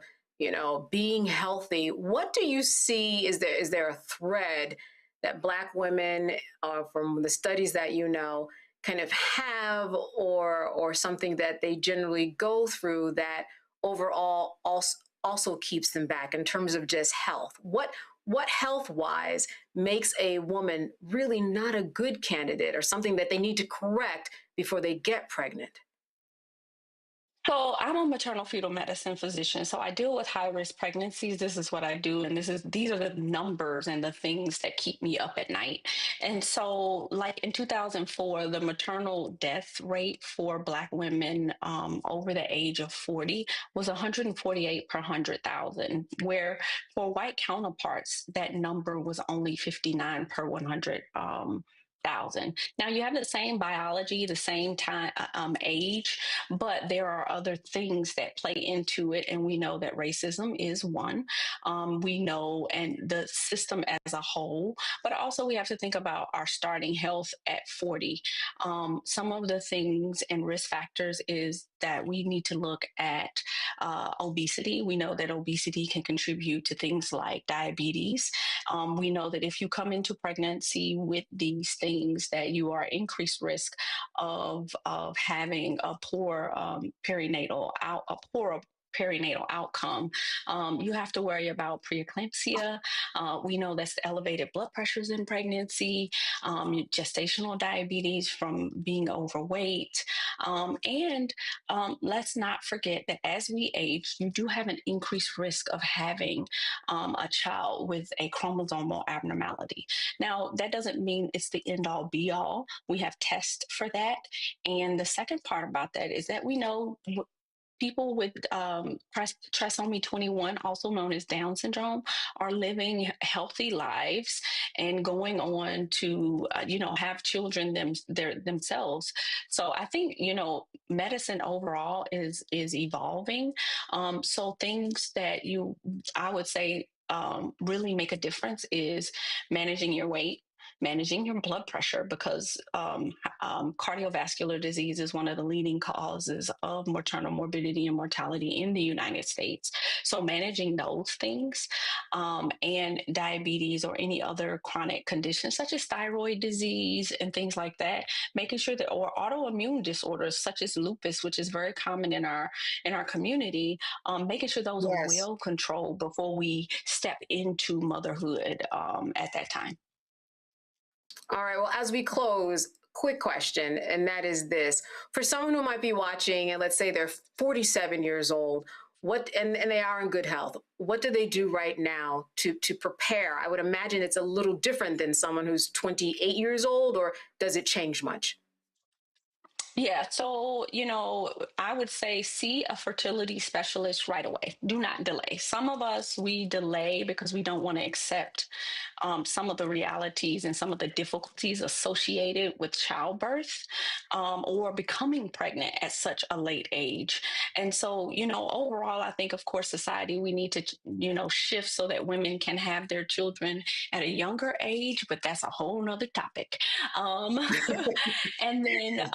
A: being healthy, what do you see? Is there a thread that Black women, from the studies that kind of have, or something that they generally go through that overall also keeps them back in terms of just health? What health-wise makes a woman really not a good candidate, or something that they need to correct before they get pregnant?
E: So I'm a maternal fetal medicine physician. So I deal with high-risk pregnancies. This is what I do. And these are the numbers and the things that keep me up at night. And so like in 2004, the maternal death rate for Black women over the age of 40 was 148 per 100,000, where for white counterparts, that number was only 59 per 100,000. Now you have the same biology, the same time, age, but there are other things that play into it. And we know that racism is one. We know, and the system as a whole, but also we have to think about our starting health at 40. Some of the things and risk factors is that we need to look at obesity. We know that obesity can contribute to things like diabetes. We know that if you come into pregnancy with these things, that you are increased risk of having a poor perinatal outcome. You have to worry about preeclampsia. We know that's elevated blood pressures in pregnancy, gestational diabetes from being overweight. And let's not forget that as we age, you do have an increased risk of having a child with a chromosomal abnormality. Now, that doesn't mean it's the end all be all. We have tests for that. And the second part about that is that we know people with trisomy 21, also known as Down syndrome, are living healthy lives and going on to, have children themselves. So I think, medicine overall is evolving. So things that I would say really make a difference is managing your weight, managing your blood pressure, because cardiovascular disease is one of the leading causes of maternal morbidity and mortality in the United States. So managing those things, and diabetes or any other chronic conditions such as thyroid disease and things like that, making sure that, or autoimmune disorders such as lupus, which is very common in our community, making sure those are well controlled before we step into motherhood at that time.
A: All right. Well, as we close, quick question, and that is this. For someone who might be watching, and let's say they're 47 years old, and they are in good health, what do they do right now to prepare? I would imagine it's a little different than someone who's 28 years old, or does it change much?
E: Yeah, so, I would say see a fertility specialist right away. Do not delay. Some of us, we delay because we don't want to accept some of the realities and some of the difficulties associated with childbirth or becoming pregnant at such a late age. And so, overall, I think, of course, society, we need to, shift so that women can have their children at a younger age, but that's a whole nother topic. And then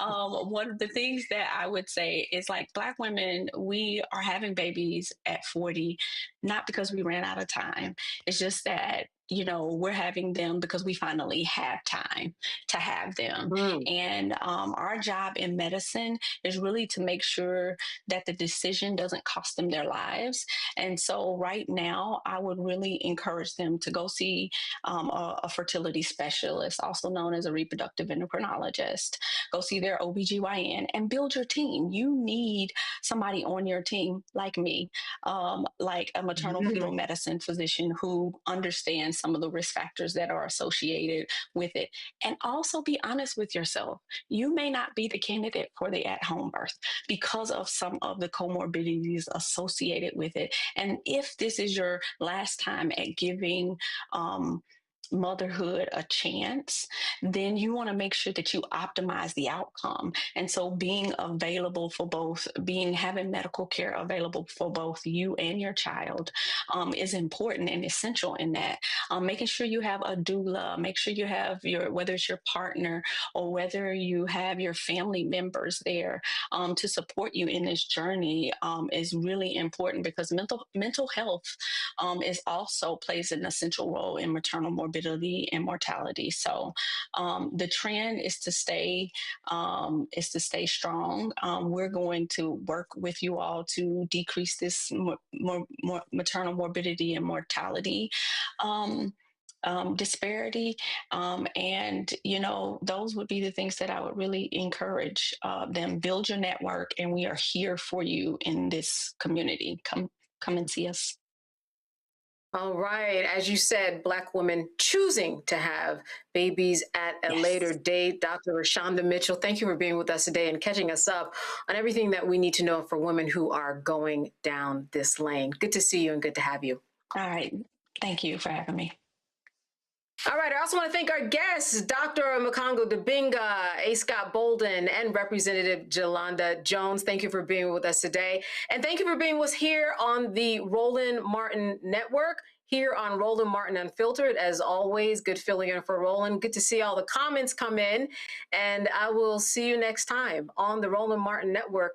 E: one of the things that I would say is like Black women, we are having babies at 40, not because we ran out of time. It's just that, we're having them because we finally have time to have them. And our job in medicine is really to make sure that the decision doesn't cost them their lives. And so right now, I would really encourage them to go see a fertility specialist, also known as a reproductive endocrinologist. Go see their OBGYN and build your team. You need somebody on your team like me, like a maternal fetal medicine physician who understands some of the risk factors that are associated with it. And also be honest with yourself. You may not be the candidate for the at-home birth because of some of the comorbidities associated with it. And if this is your last time at giving motherhood a chance, then you want to make sure that you optimize the outcome. And so being available for both, having medical care available for both you and your child is important and essential in that. Making sure you have a doula, make sure you have whether it's your partner or whether you have your family members there to support you in this journey is really important, because mental health is also plays an essential role in maternal morbidity and mortality. So the trend is to stay strong. We're going to work with you all to decrease this maternal morbidity and mortality disparity. And, those would be the things that I would really encourage them. Build your network, and we are here for you in this community. Come and see us.
A: All right. As you said, Black women choosing to have babies at a later date. Dr. Rashonda Mitchell, thank you for being with us today and catching us up on everything that we need to know for women who are going down this lane. Good to see you and good to have you.
E: All right. Thank you for having me.
A: All right. I also want to thank our guests, Dr. Makongo Dabinga, A. Scott Bolden, and Representative Jolanda Jones. Thank you for being with us today. And thank you for being with us here on the Roland Martin Network, here on Roland Martin Unfiltered. As always, good filling in for Roland. Good to see all the comments come in. And I will see you next time on the Roland Martin Network.